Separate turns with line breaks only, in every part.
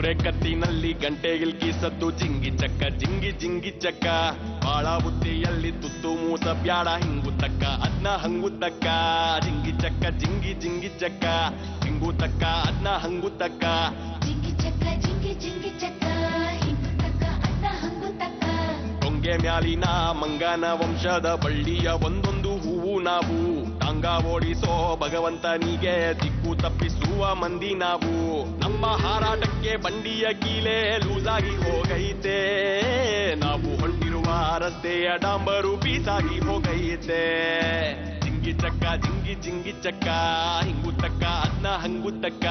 ಕೋರೆ ಕತ್ತಿನಲ್ಲಿ ಗಂಟೆಗಿಲ್ಕಿ ಸದ್ದು ಜಿಂಗಿ ಚಕ್ಕ ಜಿಂಗಿ ಜಿಂಗಿ ಚಕ್ಕ ಬಾಳ ಬುತ್ತಿಯಲ್ಲಿ ತುತ್ತು ಮೂಸ ಬ್ಯಾಡ ಹಿಂಗು ತಕ್ಕ ಅದ್ನ ಹಂಗು ತಕ್ಕ ಜಿಂಗಿ ಚಕ್ಕ ಜಿಂಗಿ ಜಿಂಗಿ ಚಕ್ಕ ಹಿಂಗು ತಕ್ಕ ಅದ್ನ ಹಂಗು ತಕ್ಕ
ಜಿಂಗಿ ಚಕ್ಕ ಜಿಂಗಿ ಜಿಂಗಿ ಚಕ್ಕ ಹಿಂಗು ತಕ್ಕ ಅದ್ನ ಹಂಗು ತಕ್ಕ
ಟೊಂಗೆ ಮ್ಯಾಲಿನ ಮಂಗನ ವಂಶದ ಬಳ್ಳಿಯ ಒಂದೊಂದು ಹೂವು ನಾವು ಟಾಂಗ ಓಡಿಸೋ ಭಗವಂತನಿಗೆ ದಿಕ್ಕು ತಪ್ಪಿಸುವ ಮಂದಿ ನಾವು ನಮ್ಮ ಹಾರಾಟಕ್ಕೆ ಬಂಡಿಯ ಕೀಲೆ ಲೂಸಾಗಿ ಹೋಗೈತೆ ನಾವು ಹೊಂಟಿರುವ ರಸ್ತೆಯ ಡಾಂಬರು ಪೀಸಾಗಿ ಹೋಗೈತೆ ಜಿಂಗಿ ಚಕ್ಕ ಜಿಂಗಿ ಜಿಂಗಿ ಚಕ್ಕ ಹಿಂಗು ತಕ್ಕ ಅದ್ನ ಹಂಗು ತಕ್ಕ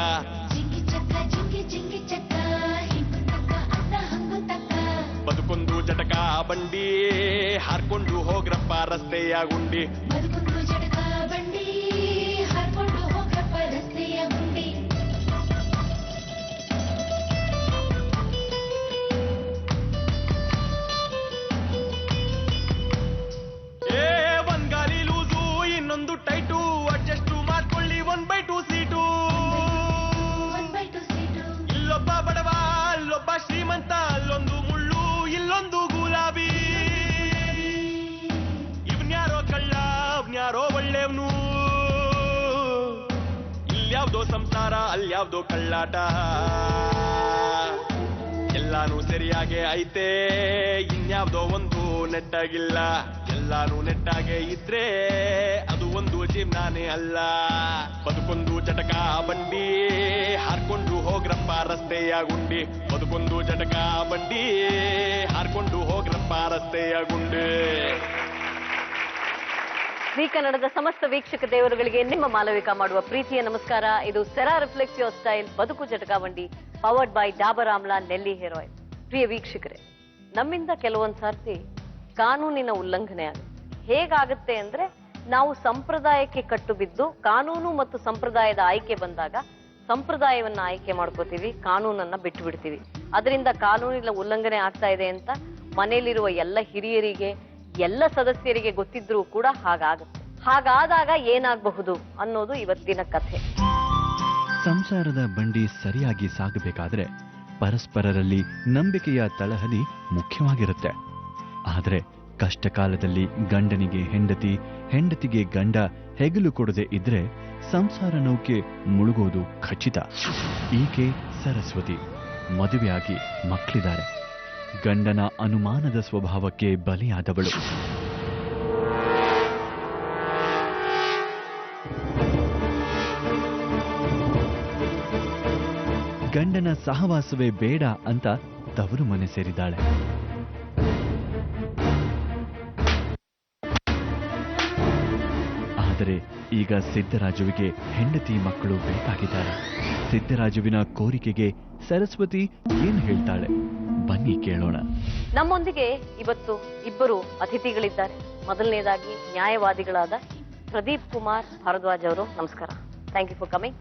ಜಿಂಗಿ ಚಕ್ಕ ಜಿಂಗಿ ಜಿಂಗಿ ಚಕ್ಕ ಹಿಂಗು ತಕ್ಕ ಅದ್ನ ಹಂಗು ತಕ್ಕ
ಬದುಕೊಂದು ಜಟಕ ಬಂಡಿ ಹಾರ್ಕೊಂಡು ಹೋಗ್ರಪ್ಪ ರಸ್ತೆಯ ಗುಂಡಿ
ಬದುಕೊಂದು ಜಟಕ ಬಂಡಿ ಹಾರ್ಕೊಂಡು ಹೋಗ್ರಪ್ಪ ರಸ್ತೆಯ ಗುಂಡಿ
ಏ ಒಂದ್ ಗಾಲಿ ಲೂಸು ಇನ್ನೊಂದು ಟೈಟು ಅಡ್ಜಸ್ಟ್ ಮಾಡ್ಕೊಳ್ಳಿ 1/2 ಸೀಟು
1/2 ಸೀಟು
ಇಲ್ಲೊಬ್ಬ ಬಡವ ಅಲ್ಲೊಬ್ಬ ಶ್ರೀಮಂತ ಅಲ್ಲೊಂದು ಮುಳ್ಳು ಇಲ್ಲೊಂದು ಗುಲಾಬಿ ಇವ್ನ್ಯಾರೋ ಕಳ್ಳ ಅವ್ನ್ಯಾರೋ ಒಳ್ಳೆವ್ನು ಇಲ್ಯಾವ್ದೋ ಸಂಸಾರ ಅಲ್ಯಾವ್ದೋ ಕಳ್ಳಾಟ ಎಲ್ಲಾನು ಸರಿಯಾಗೆ ಐತೆ ಇನ್ಯಾವ್ದೋ ಒಂದು ನೆಟ್ಟಾಗಿಲ್ಲ ಎಲ್ಲಾನು ನೆಟ್ಟಾಗೆ ಇದ್ರೆ ಅದು ಒಂದು ಜೀವನಾನೇ ಅಲ್ಲ ಬದುಕೊಂದು ಜಟಕ ಬಂಡಿ ಹಾರ್ಕೊಂಡು ಹೋಗ್ರಪ್ಪ ರಸ್ತೆಯ ಗುಂಡಿ ಬದುಕೊಂದು ಜಟಕ ಬಂಡಿ ಹಾರ್ಕೊಂಡು ಹೋಗ್ರಪ್ಪ ರಸ್ತೆಯ ಗುಂಡಿ.
ಜೀ ಕನ್ನಡದ ಸಮಸ್ತ ವೀಕ್ಷಕ ದೇವರುಗಳಿಗೆ ನಿಮ್ಮ ಮಾಲವಿಕಾ ಮಾಡುವ ಪ್ರೀತಿಯ ನಮಸ್ಕಾರ. ಇದು Cera reflex your style Baduku Jatakabandi powered by Dabur Amla Nelli hair oil. ಪ್ರಿಯ ವೀಕ್ಷಕರೇ, ನಮ್ಮಿಂದ ಕೆಲವೊಂದು ಸಾರ್ತಿ ಕಾನೂನಿನ ಉಲ್ಲಂಘನೆ ಆಗುತ್ತೆ. ಹೇಗಾಗುತ್ತೆ ಅಂದ್ರೆ, ನಾವು ಸಂಪ್ರದಾಯಕ್ಕೆ ಕಟ್ಟು ಬಿದ್ದು ಕಾನೂನು ಮತ್ತು ಸಂಪ್ರದಾಯದ ಆಯ್ಕೆ ಬಂದಾಗ ಸಂಪ್ರದಾಯವನ್ನ ಆಯ್ಕೆ ಮಾಡ್ಕೋತೀವಿ, ಕಾನೂನನ್ನ ಬಿಟ್ಟು ಬಿಡ್ತೀವಿ. ಅದರಿಂದ ಕಾನೂನಿನ ಉಲ್ಲಂಘನೆ ಆಗ್ತಾ ಇದೆ ಅಂತ ಮನೆಯಲ್ಲಿರುವ ಎಲ್ಲ ಹಿರಿಯರಿಗೆ ಎಲ್ಲ ಸದಸ್ಯರಿಗೆ ಗೊತ್ತಿದ್ರೂ ಕೂಡ ಹಾಗಾಗುತ್ತೆ. ಹಾಗಾದಾಗ ಏನಾಗಬಹುದು ಅನ್ನೋದು ಇವತ್ತಿನ ಕಥೆ.
ಸಂಸಾರದ ಬಂಡಿ ಸರಿಯಾಗಿ ಸಾಗಬೇಕಾದ್ರೆ ಪರಸ್ಪರರಲ್ಲಿ ನಂಬಿಕೆಯ ತಳಹದಿ ಮುಖ್ಯವಾಗಿರುತ್ತೆ. ಆದರೆ ಕಷ್ಟ ಕಾಲದಲ್ಲಿ ಗಂಡನಿಗೆ ಹೆಂಡತಿ, ಹೆಂಡತಿಗೆ ಗಂಡ ಹೆಗಲು ಕೊಡದೆ ಇದ್ರೆ ಸಂಸಾರ ನೌಕೆ ಮುಳುಗೋದು ಖಚಿತ. ಈಕೆ ಸರಸ್ವತಿ, ಮದುವೆಯಾಗಿ ಮಕ್ಕಳಿದ್ದಾರೆ. ಗಂಡನ ಅನುಮಾನದ ಸ್ವಭಾವಕ್ಕೆ ಬಲಿಯಾದವಳು. ಗಂಡನ ಸಹವಾಸವೇ ಬೇಡ ಅಂತ ತವರು ಮನೆ ಸೇರಿದ್ದಾಳೆ. ಆದರೆ ಈಗ ಸಿದ್ದರಾಜುವಿಗೆ ಹೆಂಡತಿ ಮಕ್ಕಳು ಬೇಕಾಗಿದ್ದಾರೆ. ಸಿದ್ದರಾಜುವಿನ ಕೋರಿಕೆಗೆ ಸರಸ್ವತಿ ಏನ್ ಹೇಳ್ತಾಳೆ ಬನ್ನಿ ಕೇಳೋಣ.
ನಮ್ಮೊಂದಿಗೆ ಇವತ್ತು ಇಬ್ಬರು ಅತಿಥಿಗಳಿದ್ದಾರೆ. ಮೊದಲನೇದಾಗಿ ನ್ಯಾಯವಾದಿಗಳಾದ ಪ್ರದೀಪ್ ಕುಮಾರ್ ಭಾರದ್ವಾಜ್ ಅವರು, ನಮಸ್ಕಾರ, ಥ್ಯಾಂಕ್ ಯು ಫಾರ್ ಕಮಿಂಗ್.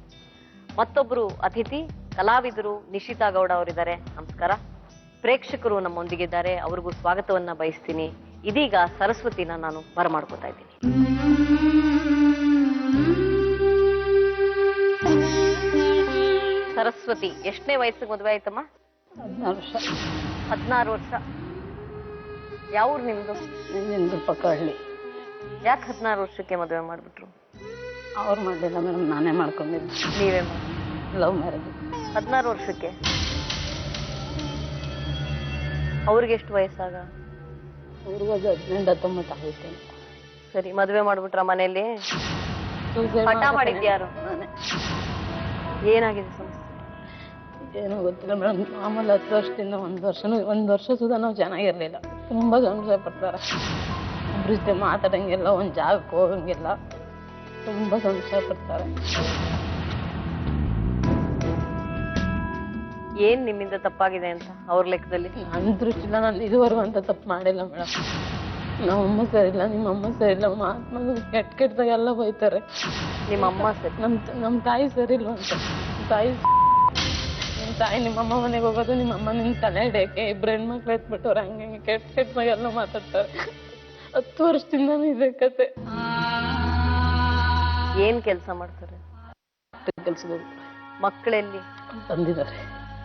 ಮತ್ತೊಬ್ಬರು ಅತಿಥಿ ಕಲಾವಿದರು ನಿಶಿತಾ ಗೌಡ ಅವರಿದ್ದಾರೆ, ನಮಸ್ಕಾರ. ಪ್ರೇಕ್ಷಕರು ನಮ್ಮೊಂದಿಗಿದ್ದಾರೆ, ಅವ್ರಿಗೂ ಸ್ವಾಗತವನ್ನ ಬಯಸ್ತೀನಿ. ಇದೀಗ ಸರಸ್ವತಿನ ನಾನು ಬರಮಾಡ್ಕೋತಾ ಇದ್ದೀನಿ. ಸರಸ್ವತಿ, ಎಷ್ಟನೇ ವಯಸ್ಸಿಗೆ ಮದುವೆ ಆಯ್ತಮ್ಮ? 16 ವರ್ಷ. ಯಾವ ಊರು ನಿಮ್ದು?
ನಿಂದು ಪಕ್ಕ ಹಳ್ಳಿ.
ಯಾಕೆ 16 ವರ್ಷಕ್ಕೆ ಮದುವೆ ಮಾಡ್ಬಿಟ್ರು?
ಅವ್ರು ಮಾಡಲಿಲ್ಲ ಮೇಡಮ್, ನಾನೇ ಮಾಡ್ಕೊಂಡಿದ್ದೆ.
ನೀವೇ ಮಾಡಿ?
Love marriage.
16 ವರ್ಷಕ್ಕೆ. ಅವ್ರಿಗೆ ಎಷ್ಟು ವಯಸ್ಸಾಗ?
ಹುಡುಗ 18-19 ಆಗೈತೆ.
ಸರಿ, ಮದುವೆ ಮಾಡ್ಬಿಟ್ರ ಮನೆಯಲ್ಲಿ? ಹಠ ಮಾಡಿದ್ಯಾರು?
ನಾನೇ.
ಏನಾಗಿದೆ ಸಮಸ್ಯೆ?
ಏನೂ ಗೊತ್ತಿಲ್ಲ ಮೇಡಮ್. ಆಮೇಲೆ 10 ವರ್ಷದಿಂದ ಒಂದು ವರ್ಷ ಸುಧಾ ನಾವು ಚೆನ್ನಾಗಿರ್ಲಿಲ್ಲ. ತುಂಬಾ ಸಂಶಯ ಪಡ್ತಾರೆ. ಒಬ್ರ ಜೊತೆ ಮಾತಾಡಂಗಿಲ್ಲ, ಒಂದು ಜಾಗಕ್ಕೆ ಹೋಗಂಗಿಲ್ಲ, ತುಂಬಾ ಸಂಶಯ ಪಡ್ತಾರೆ.
ಏನ್ ನಿಮ್ಮಿಂದ ತಪ್ಪಾಗಿದೆ ಅಂತ ಅವ್ರ ಲೆಕ್ಕದಲ್ಲಿ?
ನನ್ನ ದೃಷ್ಟಿಲ್ಲ ನಾನು ಇದುವರೆಗೂ ಅಂತ ತಪ್ಪು ಮಾಡಿಲ್ಲ ಮೇಡಮ್. ನಮ್ಮಮ್ಮ ಸರಿಯಿಲ್ಲ, ನಿಮ್ಮಮ್ಮ ಸರಿಯಿಲ್ಲ, ಮಾತು ಕೆಟ್ಟದಾಗೆಲ್ಲ ಬೈತಾರೆ.
ನಿಮ್ಮ ಅಮ್ಮ ಸರಿ?
ನಮ್ಮ ತಾಯಿ ಸರಿಯಿಲ್ಲ ಅಂತ. ನಿಮ್ಮ ತಾಯಿ ನಿಮ್ಮಮ್ಮ ಮನೆಗೆ ಹೋಗೋದು, ನಿಮ್ಮಮ್ಮ ನಿನ್ನ ತಲೆ ಹಿಡಿಯಕ್ಕೆ ಇಬ್ಬರು ಹೆಣ್ಮಕ್ಳು ಎತ್ಬಿಟ್ಟವ್ರೆ, ಹಂಗೆ ಕೆಟ್ಟದಾಗೆಲ್ಲ ಮಾತಾಡ್ತಾರೆ. 10 ವರ್ಷದಿಂದ ಇದೆ ಕತೆ.
ಏನ್ ಕೆಲಸ ಮಾಡ್ತಾರೆ?
ಕೆಲಸದವರು.
ಮಕ್ಕಳಲ್ಲಿ
ತಂದಿದ್ದಾರೆ.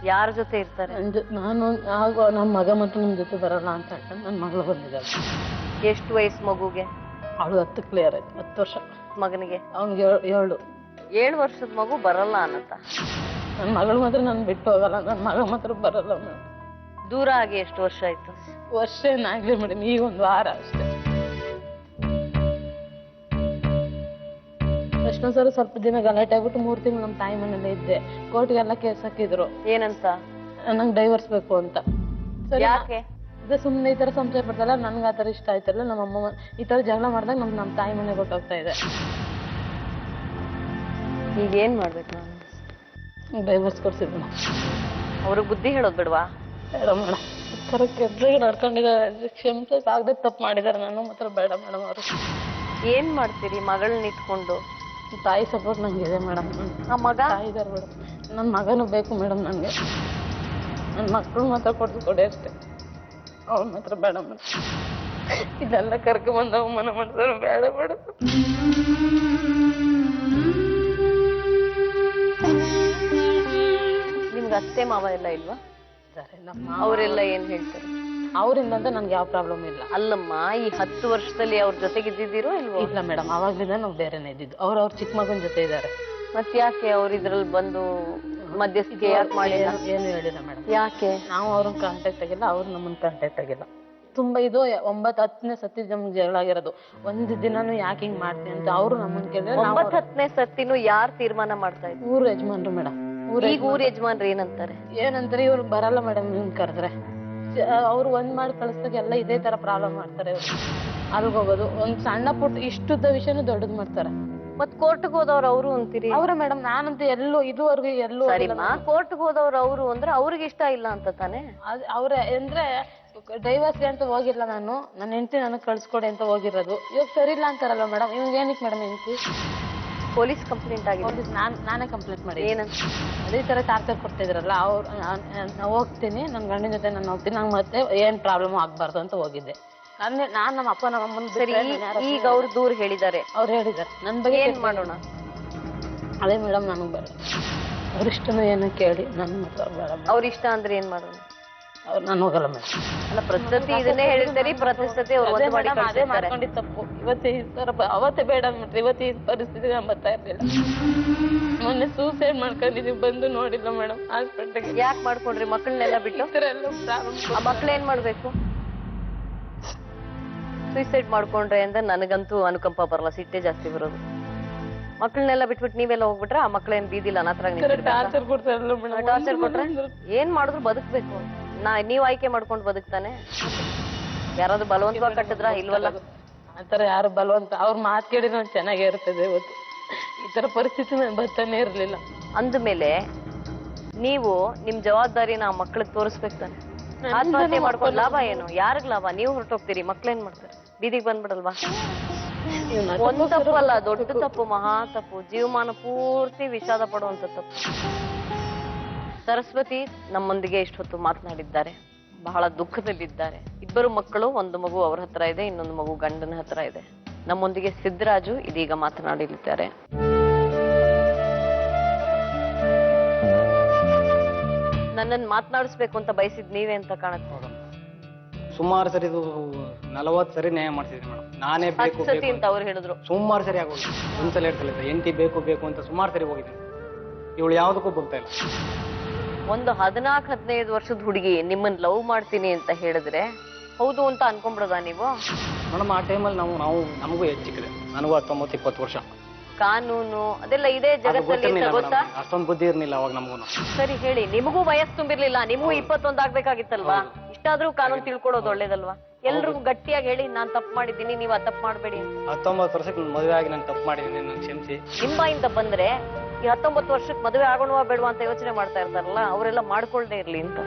ಯಾರ ಜೊತೆ ಇರ್ತಾರೆ?
ನಾನು ಆಗ ನಮ್ಮ ಮಗ ಮತ್ತು ನಮ್ಮ ಜೊತೆ ಬರಲ್ಲ ಅಂತ ಹೇಳ್ಕೊಂಡು ನನ್ನ ಮಗಳು ಬಂದಿದ್ದಾಳೆ.
ಎಷ್ಟು ವಯಸ್ಸು ಮಗುಗೆ?
ಅವಳು 10 ಕ್ಲಿಯರ್ ಆಯ್ತು, 10 ವರ್ಷ.
ಮಗನಿಗೆ?
ಅವ್ನಿಗೆ 7.
7 ವರ್ಷದ ಮಗು ಬರಲ್ಲ ಅನ್ನತ್ತ?
ನನ್ನ ಮಗಳು ಮಾತ್ರ ನಾನು ಬಿಟ್ಟು ಹೋಗಲ್ಲ, ನನ್ನ ಮಗ ಮಾತ್ರ ಬರಲ್ಲ ಮೇಡಮ್.
ದೂರ ಆಗಿ ಎಷ್ಟು ವರ್ಷ ಆಯ್ತು?
ವರ್ಷ ಏನಾಗ್ಲಿ ಮೇಡಮ್, ಈಗ 1 ವಾರ ಅಷ್ಟೇ. ಎಷ್ಟೊಂದ್ ಸಲ ಸ್ವಲ್ಪ ದಿನ ಗಲಾಟೆ ಆಗ್ಬಿಟ್ಟು 3 ತಿಂಗಳು ನಮ್ಮ ತಾಯಿ ಮನೇಲೆ ಇದ್ದೆ. ಕೋರ್ಟ್ಗೆಲ್ಲ ಕೇಸ್ ಹಾಕಿದ್ರು.
ಏನಂತ?
ನಂಗೆ ಡೈವರ್ಸ್ ಬೇಕು ಅಂತ. ಸರಿ,
ಯಾಕೆ?
ಅದೇ ಸುಮ್ಮನೆ ಈ ತರ ಸಂಶಯ ಪಡ್ತಲ್ಲ, ನನ್ಗೆ ಆ ಥರ ಇಷ್ಟ ಆಯ್ತಲ್ಲ. ನಮ್ಮಮ್ಮ ಈ ತರ ಜಗಳ ಮಾಡಿದಾಗ ನಮ್ಮ ತಾಯಿ ಮನೆಗೆ ಕೊಟ್ಟೋಗ್ತಾ ಇದೆ.
ಈಗ ಏನ್ ಮಾಡ್ಬೇಕು ನಾನು?
ಡೈವರ್ಸ್ ಕೊಡ್ಸಿದ್ರು.
ಅವ್ರಿಗೆ ಬುದ್ಧಿ ಹೇಳೋದ್ ಬಿಡ್ವಾ?
ಬೇಡ ಮೇಡಮ್, ಈ ಥರ ಕೆಟ್ಟದಾಗಿ ನಡ್ಕೊಂಡಿದ್ದಾರೆ, ಕ್ಷಮಿಸಕ್ಕಾಗದೆ ತಪ್ಪು ಮಾಡಿದ್ದಾರೆ. ನಾನು ಮಾತ್ರ ಬೇಡ ಮೇಡಮ್. ಅವರು
ಏನ್ ಮಾಡ್ತೀರಿ ಮಗಳನ್ನ ಇಟ್ಕೊಂಡು?
ತಾಯಿ ಸಪೋರ್ಟ್ ನಂಗಿದೆ ಮೇಡಮ್.
ಆ ಮಗ?
ತಾಯಿ ಇದಾರೆ ಮೇಡಮ್. ನನ್ನ ಮಗನೂ ಬೇಕು ಮೇಡಮ್ ನನಗೆ. ನನ್ನ ಮಕ್ಕಳು ಮಾತ್ರ ಕೊಡಿ ಅಷ್ಟೇ. ಅವ್ರು ಮಾತ್ರ ಬೇಡ ಮೇಡಮ್. ಇದೆಲ್ಲ ಕರ್ಕೊಂಬಂದು ಅವಮಾನ ಮಾಡಿದ್ರು ಬೇಡ ಮೇಡಮ್.
ನಿಮ್ಗೆ ಅತ್ತೆ ಮಾವ ಎಲ್ಲ ಇಲ್ವಾ?
ನಮ್ಮ
ಅವರೆಲ್ಲ ಏನ್ ಹೇಳ್ತಾರೆ?
ಅವರಿಂದ ಅಂತ ನನ್ಗೆ ಯಾವ ಪ್ರಾಬ್ಲಮ್ ಇಲ್ಲ.
ಅಲ್ಲಮ್ಮ, ಈ 10 ವರ್ಷದಲ್ಲಿ ಅವ್ರ ಜೊತೆಗೆ ಇದ್ದಿದ್ದೀರೋ ಇಲ್ವೋ?
ಇಲ್ಲ ಮೇಡಮ್, ಅವಾಗ್ಲಿಂದ ನಾವು ಬೇರೆನೇ ಇದ್ದಿದ್ದು. ಅವ್ರ ಚಿಕ್ಕ ಮಗನ ಜೊತೆ ಇದ್ದಾರೆ.
ಮತ್ ಯಾಕೆ ಅವ್ರ ಇದ್ರಲ್ಲಿ ಬಂದು ಮಧ್ಯಸ್ಥಿಕೆ ಯಾಕೆ ಮಾಡಿಲ್ಲ?
ಏನು ಹೇಳಿಲ್ಲ ಮೇಡಮ್.
ಯಾಕೆ?
ನಾವು ಅವ್ರನ್ನ ಕಾಂಟ್ಯಾಕ್ಟ್ ಆಗಿಲ್ಲ, ಅವ್ರು ನಮ್ಮನ್ನ ಕಾಂಟ್ಯಾಕ್ಟ್ ಆಗಿಲ್ಲ. ತುಂಬಾ ಇದು 9-10ನೇ ಸತಿ ನಮ್ಗೆ ಜಗಳ ಆಗಿರೋದು. ಒಂದು ದಿನಾನು ಯಾಕೆ ಹಿಂಗ್ ಮಾಡ್ತೀನಿ ಅಂತ ಅವ್ರು ನಮ್ಮನ್ನ ಕೇಳಿದ್ರೆ
9-10ನೇ ಸತಿನೂ ಯಾರು ತೀರ್ಮಾನ ಮಾಡ್ತಾ ಇದ್ರು?
ಊರ್ ಯಜಮಾನ್ರು ಮೇಡಮ್.
ಈಗ ಊರ್ ಯಜಮಾನ್ರು ಏನಂತಾರೆ?
ಏನಂತಾರೆ, ಇವ್ರು ಬರಲ್ಲ ಮೇಡಮ್ ನಿಮ್ ಕರೆದ್ರೆ. ಅವ್ರು ಒಂದ್ ಮಾಡಿ ಕಳಿಸ್ದಾಗ ಎಲ್ಲ ಇದೇ ತರ ಪ್ರಾಬ್ಲಮ್ ಮಾಡ್ತಾರೆ. ಇವ್ರು ಅಲ್ಗ್ ಹೋಗೋದು, ಒಂದ್ ಸಣ್ಣ ಪುಟ್ಟ ಇಷ್ಟುದ್ದ ವಿಷಯನೂ ದೊಡ್ಡದ್ ಮಾಡ್ತಾರೆ.
ಮತ್ ಕೋರ್ಟ್ಗೆ ಹೋದವ್ರು ಅವರು ಅಂತೀರಿ?
ಅವ್ರ ಮೇಡಮ್, ನಾನಂತೂ ಇದುವರೆಗೂ ಎಲ್ಲೂ
ಸರಿಮಾ, ಕೋರ್ಟ್ಗೆ ಹೋದವ್ರು ಅವರು ಅಂದ್ರೆ ಅವ್ರಿಗೆ ಇಷ್ಟ ಇಲ್ಲ ಅಂತ ತಾನೆ?
ಅವ್ರ ಅಂದ್ರೆ ಡೈವರ್ಸ್ಗೆ ಅಂತ ಹೋಗಿಲ್ಲ ನಾನು. ನನ್ನ ಹೆಂಡತಿ ನನಗೆ ಕಳ್ಸ್ಕೊಡಿ ಅಂತ ಹೋಗಿರೋದು. ಇವಾಗ ಸರಿ ಇಲ್ಲ ಅಂತಾರಲ್ಲ ಮೇಡಮ್. ಇವಾಗ ಏನಕ್ಕೆ ಮೇಡಮ್ ಹೆಂಡತಿ?
ಪೊಲೀಸ್ ಕಂಪ್ಲೇಂಟ್ ಆಗಿದೆ.
ನಾನೇ ಕಂಪ್ಲೇಂಟ್ ಮಾಡಿ.
ಏನಂತ?
ಅದೇ ತರ ಟಾರ್ಚರ್ ಕೊಡ್ತಿದ್ರಲ್ಲ ಅವ್ರು. ನಾನು ಹೋಗ್ತೀನಿ, ನನ್ನ ಗಂಡಿನ ಜೊತೆ ನಾನು ಹೋಗ್ತೀನಿ, ನಂಗೆ ಮತ್ತೆ ಏನ್ ಪ್ರಾಬ್ಲಮ್ ಆಗ್ಬಾರ್ದು ಅಂತ ಹೋಗಿದ್ದೆ. ನಾನ್ ನಮ್ಮ ಅಪ್ಪ ನಮ್ಮ ಅಮ್ಮನ
ಸರಿ, ಈಗ ಅವ್ರು ದೂರ ಹೇಳಿದ್ದಾರೆ.
ಅವ್ರು ಹೇಳಿದ್ದಾರೆ ನನ್ನ ಬಗ್ಗೆ.
ಏನ್ ಮಾಡೋಣ?
ಅದೇ ಮೇಡಮ್, ನನಗೆ ಬೇಡ. ಅವ್ರಿಷ್ಟನು ಏನೋ ಕೇಳಿ ನನ್ನ ಮಾತ್ರ ಬೇಡ.
ಅವ್ರ ಇಷ್ಟ ಅಂದ್ರೆ ಏನ್ ಮಾಡೋಣ?
ನಾನು ಹೋಗಲ್ಲ ಮೇಡಮ್.
ಅಲ್ಲ, ಪ್ರಸ್ತುತಿ ಇದನ್ನೇ ಹೇಳ್ತಾರೆ, ಪ್ರಸ್ತುತಿ ಅವ್ರು ಒಂದು ಮಾಡಿ
ಅದೇ ಮಾಡ್ಕೊಂಡಿದ್ದು ತಪ್ಪು. ಇವತ್ತೇ ಈ ತರ ಅವತ್ತೇ ಬೇಡ ಅಂದ್ಬಿಟ್ರೆ ಇವತ್ತೇ ಈ ಪರಿಸ್ಥಿತಿ ನಾನು ಬರ್ತಾ ಇರ್ಲಿಲ್ಲ. ಮೊನ್ನೆ ಸೂಸೈಡ್ ಮಾಡ್ಕೊಂಡಿದೀವಿ, ಬಂದು ನೋಡಿಲ್ಲ ಮೇಡಮ್ ಹಾಸ್ಪಿಟ್ಲಿಗೆ.
ಯಾಕೆ ಮಾಡ್ಕೊಂಡ್ರಿ ಮಕ್ಕಳನ್ನೆಲ್ಲ ಬಿಟ್ಟು? ಆ ಮಕ್ಳು ಏನ್ ಮಾಡ್ಬೇಕು? ಸೂಸೈಡ್ ಮಾಡ್ಕೊಂಡ್ರೆ ಅಂದ್ರೆ ನನಗಂತೂ ಅನುಕಂಪ ಬರಲ್ಲ, ಸಿಟ್ಟೆ ಜಾಸ್ತಿ ಬರೋದು. ಮಕ್ಕಳನ್ನೆಲ್ಲ ಬಿಟ್ಬಿಟ್ಟು ನೀವೆಲ್ಲ ಹೋಗ್ಬಿಟ್ರೆ ಆ ಮಕ್ಳೇನ್ ಬೀದಿಲ್ಲ ಅನಾಥರಾಗಿ
ಟಾರ್ಚರ್ ಕೊಡ್ತಾರಲ್ಲ ಮೇಡಮ್.
ಟಾರ್ಚರ್ ಕೊಟ್ರೆ ಏನ್ ಮಾಡಿದ್ರು ಬದುಕ್ಬೇಕು. ನೀವ್ ಆಯ್ಕೆ ಮಾಡ್ಕೊಂಡು ಬದುಕ್ತಾನೆ? ಯಾರಾದ್ರೂ ಬಲವಂತವಾಗಿ ಕಟ್ಟಿದ್ರ? ಇಲ್ವಲ್ಲ.
ಆತರ ಯಾರು ಬಲವಂತ ಅವ್ರ ಮಾತು ಕೇಳಿ ನಾನು ಚೆನ್ನಾಗೇ ಇರ್ತದೆ. ಇವತ್ತು ಈ ತರ ಪರಿಸ್ಥಿತಿ ನಾನು ಬರ್ತಾನೆ ಇರ್ಲಿಲ್ಲ.
ಅಂದ್ಮೇಲೆ ನೀವು ನಿಮ್ ಜವಾಬ್ದಾರಿನ ಆ ಮಕ್ಳಿಗೆ ತೋರಿಸ್ಬೇಕು ತಾನೆ. ಆತ್ಮಹತ್ಯೆ ಮಾಡ್ಕೊಂಡು ಲಾಭ ಏನು? ಯಾರಿಗ್ ಲಾಭ? ನೀವು ಹೊರಟೋಗ್ತೀರಿ, ಮಕ್ಳೇನ್ ಮಾಡ್ತಾರೆ? ಬೀದಿಗೆ ಬಂದ್ಬಿಡಲ್ವಾ? ಒಂದ್ ತಪ್ಪಲ್ಲ, ದೊಡ್ಡ ತಪ್ಪು, ಮಹಾ ತಪ್ಪು, ಜೀವಮಾನ ಪೂರ್ತಿ ವಿಷಾದ ಪಡುವಂತ ತಪ್ಪು. ಸರಸ್ವತಿ ನಮ್ಮೊಂದಿಗೆ ಇಷ್ಟೊತ್ತು ಮಾತನಾಡಿದ್ದಾರೆ, ಬಹಳ ದುಃಖದಲ್ಲಿದ್ದಾರೆ. 2 ಮಕ್ಕಳು, 1 ಮಗು ಅವ್ರ ಹತ್ರ ಇದೆ, ಇನ್ನೊಂದು ಮಗು ಗಂಡನ ಹತ್ರ ಇದೆ. ನಮ್ಮೊಂದಿಗೆ ಸಿದ್ದರಾಜು ಇದೀಗ ಮಾತನಾಡಲಿದ್ದಾರೆ. ನನ್ನನ್ನು ಮಾತನಾಡಿಸ್ಬೇಕು ಅಂತ ಬಯಸಿದ್ ನೀವೇ ಅಂತ ಕಾಣುತ್ತೆ.
ಸುಮಾರು ಸರಿ ಇದು 40 ಸರಿ ನ್ಯಾಯ ಮಾಡ್ತಿದ್ದೆ ಮೇಡಮ್. ನಾನೇ ಬೇಕು
ಸತಿ ಅಂತ ಅವ್ರು ಹೇಳಿದ್ರು.
ಸುಮಾರು ಸರಿ ಆಗೋದು. ಒಂದ್ಸಲ 2 ಸಲ ಹೆಂಡತಿ ಬೇಕು ಅಂತ ಸುಮಾರು ಸರಿ ಹೋಗಿದ್ದೀನಿ. ಇವಳು ಯಾವ್ದಕ್ಕೂ ಹೋಗ್ತಾ ಇಲ್ಲ.
ಒಂದು 14-15 ವರ್ಷದ ಹುಡುಗಿ ನಿಮ್ಮನ್ನ ಲವ್ ಮಾಡ್ತೀನಿ ಅಂತ ಹೇಳಿದ್ರೆ ಹೌದು ಅಂತ ಅನ್ಕೊಂಡ್ಬಿಡೋದ ನೀವು?
ಮೇಡಮ್, ಆ ಟೈಮಲ್ಲಿ ನಮಗೂ ಹೆಚ್ಚಿಕ್ಕಿದೆ. ನನಗೂ 19-20 ವರ್ಷ.
ಕಾನೂನು ಅದೆಲ್ಲ ಇದೆ ಜಗತ್ತಲ್ಲಿ, ಗೊತ್ತಾ?
ಅಷ್ಟೊಂದು ಬುದ್ಧಿ ಇರ್ಲಿಲ್ಲ ಅವಾಗ ನಮಗೂ.
ಸರಿ ಹೇಳಿ, ನಿಮಗೂ ವಯಸ್ಸು ತುಂಬಿರ್ಲಿಲ್ಲ, ನಿಮಗೂ 21 ಆಗ್ಬೇಕಾಗಿತ್ತಲ್ವಾ? ಇಷ್ಟಾದ್ರೂ ಕಾನೂನು ತಿಳ್ಕೊಡೋದು ಒಳ್ಳೇದಲ್ವಾ? ಎಲ್ರಿಗೂ ಗಟ್ಟಿಯಾಗಿ ಹೇಳಿ, ನಾನ್ ತಪ್ಪು ಮಾಡಿದ್ದೀನಿ, ನೀವು ಆ ತಪ್ಪು ಮಾಡ್ಬೇಡಿ ಅಂತ.
19 ವರ್ಷಕ್ಕೆ ಮದುವೆ ಆಗಿ ನಾನು ತಪ್ಪು ಮಾಡಿದ್ದೀನಿ, ನಾನು ಕ್ಷಮಿಸಿ.
ನಿಂಬಾಯಿಂದ ಬಂದ್ರೆ ಈ 19 ವರ್ಷಕ್ಕೆ ಮದುವೆ ಆಗೋಣವಾ ಬೇಡವಾ ಅಂತ ಯೋಚನೆ ಮಾಡ್ತಾ ಇರ್ತಾರಲ್ಲ, ಅವರೆಲ್ಲ ಮಾಡ್ಕೊಳ್ದೇ ಇರ್ಲಿ ಅಂತ.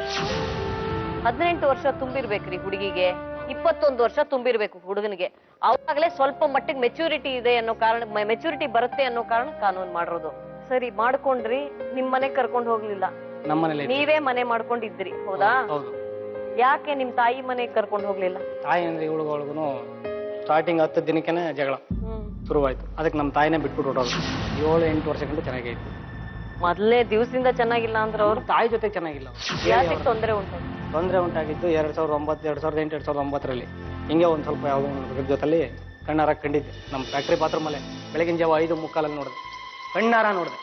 18 ವರ್ಷ ತುಂಬಿರ್ಬೇಕ್ರಿ ಹುಡುಗಿಗೆ, 21 ವರ್ಷ ತುಂಬಿರ್ಬೇಕು ಹುಡುಗನಿಗೆ. ಅವಾಗಲೇ ಸ್ವಲ್ಪ ಮಟ್ಟಿಗೆ ಮೆಚುರಿಟಿ ಇದೆ ಅನ್ನೋ ಕಾರಣ, ಮೆಚುರಿಟಿ ಬರುತ್ತೆ ಅನ್ನೋ ಕಾರಣ ಕಾನೂನು ಮಾಡಿರೋದು. ಸರಿ, ಮಾಡ್ಕೊಂಡ್ರಿ, ನಿಮ್ ಮನೆಗ್ ಕರ್ಕೊಂಡು ಹೋಗ್ಲಿಲ್ಲ,
ನಮ್ಮನೇಲಿ
ನೀವೇ ಮನೆ ಮಾಡ್ಕೊಂಡಿದ್ರಿ, ಹೌದಾ?
ಹೌದು.
ಯಾಕೆ ನಿಮ್ ತಾಯಿ ಮನೆಗ್ ಕರ್ಕೊಂಡು ಹೋಗ್ಲಿಲ್ಲ?
ತಾಯಿ ಅಂದ್ರೆ ಇವಳುಗಳಿಗೂ ಸ್ಟಾರ್ಟಿಂಗ್ 10 ದಿನಕ್ಕೇನೆ ಜಗಳ ಶುರುವಾಯ್ತು. ಅದಕ್ಕೆ ನಮ್ಮ ತಾಯಿನೇ ಬಿಟ್ಬಿಟ್ಟು ಹೊರಟೋದು. 7-8 ವರ್ಷ ಗಂಟೆ ಚೆನ್ನಾಗೈತಿ.
ಮೊದಲನೇ ದಿವಸದಿಂದ ಚೆನ್ನಾಗಿಲ್ಲ ಅಂದ್ರೆ ಅವ್ರು
ತಾಯಿ ಜೊತೆ ಚೆನ್ನಾಗಿಲ್ಲ
ಯಾಕೆ ತೊಂದರೆ ಉಂಟು?
ತೊಂದರೆ ಉಂಟಾಗಿದ್ದು 2009, 2008, 2009 ಹಿಂಗೆ ಒಂದು ಸ್ವಲ್ಪ ಯಾವುದೋ ಒಂದು ಜೊತೆಲಿ ಕಣ್ಣಾರ ಕಂಡಿದ್ದೆ ನಮ್ಮ ಫ್ಯಾಕ್ಟ್ರಿ ಬಾತ್ರೂಮ್ ಅಲ್ಲೇ ಬೆಳಗಿನ ಜಾವ 5:45 ನೋಡಿದೆ, ಕಣ್ಣಾರ ನೋಡಿದೆ.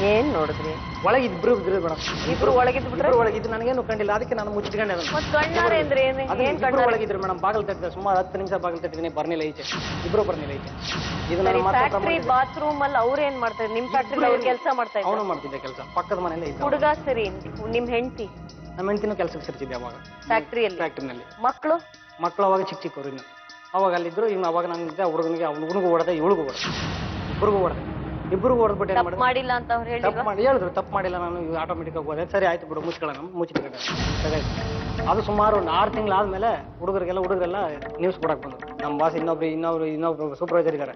ಏನ್ ನೋಡಿದ್ರಿ?
ಒಳಗೆ ಇಬ್ರು ಇದ್ರು ಮೇಡಮ್,
ಇಬ್ರು ಒಳಗಿದ್ ಬಿಟ್ರೆ
ಒಳಗಿದ್ದು ನನಗೇನು ಕಂಡಿಲ್ಲ, ಅದಕ್ಕೆ ನಾನು ಮುಚ್ಚಿಕೊಂಡೆ ಅದನ್ನ.
ಮತ್ ಕಣ್ಣಾರೆ ಅಂದ್ರೆ ಏನ್ ಕಣ್ಣಾರೆ?
ಒಳಗಿದ್ರು ಮೇಡಮ್, ಬಾಗಿಲು ತಟ್ಟಿದೆ ಸುಮಾರು 10 ನಿಮಿಷ ಬಾಗಿಲು ತಟ್ಟಿದ್ದೀನಿ, ಬರ್ನಿಲ್ಲ ಈಚೆ, ಇಬ್ರು ಬರ್ನಿಲ್ಲ ಈಚೆ. ಇದು ನನ್ನ
ಫ್ಯಾಕ್ಟ್ರಿ ಬಾತ್ರೂಮ್ ಅಲ್ಲಿ ಅವ್ರ ಏನ್ ಮಾಡ್ತಾರೆ? ನಿಮ್ ಫ್ಯಾಕ್ಟ್ರಿ ಅವ್ರು ಕೆಲಸ ಮಾಡ್ತಾ ಇದ್ರು?
ಅವನು ಮಾಡ್ತಿದ್ದೆ ಕೆಲಸ, ಪಕ್ಕದ ಮನೇಲಿ ಇದ್ದ
ಹುಡುಗ ಸರಿ, ನಿಮ್ ಹೆಂಡತಿ?
ನಮ್ಮ ಹೆಂಡತಿನೂ ಕೆಲಸಕ್ಕೆ ಸೇರ್ತಿದ್ದೆ ಅವಾಗ
ಫ್ಯಾಕ್ಟ್ರಿಯಲ್ಲಿ.
ಮಕ್ಕಳು ಅವಾಗ ಚಿಕ್ಕವರು ಇನ್ನು ಅವಾಗ ಅಲ್ಲಿದ್ರು. ಇನ್ನು ಅವಾಗ ನಾನು ಹುಡುಗನಿಗೆ ಹುಡುಗನಿಗೂ ಹೊಡೆದೆ, ಇವಳಿಗೂ ಹೊಡೆದೆ, ಇಬ್ಬರಿಗೂ ಹೊಡೆದ್ಬಿಟ್ಟು ಏನ್ ಮಾಡಿದೆ?
ಮಾಡಿಲ್ಲ ಅಂತ ಅವ್ರು
ಹೇಳಿದ್ರು ತಪ್ಪು ಮಾಡಿಲ್ಲ, ನಾನು ಆಟೋಮೆಟಿಕ್ ಆಗಿ ಹೋದೆ. ಸರಿ ಆಯ್ತು ಬಿಡು, ಮುಚ್ಚಿಟ್ಕೊಂಡೆ. ಅದು ಸುಮಾರು ಒಂದು 6 ತಿಂಗಳಾದ್ಮೇಲೆ ಹುಡುಗರೆಲ್ಲ ನ್ಯೂಸ್ ಕೊಡಕ್ ಬಂದ್ರು. ನಮ್ಮ ಬಾಸ್ ಇನ್ನೊಬ್ರು ಸೂಪರ್ವೈಸರ್ ಇದ್ದಾರೆ,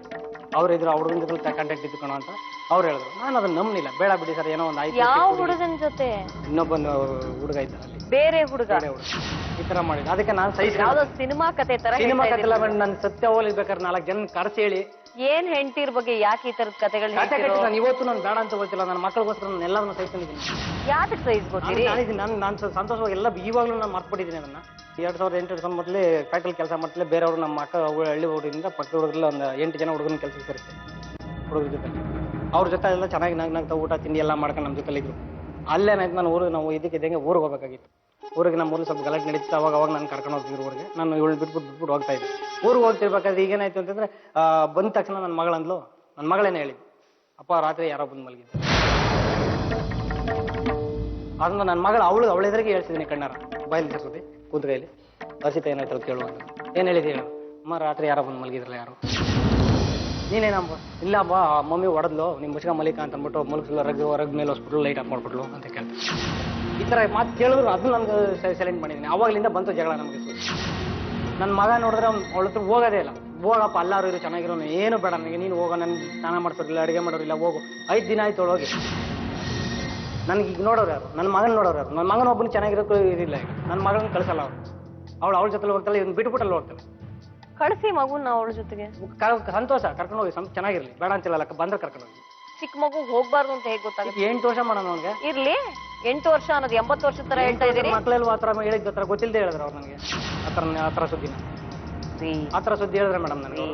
ಅವ್ರು ಇದ್ರು, ಆ ಹುಡುಗನ ಜೊತೆ ಕಾಂಟ್ಯಾಕ್ಟ್ ಇದ್ದುಕೋಣ ಅಂತ ಅವ್ರು ಹೇಳಿದ್ರು. ನಾನು ಅದನ್ನ ನಂಬಲಿಲ್ಲ, ಬೇಡ ಬಿಡಿ ಸರ್, ಏನೋ ಒಂದು ಆಯ್ತು.
ಯಾವ ಹುಡುಗನ ಜೊತೆ?
ಇನ್ನೊಬ್ಬನ ಹುಡುಗ ಇದ್ದ ಅಲ್ಲಿ,
ಬೇರೆ ಹುಡುಗ
ಈ ತರ ಮಾಡಿದ. ಅದಕ್ಕೆ ನಾನು ಸಹಿಸಿ
ಯಾವ್ದೋ ಸಿನಿಮಾ ಕತೆ ತರ
ಸಿನಿಮಾ ಕಥೆ ನನ್ನ ಸತ್ಯ ಹೋಲಿಬೇಕಾದ್ರೆ 4 ಜನ ಕರೆಸಿ ಹೇಳಿ
ಏನ್ ಹೆಂಡತಿರ್ ಬಗ್ಗೆ ಯಾಕೆ ಈ ತರದ ಕತೆಗಳು?
ನಾನು ಇವತ್ತು ನಾನು ಬೇಡ ಅಂತ ಗೊತ್ತಿಲ್ಲ, ನನ್ನ ಮಕ್ಕಳಿಗೋಸ್ಕರ ನಾನು ಎಲ್ಲರನ್ನ ಸಹಿಸ್ಕೊಂಡಿದ್ದೀನಿ.
ಯಾಕೆ ಸಹಿಸ್ಕೊತೀರಿ?
ನಾನು ಸಂತೋಷವಾಗಿ ಎಲ್ಲ ಇವಾಗಲೂ ನಾನು ಮರ್ತ್ಬಿಟ್ಟಿದ್ದೀನಿ ಅದನ್ನ. 2008, 2009 ಫ್ಯಾಕ್ಟ್ರಿ ಕೆಲಸ ಮಾಡ್ತಿಲ್ಲ, ಬೇರೆಯವರು ನಮ್ಮ ಅಕ್ಕ ಹಳ್ಳಿ ಹುಡುಗರಿಂದ ಪಕ್ಕದ ಹುಡುಗರೆಲ್ಲ ಒಂದು 8 ಜನ ಹುಡುಗನ ಕೆಲಸಕ್ಕೆ ಸೇರಿಸ್ತೆ ಹುಡುಗರ ಜೊತೆ. ಅವ್ರ ಜೊತೆ ಎಲ್ಲ ಚೆನ್ನಾಗಿ ನಗ್ತಾ ಊಟ ತಿಂಡಿ ಎಲ್ಲ ಮಾಡ್ಕೊಂಡು ನಮ್ಮ ಜೊತೆ ಇದ್ರು. ಅಲ್ಲೇನಾಯ್ತು, ನಾನು ನಾವು ಇದಕ್ಕಿದ್ದಂಗೆ ಊರಿಗೆ ಹೋಗ್ಬೇಕಾಗಿತ್ತು. ಊರಿಗೆ ನಮ್ಮ ಊರಲ್ಲಿ ಸ್ವಲ್ಪ ಗಲಾಟೆ ನಡೀತಿತ್ತು, ಅವಾಗ ನಾನು ಕರ್ಕೊಂಡು ಹೋಗ್ತಿದ್ರು ಊರಿಗೆ. ನಾನು ಇವಳು ಬಿಟ್ಬಿಟ್ಟು ಹೋಗ್ತಾ ಇದ್ದೆ. ಊರಿಗೆ ಹೋಗ್ತಿರ್ಬೇಕಾದ್ರೆ ಈಗೇನಾಯ್ತು ಅಂತಂದ್ರೆ ಬಂದ ತಕ್ಷಣ ನನ್ನ ಮಗಳಂದ್ಲು, ನನ್ನ ಮಗಳೇನೆ ಹೇಳಿದ್ದು, ಅಪ್ಪ ರಾತ್ರಿ ಯಾರೋ ಬಂದು ಮಲಗಿದ್ದು. ಅದನ್ನ ನನ್ನ ಮಗಳು ಅವಳ ಎದುರಿಗೆ ಹೇಳ್ತಿದ್ದೀನಿ, ಕಣ್ಣಾರ ಬಾಯಲ್ಲಿ ತರ್ಸೋದಿ ಕೂತ್ಕೈಲಿ, ಹರ್ಷಿತ ಏನಾಯ್ತು ಕೇಳುವಾಗ ಏನು ಹೇಳಿದೆ ಹೇಳು. ಅಮ್ಮ ರಾತ್ರಿ ಯಾರೋ ಬಂದು ಮಲಗಿದ್ರಲ್ಲ, ಯಾರು? ನೀನೇನಮ್ಮ? ಇಲ್ಲ ಅಮ್ಮ, ಮಮ್ಮಿ ಹೊಡೆದ್ಲು, ನಿಮ್ಮ ಮುಚ್ಕ ಮಲಿಕ ಅಂತ ಅಂದ್ಬಿಟ್ಟು ಮಲಗಿಸ್ಲು, ರಗ್ ಮೇಲೆ ಹೊಸ್ಬಿಟ್ಲು, ಲೈಟ್ ಆಫ್ ಮಾಡ್ಬಿಟ್ಲು ಅಂತ ಕೇಳ್ತಾರೆ. ಈ ಥರ ಮಾತು ಕೇಳಿದ್ರು ಅದು ನನಗೆ ಸೈಲೆಂಟ್ ಮಾಡಿದ್ದೀನಿ. ಅವಾಗಲಿಂದ ಬಂತು ಜಗಳ ನಮಗೆ. ನನ್ನ ಮಗ ನೋಡಿದ್ರೆ ಅವಳ ಹತ್ರ ಹೋಗೋದೇ ಇಲ್ಲ. ಹೋಗಪ್ಪ, ಎಲ್ಲರೂ ಇರು, ಚೆನ್ನಾಗಿರೋನು, ಏನು ಬೇಡ ನನಗೆ, ನೀನು ಹೋಗೋ, ನನಗೆ ಸ್ನಾನ ಮಾಡ್ಸೋರಿಲ್ಲ, ಅಡುಗೆ ಮಾಡೋರಿಲ್ಲ, ಹೋಗು, 5 ದಿನ ಆಯ್ತು ಹೋಗಿ. ನನಗೆ ಈಗ ನೋಡೋರು ಯಾರು? ನನ್ನ ಮಗನ ನೋಡೋರು ಯಾರು? ನನ್ನ ಮಗನ ಒಬ್ಬನು ಚೆನ್ನಾಗಿರೋಕ್ಕೂ ಇದಿಲ್ಲ. ಈಗ ನನ್ನ ಮಗನ ಕಳಿಸಲ್ಲ ಅವಳ ಜೊತೆ ಹೋಗ್ತಾಳೆ, ಇದನ್ನು ಬಿಟ್ಬಿಟ್ಟಲ್ಲಿ ಹೋಗ್ತಾಳೆ.
ಕಳಿಸಿ ಮಗುನ ಅವಳ ಜೊತೆಗೆ.
ಸಂತೋಷ, ಕರ್ಕೊಂಡು ಹೋಗಿ, ಚೆನ್ನಾಗಿರ್ಲಿ, ಬೇಡ ಅಂತಿಲ್ಲ, ಬಂದ್ರೆ ಕರ್ಕೊಂಡು ಹೋಗಿ.
ಚಿಕ್ಕ ಮಗು ಹೋಗ್ಬಾರ್ದು ಅಂತ ಹೇಗೆ ಗೊತ್ತಾಗುತ್ತೆ?
8 ವರ್ಷ ಮಾಡೋಣ ಅವ್ನಿಗೆ.
ಇರ್ಲಿ, 8 ವರ್ಷ ಅನ್ನೋದು 80 ವರ್ಷದ ತರ ಹೇಳ್ತಾ ಇದೀರಿ.
ಮಕ್ಕಳೆಲ್ಲ ಆ ಥರ ಹೇಳಿದ ಹತ್ರ ಗೊತ್ತಿಲ್ಲದೆ ಹೇಳಿದ್ರು ಅವ್ರು ನನಗೆ ಆ ಥರ ಸುದ್ದಿನ. ಆ ಥರ ಸುದ್ದಿ ಹೇಳಿದ್ರೆ ಮೇಡಮ್ ನನಗೆ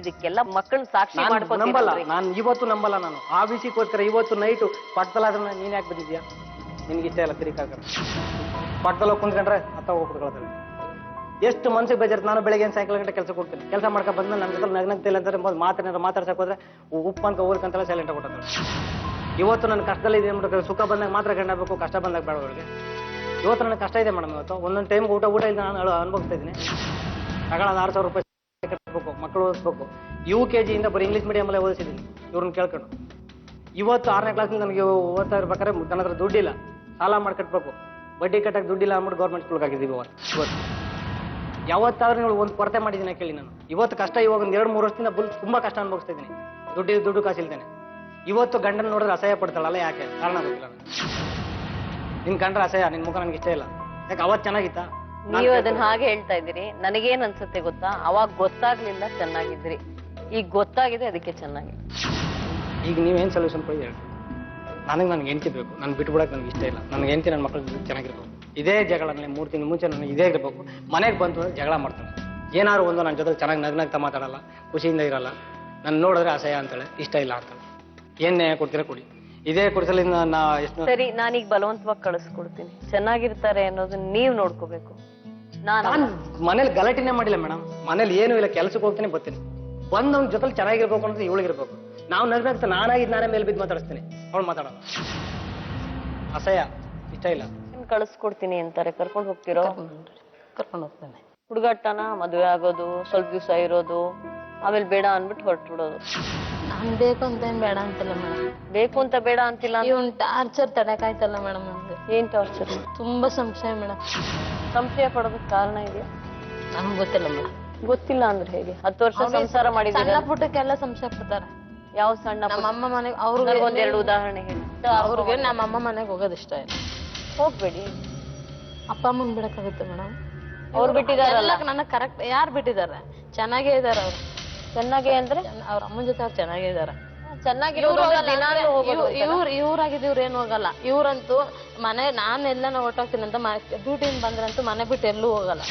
ಇದಕ್ಕೆಲ್ಲ ಮಕ್ಕಳನ್ನ ಸಾಕ್ಷಿ ಮಾಡ್ಕೊಂಡು
ನಂಬಲ್ಲ ನಾನು, ಇವತ್ತು ನಂಬಲ್ಲ ನಾನು. ಆ ವಿಷಯಕ್ಕೋಸ್ಕರ ಇವತ್ತು ನೈಟು ಪಕ್ಕದಲ್ಲಾದ್ರೆ ನೀನ್ ಯಾಕೆ ಬಂದಿದ್ಯಾ, ನಿನ್ಗೆ ಇಷ್ಟ ಇಲ್ಲ ತಿರಿಕಾಕ ಪಕ್ಕದಲ್ಲಿ ಹೋಗಿ ಕುಂತ್ಕೊಂಡ್ರೆ ಅತ್ತ ಹೋಗ್ಬಿಡ್ಕೊಳ್ತಾರೆ. ಎಷ್ಟು ಮನ್ಸಿಗೆ ಬೇಜಾರು. ನಾನು ಬೆಳಗ್ಗೆ ಸಾಯಂಕಾಲ ಗಂಟೆ ಕೆಲಸ ಕೊಡ್ತೀನಿ. ಕೆಲಸ ಮಾಡ್ಕೊಂಡು ಬಂದ್ಮೇಲೆ ನನ್ನ ಜೊತೆ ನಗ್ನಗ್ತಿಲ್ಲ ಅಂತಾರೆ, ಮಾತಾಡ್ಸಕ್ ಹೋದ್ರೆ ಉಪ್ಪು ಅಂತ ಊರ್ಕಂತೆಲ್ಲ ಸೈಲೆಂಟ್ ಕೊಡ್ತಾರೆ. ಇವತ್ತು ನನ್ನ ಕಷ್ಟದಲ್ಲಿ ಇದೆ ಅಂದ್ಬಿಟ್ಟು ಸುಖ ಬಂದಾಗ ಮಾತ್ರ ಗಂಡಬೇಕು, ಕಷ್ಟ ಬಂದಾಗ ಬೇಡ ಅವಳಿಗೆ. ಇವತ್ತು ನನಗೆ ಕಷ್ಟ ಇದೆ ಮೇಡಮ್. ಇವತ್ತು ಒಂದೊಂದು ಟೈಮ್ ಊಟ ಇಲ್ಲ, ನಾನು ಅನುಭವಿಸ್ತಾ ಇದ್ದೀನಿ. ತಗೊಳ್ಳೋದು 6,000 ರೂಪಾಯಿ ಕಟ್ಟಬೇಕು, ಮಕ್ಕಳು ಓದಿಸ್ಬೇಕು. UKG ಇಂದ ಬರೀ ಇಂಗ್ಲೀಷ್ ಮೀಡಿಯಮಲ್ಲೇ ಓದಿಸಿದ್ದೀನಿ ಇವ್ರನ್ನ ಕೇಳ್ಕೊಂಡು. ಇವತ್ತು 6ನೇ ಕ್ಲಾಸಿಂದ ನನಗೆ ಓದ್ತಾ ಇರ್ಬೇಕಾದ್ರೆ ನನ್ನ ಹತ್ರ ದುಡ್ಡಿಲ್ಲ, ಸಾಲ ಮಾಡಿ ಕಟ್ಟಬೇಕು, ಬಡ್ಡಿ ಕಟ್ಟಕ್ಕೆ ದುಡ್ಡಿಲ್ಲ ಅಂದ್ಬಿಟ್ಟು ಗೌರ್ಮೆಂಟ್ ಸ್ಕೂಲ್ಗೆ ಹಾಕಿದ್ದೀವಿ. ಇವತ್ತು ಯಾವತ್ತಾದ್ರೂ ನೀವು ಒಂದು ಕೊರತೆ ಮಾಡಿದ್ದೀನಿ ಕೇಳಿ ನಾನು. ಇವತ್ತು ಕಷ್ಟ ಇವಾಗ ಒಂದು 2-3 ವರ್ಷದಿಂದ ತುಂಬ ಕಷ್ಟ ಅನುಭವಿಸ್ತಾ ಇದ್ದೀನಿ. ದುಡ್ಡು ಕಾಸಿಲ್ದೇನೆ. ಇವತ್ತು ಗಂಡನ ನೋಡಿದ್ರೆ ಅಸಹ್ಯ ಪಡ್ತಾಳಲ್ಲ, ಯಾಕೆ? ಕಾರಣ ಗೊತ್ತಿಲ್ಲ. ನಿನ್ ಕಂಡ್ರೆ ಅಸಹ್ಯ, ನಿನ್ ಮುಖ ನನಗೆ ಇಷ್ಟ ಇಲ್ಲ. ಯಾಕೆ ಅವತ್ತು ಚೆನ್ನಾಗಿತ್ತಾ?
ನೀವು ಅದನ್ನ ಹಾಗೆ ಹೇಳ್ತಾ ಇದ್ದೀರಿ. ನನಗೇನ್ ಅನ್ಸುತ್ತೆ ಗೊತ್ತಾ, ಅವಾಗ ಗೊತ್ತಾಗ್ಲಿಲ್ಲ ಚೆನ್ನಾಗಿದ್ರಿ, ಈಗ ಗೊತ್ತಾಗಿದೆ ಅದಕ್ಕೆ ಚೆನ್ನಾಗಿದೆ.
ಈಗ ನೀವೇನ್ ಸೊಲ್ಯೂಷನ್ ಕೊಡಿ ಹೇಳಿ. ನನಗೆ ಹೆಂಡತಿ ಬೇಕು, ನಾನು ಬಿಟ್ಬಿಡಕ್ಕೆ ನನಗೆ ಇಷ್ಟ ಇಲ್ಲ. ನನಗೆ ಹೆಂಡತಿ ನನ್ನ ಮಕ್ಕಳು ಚೆನ್ನಾಗಿರ್ಬೇಕು. ಇದೇ ಜಗಳದಲ್ಲಿ 3 ತಿಂಗಳ ಮುಂಚೆ ನನಗೆ ಇದೇ ಇರಬೇಕು. ಮನೆಗೆ ಬಂತು ಜಗಳ ಮಾಡ್ತಾನೆ. ಏನಾದ್ರು ಒಂದು ನನ್ನ ಜೊತೆ ಚೆನ್ನಾಗಿ ನಗ್ನಗ್ತಾ ಮಾತಾಡಲ್ಲ, ಖುಷಿಯಿಂದ ಇರಲ್ಲ. ನನ್ನ ನೋಡಿದ್ರೆ ಅಸಹ್ಯ ಅಂತಾಳೆ, ಇಷ್ಟ ಇಲ್ಲ ಅಂತಾಳೆ. ಏನ್ ನ್ಯಾಯ ಕೊಡ್ತೀರಾ ಕೊಡಿ. ಇದೇ ಕುಡಿಸಲಿಂದ ನಾ ಎಷ್ಟು
ಸರಿ, ನಾನೀಗ ಬಲವಂತವಾಗಿ ಕಳಿಸ್ಕೊಡ್ತೀನಿ. ಚೆನ್ನಾಗಿರ್ತಾರೆ ಅನ್ನೋದನ್ನ ನೀವ್ ನೋಡ್ಕೋಬೇಕು. ನಾನು
ಮನೇಲಿ ಗಲಾಟೆನೇ ಮಾಡಿಲ್ಲ ಮೇಡಮ್. ಮನೇಲಿ ಏನೂ ಇಲ್ಲ, ಕೆಲ್ಸಕ್ಕೆ ಹೋಗ್ತೀನಿ ಬರ್ತೀನಿ. ಬಂದ್ ಅವ್ನ ಜೊತೆ ಚೆನ್ನಾಗಿರ್ಬೇಕು ಅಂದ್ರೆ ಇವಳಿಗಿರ್ಬೇಕು. ನಾವು ನಗ್ನಗ್ತಾ ನಾನಾಗಿದ್ದು ನಾನೇ ಮೇಲೆ ಬಿದ್ದು ಮಾತಾಡಿಸ್ತೀನಿ, ಅವಳು ಮಾತಾಡೋಣ. ಅಸಹ್ಯ, ಇಷ್ಟ ಇಲ್ಲ.
ಕಳಿಸ್ಕೊಡ್ತೀನಿ ಅಂತಾರೆ, ಕರ್ಕೊಂಡು ಹೋಗ್ತಿರೋ?
ಕರ್ಕೊಂಡು ಹೋಗ್ತಾನೆ.
ಹುಡುಗಾಟನ ಮದುವೆ ಆಗೋದು, ಸ್ವಲ್ಪ ದಿವಸ ಇರೋದು, ಆಮೇಲೆ ಬೇಡ ಅನ್ಬಿಟ್ಟು ಹೊರಟು ಬಿಡೋದು.
ನಾನ್ ಬೇಕು ಅಂತ ಏನ್ ಬೇಡ ಅಂತಿಲ್ಲ ಮೇಡಮ್.
ಬೇಕು ಅಂತ ಬೇಡ ಅಂತಿಲ್ಲ.
ಇವನ್ ಟಾರ್ಚರ್ ತಡಕಾಯ್ತಲ್ಲ ಮೇಡಮ್. ನಮ್ಗೆ
ಏನ್ ಟಾರ್ಚರ್?
ತುಂಬಾ ಸಂಶಯ ಮೇಡಮ್.
ಸಂಶಯ ಪಡೋದಕ್ಕೆ ಕಾರಣ ಇದೆಯಾ?
ನಮ್ಗೆ ಗೊತ್ತಿಲ್ಲ ಮೇಡಮ್.
ಗೊತ್ತಿಲ್ಲ ಅಂದ್ರೆ ಹೇಗೆ? 10 ವರ್ಷ ಸಂಸಾರ ಮಾಡಿದ್ರೆ
ಸಣ್ಣ ಪುಟ್ಟಕ್ಕೆಲ್ಲ ಸಂಶಯ ಪಡ್ತಾರೆ.
ಯಾವ ಸಣ್ಣ?
ನಮ್ಮಮ್ಮ ಮನೆಗೆ ಅವ್ರಿಗೆ
1-2 ಉದಾಹರಣೆ ಹೇಳಿ.
ಅವ್ರಿಗೆ ನಮ್ಮಮ್ಮ ಮನೆಗೆ ಹೋಗೋದು ಇಷ್ಟ ಇಲ್ಲ.
ಹೋಗ್ಬೇಡಿ.
ಅಪ್ಪ ಅಮ್ಮನ್ ಬಿಡಕ್ಕಾಗುತ್ತೆ ಮೇಡಮ್?
ಅವ್ರು ಬಿಟ್ಟಿದಾರಲ್ಲ.
ನನಗೆ ಕರೆಕ್ಟ್ ಯಾರು ಬಿಟ್ಟಿದ್ದಾರೆ? ಚೆನ್ನಾಗೇ ಇದಾರೆ ಅವ್ರು.
ಚೆನ್ನಾಗೆ ಅಂದ್ರೆ
ಅವ್ರ ಅಮ್ಮನ ಜೊತೆ ಅವ್ರು ಚೆನ್ನಾಗೇ ಇದಾರೆ.
ಚೆನ್ನಾಗಿರೋದು ದಿನಾಲೂ ಹೋಗೋದು
ಇವ್ರಾಗಿದ್ದು ಇವ್ರು ಏನು ಹೋಗಲ್ಲ. ಇವ್ರಂತೂ ಮನೆ ನಾನೆಲ್ಲ ಹೊಟ್ಟೋಗ್ತೀನಿ ಅಂತ ಡ್ಯೂಟಿಯಿಂದ ಬಂದ್ರಂತೂ ಮನೆ ಬಿಟ್ಟು ಎಲ್ಲೂ ಹೋಗಲ್ಲ.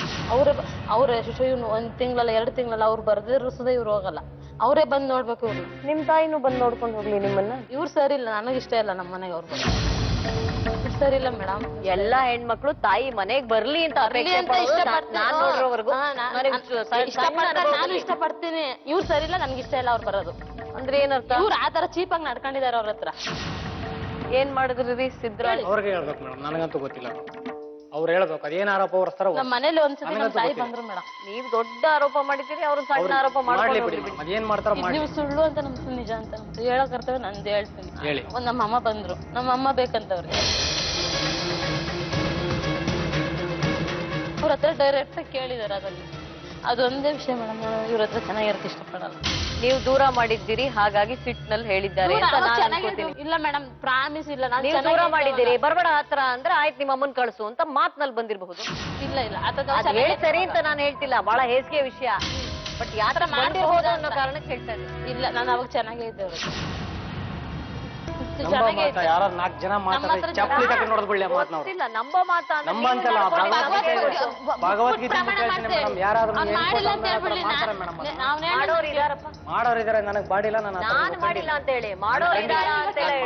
ಅವ್ರ ಇವ್ನು 1 ತಿಂಗಳಲ್ಲ 2 ತಿಂಗಳಲ್ಲ ಅವ್ರು ಬರ್ದಿರೋ ಸುದ ಇವ್ರು ಹೋಗಲ್ಲ. ಅವರೇ ಬಂದ್ ನೋಡ್ಬೇಕು ಇವ್ರು.
ನಿಮ್ ತಾಯಿನೂ ಬಂದ್ ನೋಡ್ಕೊಂಡು ಹೋಗ್ಲಿ ನಿಮ್ಮನ್ನ.
ಇವ್ರು ಸರಿ ಇಲ್ಲ, ನನಗ್ ಇಷ್ಟ ಇಲ್ಲ ನಮ್ಮ ಮನೆಗೆ ಅವ್ರು ಸರಿ ಇಲ್ಲ ಮೇಡಮ್.
ಎಲ್ಲಾ ಹೆಣ್ಮಕ್ಳು ತಾಯಿ ಮನೆಗ್ ಬರ್ಲಿ ಅಂತ
ನಾನು ಇಷ್ಟಪಡ್ತೀನಿ. ಇವ್ರು ಸರಿ ಇಲ್ಲ, ನನ್ಗೆ ಇಷ್ಟ ಇಲ್ಲ ಅವ್ರು ಬರೋದು.
ಅಂದ್ರೆ ಏನರ್ಥ?
ಇವ್ರು ಆತರ ಚೀಪಾಗಿ ನಡ್ಕೊಂಡಿದ್ದಾರೆ ಅವ್ರ ಹತ್ರ.
ಏನ್ ಮಾಡಿದ್ರಿ ಸಿದ್ರಾಜ್?
ಅವ್ರಿಗೆ ಹೇಳ್ಬೇಕು ಮೇಡಮ್, ನನಗಂತೂ ಗೊತ್ತಿಲ್ಲ. ಅವ್ರು ಹೇಳ್ಬೇಕು ಅದೇನ್ ಆರೋಪ ಹೊರಸ್ತಾರ.
ನಮ್ಮ ಮನೇಲಿ ಒಂದ್ಸತಿ ನಮ್ಮ ತಾಯಿ ಬಂದ್ರು ಮೇಡಮ್.
ನೀವ್ ದೊಡ್ಡ ಆರೋಪ ಮಾಡಿದ್ದೀರಿ, ಅವ್ರು ಸಣ್ಣ ಆರೋಪ ಮಾಡ್ಲಿ ಬಿಡಿ.
ಅದೇನ್ ಮಾಡ್ತಾರ
ನೀವು ಸುಳ್ಳು ಅಂತ ನಮ್ದು ನಿಜ ಅಂತ ಹೇಳೋ ಕರ್ತವ್ಯ ನಂದು ಹೇಳ್ತೀನಿ.
ಹೇಳಿ.
ನಮ್ಮ ಅಮ್ಮ ಬಂದ್ರು, ನಮ್ಮ ಅಮ್ಮ ಬೇಕಂತವ್ರಿಗೆ. ಅವ್ರ ಹತ್ರ ಡೈರೆಕ್ಟ್ ಆಗಿ ಕೇಳಿದಾರೆ. ಅದೊಂದೇ ವಿಷಯ ಮೇಡಮ್. ಇವ್ರ ಹತ್ರ ಚೆನ್ನಾಗಿರಕ್ಕೆ ಇಷ್ಟಪಡಲ್ಲ.
ನೀವು ದೂರ ಮಾಡಿದ್ದೀರಿ, ಹಾಗಾಗಿ ಸಿಟ್ನಲ್ಲಿ ಹೇಳಿದ್ದಾರೆ ಅಂತ ನಾನು ಅನ್ಕೋತೀನಿ.
ಇಲ್ಲ ಮೇಡಮ್, ಪ್ರಾಮಿಸ್ ಇಲ್ಲ.
ನೀವು ದೂರ ಮಾಡಿದ್ದೀರಿ, ಬರ್ಬೇಡ ಹತ್ರ ಅಂದ್ರೆ ಆಯ್ತು ನಿಮ್ಮ ಅಮ್ಮನ್ ಕಳ್ಸು ಅಂತ ಮಾತ್ನಲ್ಲಿ ಬಂದಿರಬಹುದು.
ಇಲ್ಲ ಇಲ್ಲ
ಅದ್ ಹೇಳಿ ಸರಿ ಅಂತ ನಾನು ಹೇಳ್ತಿಲ್ಲ, ಬಹಳ ಹೇಸಿಗೆ ವಿಷಯ. ಬಟ್ ಯಾತರ ಮಾಡಿರ್ಬೋದು ಅನ್ನೋ ಕಾರಣಕ್ಕೆ ಹೇಳ್ತಾ ಇದ್ದೀನಿ.
ಇಲ್ಲ, ನಾನು ಅವಾಗ ಚೆನ್ನಾಗೇ ಇದ್ದೆ ಅವ್ರಿಗೆ.
ಯಾರು 4 ಜನ ಮಾತಾಡ್ತಾರೆ, ಚಪ್ಪಲಿ ತಗೊಂಡು ನೋಡೋದು ಬಿಡ್ಲಿ ಮಾತನ್ನ.
ಗೊತ್ತಿಲ್ಲ, ನಂಬೋ ಮಾತಾ
ನಮ್ಮ ಅಂತಲ್ಲ, ಭಗವದ್ಗೀತೆ ಮೇಡಮ್. ಯಾರಾದ್ರೂ ಮಾಡೋರು ಇದಾರೆ, ನನಗ್ ಬಾಡಿಲ್ಲ.
ನಾನು ಮಾಡಿಲ್ಲ ಅಂತ ಹೇಳಿ ಮಾಡೋರು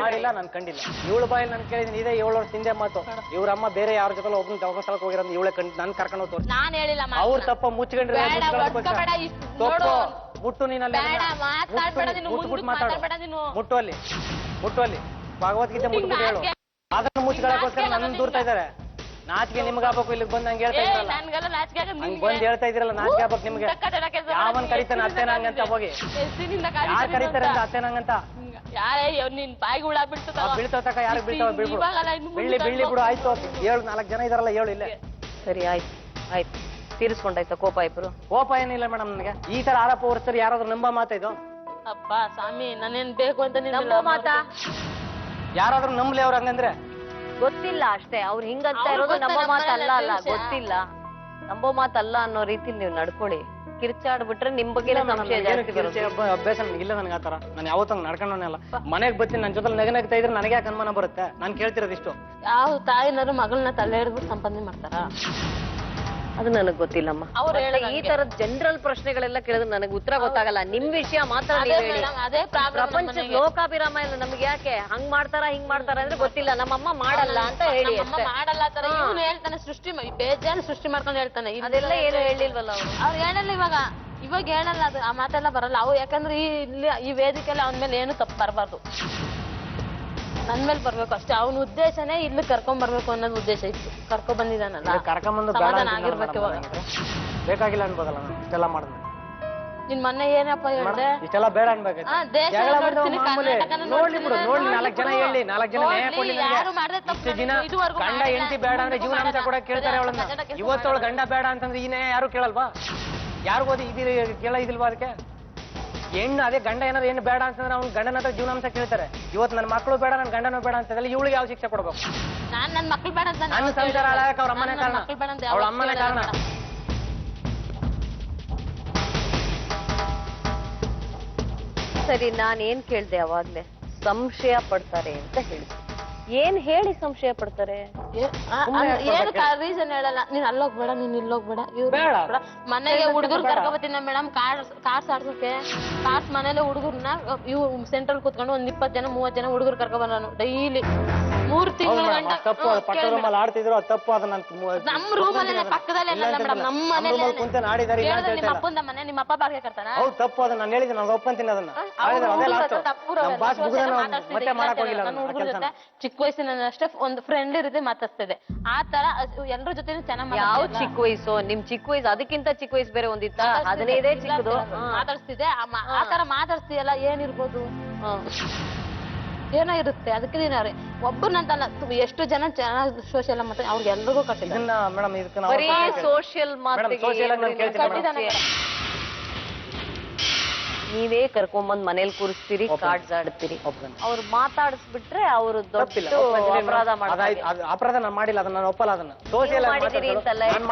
ಮಾಡಿಲ್ಲ, ನನ್ ಕಂಡಿಲ್ಲ. ಇವಳು ಬಾಯಲ್ಲಿ ನಾನು ಕೇಳಿದೀನಿ, ಇದೇ 7 ವರ್ಷ ಹಿಂದೆ ಮಾತು. ಇವ್ರ ಅಮ್ಮ ಬೇರೆ ಯಾರ ಜೊತೆ ಒಬ್ಬನ ಧರ್ಮಸ್ಥಳಕ್ಕೆ ಹೋಗಿರೋ ಇವಳೆ ನನ್ ಕರ್ಕೊಂಡು ಹೋಗ್ತಾರೆ.
ನಾನು ಹೇಳಿಲ್ಲ,
ಅವ್ರ ತಪ್ಪ ಮುಚ್ಕೊಂಡ್ರೆ ಮುಟ್ಟು ನೀನಲ್ಲಿ ಮುಟ್ಟು ಅಲ್ಲಿ ಭಗವದ್ಗೀತೆ ಮುಟ್ಬಿಟ್ಟು ಹೇಳು. ಅದನ್ನು ಮುಚ್ಕೊಳ್ಳೋಕೋಸ್ಕರ ನನ್ನ ದೂರ್ತಾ ಇದಾರೆ. ನಾಚಿಕೆ ನಿಮ್ಗೆ ಆಗ್ಬೇಕು, ಇಲ್ಲಿಗೆ ಬಂದ್ ಹಂಗೆ ಹೇಳ್ತಾ ಇದ್ರಲ್ಲ, ಹಂಗ್ ಬಂದ್ ಹೇಳ್ತಾ ಇದ್ರಲ್ಲ, ನಾಚಿಕೆ ಆಗ್ಬೇಕು ನಿಮ್ಗೆ. ಯಾವನ್ ಕರೀತಾನೆ ಅತ್ತೆ ನಂಗಂತ ಹೋಗಿ, ಯಾರು ಕರೀತಾರೆ ಅಂತ ಅತ್ತೆ ನಂಗಂತ ಬೀಳ್ತಕ್ಕ ಯಾರಿಗೆ ಬೀಳ್ತಾವ ಬೀಳ್ಬಿಡು, ಬೀಳ್ಲಿ ಬಿಡು. ಆಯ್ತು 4 ಜನ ಇದಾರಲ್ಲ, 7 ಇಲ್ಲೇ.
ಸರಿ ಆಯ್ತು ಆಯ್ತು, ತೀರಿಸ್ಕೊಂಡಾಯ್ತಾ ಕೋಪ ಇಬ್ರು?
ಕೋಪ ಏನಿಲ್ಲ ಮೇಡಮ್. ನನಗೆ ಈ ತರ ಆರೋಪ ಹೊರಿಸ್ತಾರೆ, ಯಾರಾದ್ರೂ ನಂಬ ಮಾತಾ ಇದು?
ಅಪ್ಪ ಸ್ವಾಮಿ, ನಾನೇನ್ ಬೇಕು ಅಂತ
ನಂಬೋ ಮಾತಾ?
ಯಾರಾದ್ರೂ ನಂಬ್ಲಿ ಅವ್ರ ಹಂಗಂದ್ರೆ?
ಗೊತ್ತಿಲ್ಲ ಅಷ್ಟೇ, ಅವ್ರು ಹಿಂಗಂತ ಇರೋದು ನಂಬೋ ಮಾತಲ್ಲ. ಅಲ್ಲ ಗೊತ್ತಿಲ್ಲ, ನಂಬೋ ಮಾತಲ್ಲ ಅನ್ನೋ ರೀತಿಲಿ ನೀವು ನಡ್ಕೊಳ್ಳಿ. ಕಿರ್ಚಾಡ್ಬಿಟ್ರೆ ನಿಮ್ ಬಗ್ಗೆ ಸಂಶಯ ಜಾಸ್ತಿ ಬರುತ್ತೆ.
ಅಭ್ಯಾಸ ನನಗಿಲ್ಲ, ನನಗೆ ಆತರ. ನಾನು ಯಾವತ್ತಂಗ್ ನಡ್ಕೊಂಡವನಲ್ಲ. ಮನೆಗ್ ಬರ್ತೀನಿ, ನನ್ನ ಜೊತೆ ನಗನಗ್ತಾ ಇದ್ರೆ ನನಗೆ ಯಾಕೆ ಅನುಮಾನ ಬರುತ್ತೆ? ನಾನು ಕೇಳ್ತಿರೋದು ಇಷ್ಟು.
ಯಾವ ತಾಯಿನಾರು ಮಗಳನ್ನ ತಲೆ ಹಿಡಿದ್ಬಿಟ್ಟು ಸಂಪಾದನೆ ಮಾಡ್ತಾರ?
ಅದು ನನಗ್ ಗೊತ್ತಿಲ್ಲಮ್ಮ. ಈ ತರದ ಜನರಲ್ ಪ್ರಶ್ನೆಗಳೆಲ್ಲ ಕೇಳಿದ್ರೆ ನನಗೆ ಉತ್ತರ ಗೊತ್ತಾಗಲ್ಲ. ನಿಮ್ ವಿಷಯ ಮಾತ್ರ ಪ್ರಪಂಚ ಲೋಕಾಭಿರಾಮ ಇಲ್ಲ ನಮ್ಗೆ. ಯಾಕೆ ಹಂಗ್ ಮಾಡ್ತಾರ ಹಿಂಗ್ ಮಾಡ್ತಾರ ಅಂದ್ರೆ ಗೊತ್ತಿಲ್ಲ. ನಮ್ಮಮ್ಮ ಮಾಡಲ್ಲ ಅಂತ ಹೇಳಿ
ಮಾಡಲ್ಲ ತರ ಇವನು ಹೇಳ್ತಾನೆ. ಸೃಷ್ಟಿ ಬೇಜಾನ್ ಸೃಷ್ಟಿ ಮಾಡ್ಕೊಂಡು ಹೇಳ್ತಾನೆ.
ಅದೆಲ್ಲ ಏನು ಹೇಳಿಲ್ವಲ್ಲ
ಅವ್ರು ಹೇಳಲ್ಲ. ಇವಾಗ ಹೇಳಲ್ಲ, ಅದು ಆ ಮಾತೆಲ್ಲ ಬರಲ್ಲ ಅವು. ಯಾಕಂದ್ರೆ ಈ ವೇದಿಕೆಯಲ್ಲಿ ಅವನ ಮೇಲೆ ಏನು ತಪ್ಪು ಬರಬಾರ್ದು, ನನ್ ಮೇಲೆ ಬರ್ಬೇಕು ಅಷ್ಟೇ. ಅವನ ಉದ್ದೇಶನೇ ಇಲ್ಲಿ ಕರ್ಕೊಂಡ್ ಬರ್ಬೇಕು ಅನ್ನೋದು ಉದ್ದೇಶ ಇತ್ತು. ಕರ್ಕೊಂಡ್ ಬಂದಿದ್ದಾನಲ್ಲ, ಸಮಾಧಾನ ಆಗಿರ್ಬೇಕು. ಇವಾಗ
ಬೇಕಾಗಿಲ್ಲ ಅನ್ಬೋದಲ್ಲ ಇಷ್ಟೆಲ್ಲ ಮಾಡಿದ್ರೆ.
ನಿನ್ ಮೊನ್ನೆ ಏನಪ್ಪ ಹೇಳ್ದೆ?
ಇಷ್ಟೆಲ್ಲ ಬೇಡ ಅನ್ಬೇಕು. ನೋಡ್ಲಿ ಬಿಡು, ನೋಡ್ಲಿ 4 ಜನ ಹೇಳಿ, 4 ಜನ ಗಂಡ ಹೆಂಡತಿ ಬೇಡ ಅಂದ್ರೆ ಜೀವನಾಂಶ ಕೂಡ ಕೇಳ್ತಾರೆ ಅವಳನ್ನ. ಇವತ್ತವಳು ಗಂಡ ಬೇಡ ಅಂತಂದ್ರೆ ಇನ್ನೇ ಯಾರು ಕೇಳಲ್ವಾ? ಯಾರಿಗೋದು ಕೇಳ ಇದಿಲ್ವಾ? ಅದಕ್ಕೆ ಹೆಣ್ಣು ಅದೇ ಗಂಡ ಏನಾದ್ರು ಹೆಣ್ಣು ಬೇಡ ಅಂತಂದ್ರೆ ಅವ್ನು ಗಂಡನ ಹತ್ರ ಜೀವನಾಂಶ ಕೇಳ್ತಾರೆ. ಇವತ್ತು ನನ್ನ ಮಕ್ಕಳು ಬೇಡ, ನನ್ನ ಗಂಡನೂ ಬೇಡ ಅಂತಂದ್ರೆ ಇವಳಿಗೆ ಯಾವ ಶಿಕ್ಷೆ ಕೊಡ್ಬೇಕು?
ನನ್ನ ಮಕ್ಕಳು ಬೇಡ ಅಂತ
ನನ್ನ ಸಂಸಾರ ಹಾಳಾಗಕ್ಕೆ ಅವ್ರ ಅಮ್ಮನೇ ಕಾರಣ, ಅವಳ ಅಮ್ಮನೇ ಕಾರಣ.
ಸರಿ, ನಾನೇನ್ ಕೇಳ್ದೆ ಅವಾಗ್ಲೇ? ಸಂಶಯ ಪಡ್ತಾರೆ ಅಂತ ಹೇಳಿದೆ. ಏನ್ ಹೇಳಿ ಸಂಶಯ ಪಡ್ತಾರೆ?
ಏನು ರೀಸನ್ ಹೇಳಲ್ಲ. ನೀನ್ ಅಲ್ಲೋಗ್ಬೇಡ, ನೀನ್ ಇಲ್ಲೋಗ್ಬೇಡ. ಇವ್ರು ಮನೆಗೆ ಹುಡುಗರು ಕರ್ಕೊಬತ್ತೀನ ಮೇಡಮ್, ಕಾರ್ಸ್ ಆಡ್ಸೋಕೆ. ಕಾರ್ಸ್ ಮನೇಲೆ ಹುಡುಗರ್ನ ಇವ್ ಸೆಂಟ್ರಲ್ ಕೂತ್ಕೊಂಡು 20 ಜನ 30 ಜನ ಹುಡುಗರು ಕರ್ಕೊಬ ನಾನು ಡೈಲಿ 3 ತಿಂಗಳ ಗಂಟ.
ತಪ್ಪು ಪಕ್ಕದ ರೂಮಲ್ಲಿ ಆಡ್ತಿದ್ರು, ಅದು ತಪ್ಪು. ಅದು
ನಮ್ಮ ರೂಮಲ್ಲೇ ಪಕ್ಕದಲ್ಲೇ ಮೇಡಮ್, ನಮ್ಮ ಮನೇಲಿ
ಕುಂತ ಆಡಿದಾರೆ.
ನಿಮ್ಮ ಅಪ್ಪಂದ ಮನೆ, ನಿಮ್ಮ ಅಪ್ಪ ಬಾರ್ಗೆ ಕರ್ತಾನ?
ಹೌದು, ತಪ್ಪು. ಅದನ್ನ ನಾನು ಹೇಳಿದ್ದೀನಿ, ನಾನು ಒಪ್ಪಂತೀನಿ ಅದನ್ನ. ಮತ್ತೆ ಮಾಡಕ್ ಹೋಗಿಲ್ಲ.
ಚಿಕ್ಕ ವಯಸ್ಸಿನ ಅಷ್ಟೇ ಒಂದು ಫ್ರೆಂಡ್ ಇರುತ್ತೆ, ಮಾತಾಡ್ತಿದೆ. ಆ ತರ ಎಲ್ಲರ ಜೊತೆ ಚೆನ್ನಾಗಿ.
ಯಾವ ಚಿಕ್ಕ ವಯಸ್ಸು? ನಿಮ್ ಚಿಕ್ಕ ವಯಸ್ಸು ಅದಕ್ಕಿಂತ ಚಿಕ್ಕ ವಯಸ್ಸು ಬೇರೆ ಒಂದಿತ್ತ? 15 ಚಿಕ್ಕದು
ಮಾತಾಡ್ಸ್ತಿದೆ. ಆ ತರ ಮಾತಾಡ್ತೀಯಲ್ಲ, ಏನಿರ್ಬೋದು? ಏನೋ ಇರುತ್ತೆ. ಅದಕ್ಕೆ ನೀನು ಒಬ್ಬನಂತಲ್ಲ, ಎಷ್ಟು ಜನ ಚೆನ್ನಾಗಿ ಸೋಷಿಯಲ್ ಮಾತಾಡಿ ಅವ್ರಿಗೆಲ್ರಿಗೂ ಕಟ್ಟಿದ್ದಾನೆ
ಮೇಡಮ್.
ಬರೀ ಸೋಷಿಯಲ್ ಮಾತಾಡಿ ನೀವೇ ಕರ್ಕೊಂಬಂದ್ ಮನೇಲಿ ಕೂರಿಸ್ತೀರಿ, ಕಾರ್ಡ್ಸ್ ಆಡ್ತೀರಿ. ಅವ್ರು ಮಾತಾಡಿಸ್ಬಿಟ್ರೆ ಅವರು ದೊಡ್ಡ ಅಪರಾಧ ಮಾಡ್ತಾರೆ.
ಅಪರಾಧ ನಾನು ಮಾಡಿಲ್ಲ, ಅದನ್ನ ನಾನು ಒಪ್ಪಲ್ಲ. ಅದನ್ನ ಸೋಷಿಯಲ್
ಮಾಡಿದಿರಿ ಅಂತಲ್ಲ,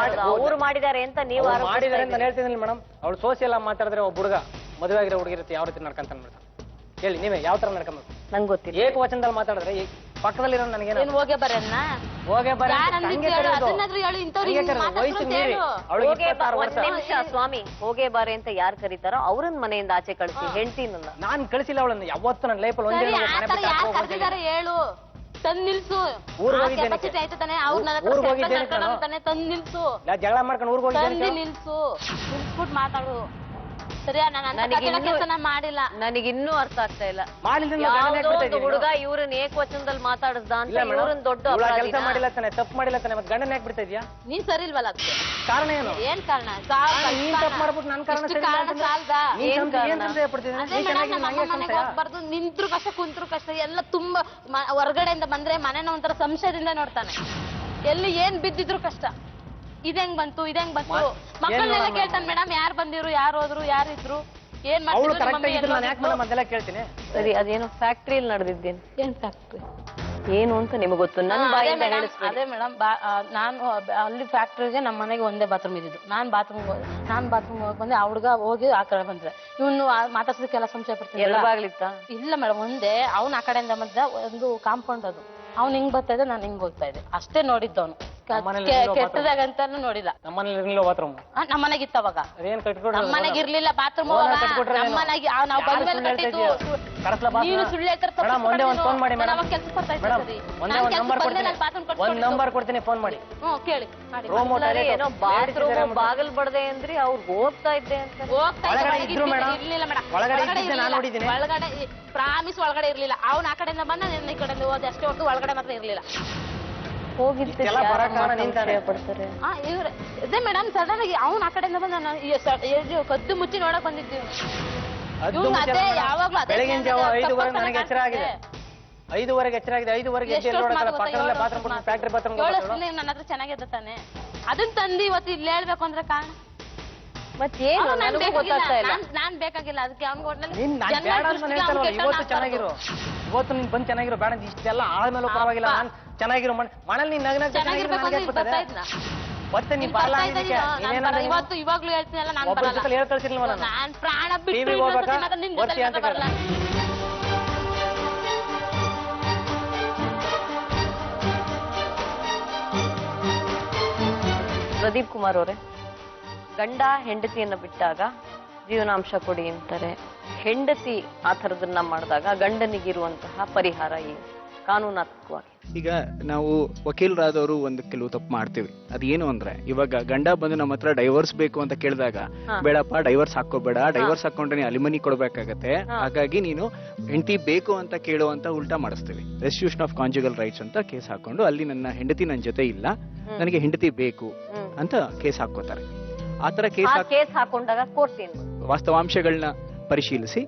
ಅವ್ರು ಮಾಡಿದ್ದಾರೆ ಅಂತ ನೀವು
ಮಾಡಿದಾರೆ ಅಂತ ಹೇಳ್ತಿದ್ದೀನಿ ಮೇಡಮ್. ಅವ್ಳು ಸೋಷಿಯಲ್ ಆಗಿ ಮಾತಾಡಿದ್ರೆ ಒಬ್ಬ ಹುಡುಗ ಮದುವೆ ಆಗಿರೋ ಹುಡುಗಿರುತ್ತೆ ಯಾವ ರೀತಿ ನಡ್ಕಂತ ಹೇಳಿ ನೀವೇ ಯಾವ ತರ ನಡ್ಕೊಂಬೇಕು?
ನಂಗೆ ಗೊತ್ತಿಲ್ಲ.
ಏಕವಚನದಲ್ಲಿ ಮಾತಾಡಿದ್ರೆ ಈ ಪಕ್ಕದಲ್ಲಿರೋ ನನಗೇನು
ಏನ್ ಹೋಗೇ ಬರನ್ನ
ಹೋಗೇ ಬರ
ಯಾರ್ ಅಂದಿದ್ದು ಹೇಳು, ಅದನ್ನಾದ್ರೂ ಹೇಳು, ಇಂಥವ್ರಿಗೆ ಹಿಂಗ್ ಮಾತಾಡ್ತಾರೆ ಅಂತ ಹೇಳು.
ಅವಳಿಗೆ
ಹೋಗೇ ಬಾ
26
ಒಂದ್
ವರ್ಷ.
ನಿಮಿಷ ಸ್ವಾಮಿ, ಹೋಗೇ ಬಾರೆ ಅಂತ ಯಾರು ಕರೀತಾರೋ ಅವ್ರನ್ನ ಮನೆಯಿಂದ ಆಚೆ ಕಳಿಸಿ, ಹೆಂಡ್ತಿನಲ್ಲ.
ನಾನ್ ಕಳಿಸಿಲ್ಲ ಅವಳನ್ನ ಯಾವತ್ತು ನನ್ನ ಲೈಫಲ್ಲಿ ಒಂದೇ
ಸರಿ,
ಮನೆ
ಆ ತರ
ಬಿಟ್ಟು
ಯಾರ್
ಹೋಗು ಅಂತ ಹೇಳಿ.
ಕರ್ದಿದಾರೆ ಹೇಳು, ತಂದ್ ನಿಲ್ಸು.
ಊರ್ಗ್
ಆ
ಹೋಗಿದ್ದೇನೆ.
capacity ಆಯ್ತು ತಾನೆ, ಅವ್ರ್ ನನ್ನ ಹತ್ರ
ಊರ್ಗ್
settle
ಹೋಗಿದ್ದೇನೆ
ಮಾಡ್ಕೊಂಡು
ಕಣೋ.
ತಾನೆ, ತಂದ್ ನಿಲ್ಸು.
ಇಲ್ಲ, ಜಗಳ ಮಾಡ್ಕೊಂಡು ಊರಿಗೆ
ತಂದು
ಹೋಗಿದ್ದೇನೆ.
ನಿಲ್ಸು, ನಿಲ್ಸ್ಬಿಟ್ಟು ಮಾತಾಡು. ಸರಿಯಾ? ನಾನು ಅಂತ
ನನಗಿನ್ನೂ-
ಕೆಲಸ ಮಾಡಿಲ್ಲ.
ನನಗಿನ್ನೂ ಅರ್ಥ ಆಗ್ತಾ ಇಲ್ಲ.
ಮಾಡಿಲ್ಲ
ಯಾವ್ದೋ ಒಂದು ಹುಡುಗ ಇವ್ರನ್ನ ಏಕವಚನದಲ್ಲಿ ಮಾತಾಡಿಸ್ದ ಅಂತ ಇವ್ರನ್ನ ದೊಡ್ಡ
ಕೆಲಸ
ಅಪರಾಧಿನ?
ಮಾಡಿಲ್ಲ ತಾನೆ, ತಪ್ಪು ಮಾಡಿಲ್ಲ ತಾನೆ, ಮತ್ತೆ ಗಂಡನ ಯಾಕೆ ಬಿಡ್ತಾ ಇದೀಯಾ?
ನೀನ್ ಸರಿ ಇಲ್ವಲ್ಲ ಅದಕ್ಕೆ?
ಕಾರಣ ಏನು?
ಏನ್ ಕಾರಣ?
ನೀನ್ ತಪ್ಪು ಮಾಡ್ಬಿಟ್ಟು ನನ್ನ ಕಾರಣ
ಇಷ್ಟು
ಸರಿ ಇಲ್ಲ
ಕಾರಣ
ಅಂತಂದ್ರೆ
ಸಾಲ್ದಾ?
ನೀನ್
ಏನ್
ಸಂಶಯ- ಏನ್
ಕಾರಣ?
ಸಂಶಯ ಪಡ್ತಿದ್ದೀನಿ?
ಅದೇ
ನೀನ್
ಮೇಡಮ್,
ಚೆನ್ನಾಗಿ
ನಮ್ಮ
ನಂಗೆ
ಮನೆಗೆ
ಸಂಶಯ.
ಹೋಗ್ಬಾರ್ದು, ನಿಂತ್ರು ಕಷ್ಟ ಕುಂತ್ರು ಕಷ್ಟ, ಎಲ್ಲ ತುಂಬಾ ಹೊರಗಡೆಯಿಂದ ಬಂದ್ರೆ ಮನೇನ ಒಂಥರ ಸಂಶಯದಿಂದ ನೋಡ್ತಾನೆ. ಎಲ್ಲಿ ಏನ್ ಬಿದ್ದಿದ್ರು ಕಷ್ಟ. ಇದೆಂಗ್ ಬಂತು, ಇದೆಂಗ್ ಬಂತು, ಮಕ್ಕಳನ್ನೆಲ್ಲ ಕೇಳ್ತಾನೆ ಮೇಡಮ್, ಯಾರು ಬಂದಿರು, ಯಾರು ಹೋದ್ರು, ಯಾರಿದ್ರು, ಏನ್
ಅವಳು
ಮಾಡ್ತಿದ್ರು,
ಕರೆಕ್ಟ್
ಮಮ್ಮಿ
ಆಗಿದ್ರು ನಾನು ಯಾಕೆ
ಎಲ್ಲೋದ್ರು?
ಅದೆಲ್ಲ ಕೇಳ್ತೀನಿ?
ಸರಿ, ಅದೇನೋ ಫ್ಯಾಕ್ಟ್ರಿಯಲ್ಲಿ ನಡೆದಿದ್ದೇನೆ
ಏನ್ ಫ್ಯಾಕ್ಟ್ರಿ?
ಏನು ಅಂತ ನಿಮಗೆ ಗೊತ್ತು, ನನ್ನ ಬಾಯಿಂದ ಹೇಳಿಸ್ಬೇಡಿ.
ಅದೇ ಮೇಡಮ್, ನಾನು ಅಲ್ಲಿ ಫ್ಯಾಕ್ಟ್ರಿಗೆ ನಮ್ಮ ಮನೆಗೆ ಒಂದೇ ಬಾತ್ರೂಮ್ ಇದ್ದಿದ್ದು. ನಾನು ಬಾತ್ರೂಮ್ ಹೋಗಿ ಬಂದೆ, ಆ ಹುಡುಗ ಹೋಗಿ ಆ ಕಡೆ ಬಂದ್ರೆ ಇವನು ಮಾತಾಡ್ಸೋದಕ್ಕೆಲ್ಲ ಸಂಶಯ ಪಡ್ತೀನಿ.
ಎರಡು ಬಾಗ್ಲಿತ್ತಾ?
ಇಲ್ಲ ಮೇಡಮ್, ಒಂದೇ. ಅವ್ನು ಆ ಕಡೆಯಿಂದ ಬಂದ, ಒಂದು ಕಾಂಪೌಂಡ್ ಅದು. ಅವ್ನು ಹಿಂಗ್ ಬರ್ತಾ ಇದ್ದೆ, ನಾನು ಹಿಂಗ್ ಹೋಗ್ತಾ ಇದ್ದೆ, ಅಷ್ಟೇ ನೋಡಿದ್ದವನು. ಕೆಟ್ಟದಾಗಂತಾನು ನೋಡಿಲ್ಲ.
ನಮ್ಮ ಮನೇಲಿ ಇರ್ಲಿಲ್ಲ ಬಾತ್ರೂಮ್.
ನಮ್ಮ ಮನೆಗೆ ಇತ್ತು ಅವಾಗ.
ಅದೇನ್ ಕಟ್ಕೊಡ್ರಿ?
ನಮ್ಮ ಮನೆಗೆ ಇರ್ಲಿಲ್ಲ ಬಾತ್ರೂಮ್.
ಓನರ್ ಕಟ್ಕೊಟ್ರೆ
ನಮ್ಮ ಮನೆಗೆ ನಾವು ಬಂದ ಮೇಲೆ ಕಟ್ಟಿದ್ದು. ನೀನು ಸುಳ್ಳು ಹೇಳ್ತಾರೆ.
ಮೇಡಮ್, ಒಂದೇ ಒಂದು ಫೋನ್ ಮಾಡಿ ಮೇಡಮ್.
ಕೆಲ್ಸಕ್ಕೆ ಬರ್ತಾ ಇದ್ದೆ
ಮೇಡಮ್,
ಸರಿ.
ಒಂದೇ
ನಾನ್
ಒಂದು ನಂಬರ್
ಕೆಲ್ಸಕ್ಕೆ ಬಂದೆ,
ಕೊಡ್ತೀನಿ.
ನಾನ್ ಬಾತ್ರೂಮ್
ಒಂದು
ಕಟ್ಸ್ಕೊಂಡಿದ್ದು.
ನಂಬರ್ ಕೊಡ್ತೀನಿ, ಫೋನ್ ಮಾಡಿ.
ಕೇಳಿ ಮಾಡಿ.
ರೂಮ್
ಅಲ್ಲರಿ, ಏನೋ ಬಾತ್ರೂಮ್ ಬಾಗಲ್ ಬಡದೆ ಅಂದ್ರಿ, ಅವ್ರು ಹೋಗ್ತಾ ಇದ್ದೆ ಅಂತ.
ಹೋಗ್ತಾ ಇದ್ದೆ,
ಒಳಗಡೆ
ಒಳಗೆ
ಇದ್ರು ಮೇಡಮ್.
ಇರ್ಲಿಲ್ಲ ಮೇಡಮ್.
ಒಳಗಡೆ
ಒಳಗಡೆ
ಇದ್ದಿದ್ದೆ ನಾನು ನೋಡಿದ್ದೀನಿ.
ಒಳಗಡೆ ಪ್ರಾಮಿಸ್ ಒಳಗಡೆ ಇರ್ಲಿಲ್ಲ. ಅವ್ನು ಆ ಕಡೆಯಿಂದ ಬಂದ, ನನ್ನ ಈ ಕಡೆಯಿಂದ ಹೋದೆ ಅಷ್ಟೇ ಹೊರತು ಒಳಗಡೆ ಮಾತ್ರ ಇರ್ಲಿಲ್ಲ.
ಹೋಗಿದ್ದೆ
ಎಲ್ಲ ಬರಕ್ಕಾಗಲ್ಲ, ನಿಂತಾನೆ.
ಪಡ್ತಾರೆ.
ಇವ್ರೆ ಅದೇ ಮೇಡಮ್, ಸಡನ್ ಆಗಿ ಅವ್ನು ಆ ಕಡೆಯಿಂದ ಬಂದ, ಕದ್ದು ಮುಚ್ಚಿ ನೋಡಕ್ ಬಂದಿದ್ದೀವಿ. ಇವ್ನು ಅದೇ ಯಾವಾಗ್ಲೂ ಅದೇ
ಬೆಳಗಿನ ಜಾವ
ತಪ್ಪು
5:15 ನನಗೆ
ಕಾಣ್ತದೆ.
ಎಚ್ಚರ ಆಗಿದೆ. 5:15 ಎಚ್ಚರ ಆಗಿದೆ. 5:15 ಎದ್ದು
ಎಷ್ಟು
ನೋಡಕ್ಕಲ್ಲ,
ಮಾತು
ಪಕ್ಕದಲ್ಲೇ
ಗೊತ್ತಾ?
ಬಾತ್ರೂಮ್ ಕೊಡ್ತೀನಿ, ಫ್ಯಾಕ್ಟ್ರಿ ಬಾತ್ರೂಮ್
ಏಳು
ಕೊಡ್ತೀನಿ.
ವರ್ಷದಿಂದ ನನ್ನ ಹತ್ರ ಚೆನ್ನಾಗಿದ್ದ ತಾನೆ, ಅದನ್ನ ತಂದು ಇವತ್ತು ಇಲ್ಲಿ ಹೇಳ್ಬೇಕು ಅಂದ್ರೆ ಕಾರಣ
ಮತ್ತೇನು
ಅವ್ನು ನಾನ್
ನನಗೂ
ಬೇಕಾಗಿಲ್ಲ,
ಗೊತ್ತಾಗ್ತಾ ಇಲ್ಲ.
ನಾನ್ ಬೇಕಾಗಿಲ್ಲ ಅದಕ್ಕೆ. ಅವ್ನಿಗೆ ಒಟ್ನಲ್ಲಿ
ನೀನ್ ನಾನ್
ಜನ್ಮ
ಬೇಡ ಅಂತ
ದೃಷ್ಟಿಗೆ
ಹೇಳ್ತಾರಲ್ಲ,
ಅವ್ನ್ ಕೆಟ್ಟ
ಇವತ್ತು
ಆಗ್ಬಾರ್ದು.
ಚೆನ್ನಾಗಿರು. ಇವತ್ತು ನೀನ್ ಬಂದ್ ಚೆನ್ನಾಗಿರೋ, ಬೇಡ ಇಷ್ಟೆಲ್ಲ ಆದ್ಮೇಲೆ ಪರವಾಗಿಲ್ಲ, ನಾನ್ ಚೆನ್ನಾಗಿರೋ ಮನೇಲಿ ನೀನ್ ನಗ್ನಾಗ್ತಾ ಚೆನ್ನಾಗಿರೋ
ಚೆನ್ನಾಗಿರ್ಬೇಕು
ನನಗೆ
ಅಂದ್ರೆ
ಬರ್ತದೆ.
ಇಲ್ಲಿ ಬರ್ತಾ ಇದ್ನ.
ಮತ್ತೆ ನೀನ್
ಇಲ್ಲಿ
ಬರಲ್ಲ
ಬರ್ತಾ ಇದ್ದ ನೀನು, ನಾನ್ ಬರಲ್ಲ. ಇವತ್ತು ಇವಾಗ್ಲೂ ಹೇಳ್ತೀನಲ್ಲ, ನಾನ್
ಒಬ್ಬರ
ಬರಲ್ಲ.
ಜೊತೆ ಹೇಳ್ ಕಳ್ಸಿರ್ಲಿಲ್ವ ನಾನು?
ನಾನ್ ಪ್ರಾಣ ಬಿಟ್ಟು
TV
ಇನ್ನೊಂದ್
ಹೋಗ್ಬೇಕಾ?
ಸತಿ ಮಾತ್ರ ನಿನ್ ಜೊತೆ
ಬರ್ತೀಯ ಅಂತ
ಮಾತ್ರ ಬರಲ್ಲ.
ಪ್ರದೀಪ್ ಕುಮಾರ್ ಅವರೇ, ಗಂಡ ಹೆಂಡತಿಯನ್ನ ಬಿಟ್ಟಾಗ ಜೀವನಾಂಶ ಕೊಡಿ ಅಂತಾರೆ. ಹೆಂಡತಿ ಆ ಥರದನ್ನ ಮಾಡಿದಾಗ ಗಂಡನಿಗಿರುವಂತಹ ಪರಿಹಾರ ಏನು ಕಾನೂನಾತ್ಮಕವಾಗಿ?
ಈಗ ನಾವು ವಕೀಲರಾದವರು ಒಂದು ಕೆಲವು ತಪ್ಪು ಮಾಡ್ತೀವಿ. ಅದೇನು ಅಂದ್ರೆ, ಇವಾಗ ಗಂಡ ಬಂದು ನಮ್ಮ ಹತ್ರ ಡೈವರ್ಸ್ ಬೇಕು ಅಂತ ಕೇಳಿದಾಗ, ಬೇಡಪ್ಪ ಡೈವರ್ಸ್ ಹಾಕೋಬೇಡ, ಡೈವರ್ಸ್ ಹಾಕೊಂಡ್ರೆ ನೀ ಅಲಿಮನಿ ಕೊಡ್ಬೇಕಾಗತ್ತೆ, ಹಾಗಾಗಿ ನೀನು ಹೆಂಡತಿ ಬೇಕು ಅಂತ ಕೇಳುವಂತ ಉಲ್ಟಾ ಮಾಡಿಸ್ತೀವಿ. ರೆಸ್ಟಿಟ್ಯೂಷನ್ ಆಫ್ ಕಾಂಜುಗಲ್ ರೈಟ್ಸ್ ಅಂತ ಕೇಸ್ ಹಾಕೊಂಡು, ಅಲ್ಲಿ ನನ್ನ ಹೆಂಡತಿ ನನ್ನ ಜೊತೆ ಇಲ್ಲ, ನನಗೆ ಹೆಂಡತಿ ಬೇಕು ಅಂತ ಕೇಸ್ ಹಾಕೋತಾರೆ. ಆತರ
ಕೇಸ್ ಹಾಕೊಂಡಾಗ ಕೋರ್ಟ್ ಏನು
ವಾಸ್ತವಾಂಶಗಳನ್ನ ಪರಿಶೀಲಿಸಿ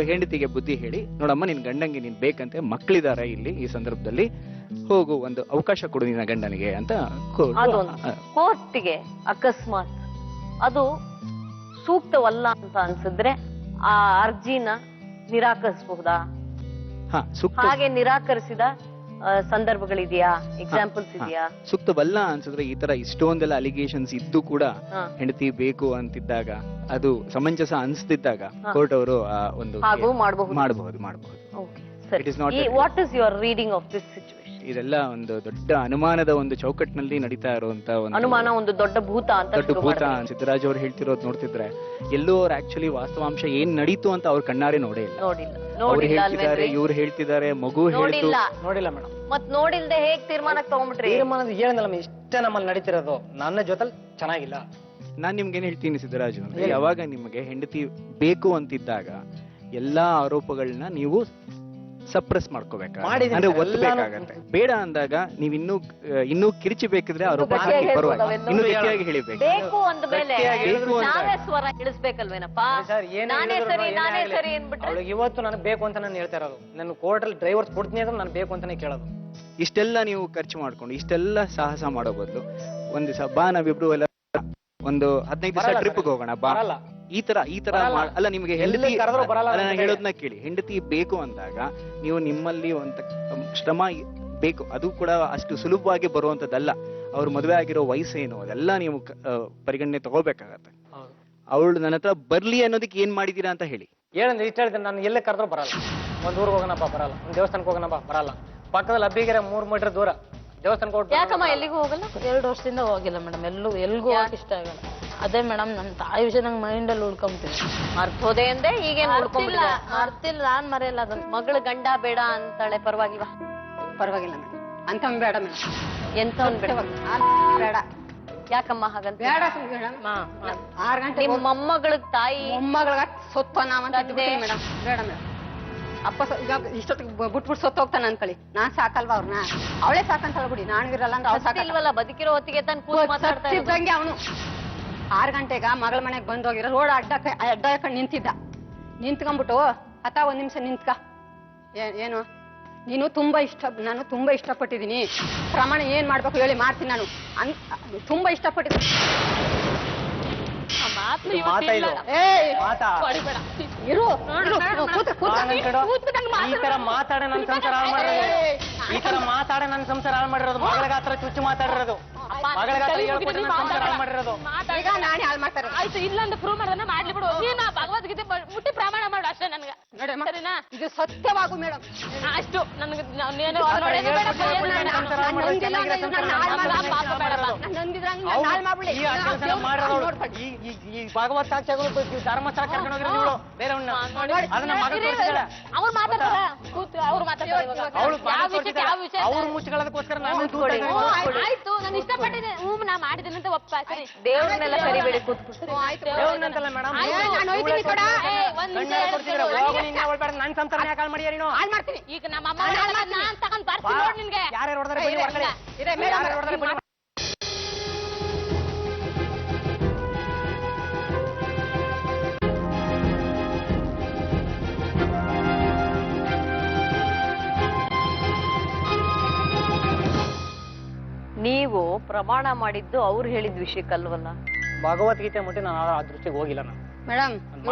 ಹೆಂಡತಿಗೆ ಬುದ್ಧಿ ಹೇಳಿ, ನೋಡಮ್ಮ ನಿನ್ ಗಂಡಂಗೆ ನೀನ್ ಬೇಕಂತೆ, ಮಕ್ಕಳಿದಾರೆ ಇಲ್ಲಿ, ಈ ಸಂದರ್ಭದಲ್ಲಿ ಹೋಗು, ಒಂದು ಅವಕಾಶ ಕೊಡು ನಿನ್ನ ಗಂಡನಿಗೆ ಅಂತ
ಕೋರ್ಟ್ಗೆ ಅಕಸ್ಮಾತ್ ಅದು ಸೂಕ್ತವಲ್ಲ ಅಂತ ಅನ್ಸಿದ್ರೆ ಆ ಅರ್ಜಿನ ನಿರಾಕರಿಸಬಹುದಾ? ಹಾಗೆ ನಿರಾಕರಿಸಿದ ಸಂದರ್ಭಗಳಿದೆಯಾ? ಎಕ್ಸಾಂಪಲ್ಸ್ ಇದೆಯಾ?
ಸೂಕ್ತವಲ್ಲ ಅನ್ಸಿದ್ರೆ, ಈ ತರ ಇಷ್ಟೊಂದೆಲ್ಲ ಅಲಿಗೇಷನ್ಸ್ ಇದ್ದು ಕೂಡ ಹೆಂಡತಿ ಬೇಕು ಅಂತಿದ್ದಾಗ, ಅದು ಸಮಂಜಸ ಅನ್ಸ್ತಿದ್ದಾಗ ಕೋರ್ಟ್ ಅವರು ಒಂದು ಮಾಡಬಹುದು.
What is your reading of this situation?
ಇದೆಲ್ಲ ಒಂದು ದೊಡ್ಡ ಅನುಮಾನದ ಒಂದು ಚೌಕಟ್ಟಿನಲ್ಲಿ ನಡೀತಾ ಇರುವಂತ
ಅನುಮಾನ, ಒಂದು ದೊಡ್ಡ ಭೂತ ಅಂತ
ದೊಡ್ಡ ಭೂತ. ಸಿದ್ದರಾಜ್ ಅವ್ರು ಹೇಳ್ತಿರೋದು ನೋಡ್ತಿದ್ರೆ, ಎಲ್ಲೋ ಅವ್ರು ಆಕ್ಚುಲಿ ವಾಸ್ತವಾಂಶ ಏನ್ ನಡೀತು ಅಂತ ಅವ್ರ ಕಣ್ಣಾರೆ ನೋಡೇ ಇಲ್ಲ. ಅವ್ರು ಹೇಳ್ತಿದ್ದಾರೆ, ಇವ್ರು ಹೇಳ್ತಿದ್ದಾರೆ, ಮಗು ಹೇಳ್ತು.
ನೋಡಿಲ್ಲ ಮೇಡಮ್.
ಮತ್ ನೋಡಿಲ್ದೆ ಹೇಗ್ ತೀರ್ಮಾನಕ್ಕೆ ತಗೊಂಡ್ಬಿಟ್ರಿ?
ತೀರ್ಮಾನ ಏನಲ್ಲ, ಇಷ್ಟ ನಮ್ಮಲ್ಲಿ ನಡೀತಿರೋದು. ನನ್ನ ಜೊತೆಲಿ ಚೆನ್ನಾಗಿಲ್ಲ.
ನಾನ್ ನಿಮ್ಗೇನ್ ಹೇಳ್ತೀನಿ ಸಿದ್ದರಾಜು ಅಂದ್ರೆ, ಯಾವಾಗ ನಿಮಗೆ ಹೆಂಡತಿ ಬೇಕು ಅಂತಿದ್ದಾಗ ಎಲ್ಲಾ ಆರೋಪಗಳನ್ನ ನೀವು ಸಪ್ರೆಸ್ ಮಾಡ್ಕೋಬೇಕಾ, ಅಂದ್ರೆ ಒತ್ತಬೇಕಾಗತ್ತೆ. ಬೇಡ ಅಂದಾಗ ನೀವ್ ಇನ್ನೂ ಕಿರಿಚಿ ಬೇಕಿದ್ರೆ ಆರೋಪ ಹಾಕಿ ಪರವಾಗಿ ಇನ್ನು ಗಟ್ಟಿಯಾಗಿ ಹೇಳಿಬೇಕು.
ಬೇಕು ಅಂದ ಮೇಲೆ ನಾವೇ ಸ್ವರ ಇಳಿಸ್ಬೇಕಲ್ವೇನಪ್ಪ? ನಾನೇ ಸರಿ ಅನ್ಬಿಟ್ರೆ
ಇವತ್ತು ನನಗೆ ಬೇಕು ಅಂತ ನಾನು ಹೇಳ್ತಾ ಇರೋದು. ನನ್ನ ಕೋರ್ಟಲ್ಲಿ ಡ್ರೈವರ್ಸ್ ಕೊಡ್ತೀನಿ ಅಂದ್ರೆ ನಾನು ಬೇಕು ಅಂತಾನೆ ಕೇಳೋದು.
ಇಷ್ಟೆಲ್ಲ ನೀವು ಖರ್ಚು ಮಾಡ್ಕೊಂಡು ಇಷ್ಟೆಲ್ಲ ಸಾಹಸ ಮಾಡೋ ಬದಲು ಒಂದ್ ದಿವಸ ಬಾ, ನಾವಿಬ್ರು ಎಲ್ಲ ಒಂದು 15 ದಿವಸ ಟ್ರಿಪ್ಗೆ ಹೋಗೋಣ ಬಾ, ಈ ತರ ಅಲ್ಲ. ನಿಮ್ಗೆ ಹೆಂಡತಿ ಹೇಳೋದನ್ನ ಕೇಳಿ, ಹೆಂಡತಿ ಬೇಕು ಅಂದಾಗ ನೀವು ನಿಮ್ಮಲ್ಲಿ ಒಂದು ಶ್ರಮ ಬೇಕು, ಅದು ಕೂಡ ಅಷ್ಟು ಸುಲಭವಾಗಿ ಬರುವಂತದ್ದಲ್ಲ. ಅವ್ರು ಮದುವೆ ಆಗಿರೋ ವಯಸ್ಸೇನು ಅದೆಲ್ಲ ನೀವು ಪರಿಗಣನೆ ತಗೋಬೇಕಾಗತ್ತೆ. ಅವಳು ನನ್ನ ಹತ್ರ ಬರ್ಲಿ ಅನ್ನೋದಕ್ಕೆ ಏನ್ ಮಾಡಿದೀರಾ ಅಂತ ಹೇಳಿ.
ಏನಂದ್ರೆ ಇಷ್ಟ ಹೇಳಿದ್ರೆ ನಾನು ಎಲ್ಲೇ ಕರೆದ್ರೂ ಬರಲ್ಲ. ಒಂದ್ ಊರಿಗೆ ಹೋಗೋಣಪ್ಪ ಬರಲ್ಲ, ಒಂದ್ ದೇವಸ್ಥಾನಕ್ಕೆ ಹೋಗೋಣಪ್ಪ ಬರಲ್ಲ. ಪಕ್ಕದಲ್ಲಿ ಅಬ್ಬಿಗೆರೆ 3 ಮೀಟರ್ ದೂರ ದೇವಸ್ಥಾನಕ್ಕೆ ಹೋಗ್ಬಿಟ್ಟು
ಯಾಕಮ್ಮ ಎಲ್ಲಿಗೂ ಹೋಗಲ್ಲ?
2 ವರ್ಷದಿಂದ ಹೋಗಿಲ್ಲ ಮೇಡಮ್. ಎಲ್ಗೂ ಹೋಗಕ್ ಇಷ್ಟ ಆಗಲ್ಲ. ಅದೇ ಮೇಡಮ್ ನಮ್ಮ ತಾಯಿ ವಿಷಯ ನಂಗೆ ಮೈಂಡಲ್ಲಿ ಉಳ್ಕೊಂಬಿಟ್ಟಿದೆ.
ಮರ್ತೋದೆ ಅಂದೆ ಈಗೇನು ಉಳ್ಕೊಂಡ್ಬಿಟ್ಟಿದೆ?
ಮರ್ತಿಲ್ಲ, ನಾನ್ ಮರೆಯಲ್ಲ ಅದನ್ನ.
ಮಗಳ ಗಂಡ ಬೇಡ ಅಂತಾಳೆ, ಪರವಾಗಿಲ್ವಾ?
ಪರವಾಗಿಲ್ಲ ಮೇಡಮ್, ಅಂತವ್ ಬೇಡ ಮೇಡಮ್,
ಎಂತವನ್ ಬೇಡ?
ಬೇಡ.
ಯಾಕಮ್ಮ ಹಾಗಂತ?
ಬೇಡ ಮೇಡಮ್. 6 ಗಂಟೆ
ನಿಮ್ಮ ಮೊಮ್ಮಗಳಿಗೆ ತಾಯಿ
ಮೊಮ್ಮಗಳ ಸೊತ್ತು ನಾವಂತ
ತಂದೆ.
ಮೇಡಮ್. ಬೇಡ ಮೇಡಮ್. ಅಪ್ಪ ಈಗ ಇಷ್ಟೊತ್ತಿಗೆ ಬಿಟ್ಬಿಟ್ಟು ಸೊತ್ತು ಹೋಗ್ತಾನೆ ಅನ್ಕೊಳ್ಳಿ, ನಾನ್ ಸಾಕಲ್ವಾ ಅವ್ರನ್ನ? ಅವಳೇ ಸಾಕಂತ ಹೇಳ್ಬಿಡಿ, ನಾನಿರಲ್ಲ ಅಂತ ಅವ್ಳು ಸಾಕಲ್ವಾ?
ಇಲ್ವಲ್ಲ, ಬದುಕಿರೋ ಹೊತ್ತಿಗೆ ತಾನು ಕೂತು ಮಾತಾಡ್ತಾ ಇರೋದು.
ಸತ್ತಿದ್ದಂಗೆ ಅವನು 6 ಗಂಟೆಗ ಮಗಳ ಮನೆಗೆ ಬಂದೋಗಿರೋ ರೋಡ್ ಅಡ್ಡ ಹಾಕೊಂಡು ನಿಂತಿದ್ದ. ನಿಂತ್ಕೊಂಡ್ಬಿಟ್ಟು ಅತ್ತ 1 ನಿಮಿಷ ನಿಂತ್ಕ, ಏನು ನೀನು ನಾನು ತುಂಬಾ ಇಷ್ಟಪಟ್ಟಿದ್ದೀನಿ, ಪ್ರಮಾಣ ಏನ್ ಮಾಡ್ಬೇಕು ಹೇಳಿ ಮಾಡ್ತೀನಿ ನಾನು ತುಂಬಾ ಇಷ್ಟಪಟ್ಟಿದ್ದೀನಿ.
ಮಾತಾ ಇದು ಮಾತಾ
ಇರು
ಈ ತರ ಮಾತಾಡ ನನ್ ಸಂಸಾರ ಹಾಳು ಮಾಡಿರೋದು. ಈ ತರ ಮಾತಾಡ ನನ್ ಸಂಸಾರ ಹಾಳು ಮಾಡಿರೋದು. ಮಗಳ ಹತ್ರ ಚುಚ್ಚು ಮಾತಾಡಿರೋದು, ಮಗಳ ಹತ್ರ ಹೇಳ್ಕೊಟ್ಟು ನನ್ ಸಂಸಾರ ಹಾಳು ಮಾಡಿರೋದು.
ಈಗ ನಾನೇ ಹಾಳು ಮಾಡ್ತಾರೆ.
ಆಯ್ತು, ಇಲ್ಲ ಅಂತ ಪ್ರೂವ್ ಮಾಡೋದನ್ನ ಮಾಡ್ಲಿ ಬಿಡು. ನೀನು ಭಗವದ್ಗೀತೆ ಮುಟ್ಟಿ ಪ್ರಮಾಣ ಮಾಡು ಅಷ್ಟೇ ನನ್ಗೆ.
ನೋಡಿ ಸರಿನಾ? ಇದು ಸತ್ಯವಾಗು ಮೇಡಮ್.
ಅಷ್ಟು ನನಗೆ
ಈ ಭಾಗವತ್ ಸಾಕ್ಷ್ಯಗಳು ಧರ್ಮಸ್ಥಳ ಕರ್ಕೊಂಡು ಹೋಗಿರೋ ನೀವು ಬೇರೆ ಅದನ್ನ ಮಗಳು ತೋರಿಸಿದಾಳೆ.
ಅವ್ರು ಮಾತಾಡ್ತಾರ, ಅವ್ರು
ಅವ್ರು ಮುಚ್ಕೊಳ್ಳೋದಕ್ಕೋಸ್ಕರ ನಾನು
ಆಯ್ತು, ನಾನು ಇಷ್ಟಪಟ್ಟಿದ್ದೆ. ನಾ ಮಾಡಿದ್ದೇನೆ ಅಂತ ಒಪ್ಪ. ಸರಿ,
ದೇವ್ರನ್ನೆಲ್ಲ ಕರಿಬೇಡಿ, ಕೂತ್ಬಿಟ್ಟು.
ದೇವ್ರನ್ನಂತಲ್ಲ ಮೇಡಮ್, ನನ್ ಸಂಸಾರ ಯಾಕೆ ಹಾಳು ಮಾಡಿಯ ನೀನು?
ಹಾಳು ಮಾಡ್ತೀನಿ
ಈಗ ನಮ್ಮ ಅಮ್ಮ ನಾನ್ ತಗೊಂಡ್ ಬರ್ತೀನಿ ನೋಡ್ ನಿನ್ಗೆ.
ಯಾರ್ಯಾರು ಹೊಡೆದ್ರೆ ಬನ್ನಿ ಹೊರಗಡೆ. ಯಾರ್ಯಾರು ಹೊಡೆದ್ರೆ ಬನ್ನಿ.
ನೀವು ಪ್ರಮಾಣ ಮಾಡಿದ್ದು ಅವ್ರು ಹೇಳಿದ ವಿಷಯಕ್ಕಲ್ವಲ್ಲ?
ಭಗವದ್ಗೀತೆ ಮುಟ್ಟಿ ನಾನು ಆ ದೃಷ್ಟಿಗೆ ಹೋಗಿಲ್ಲ ನಾನು
ಮೇಡಮ್.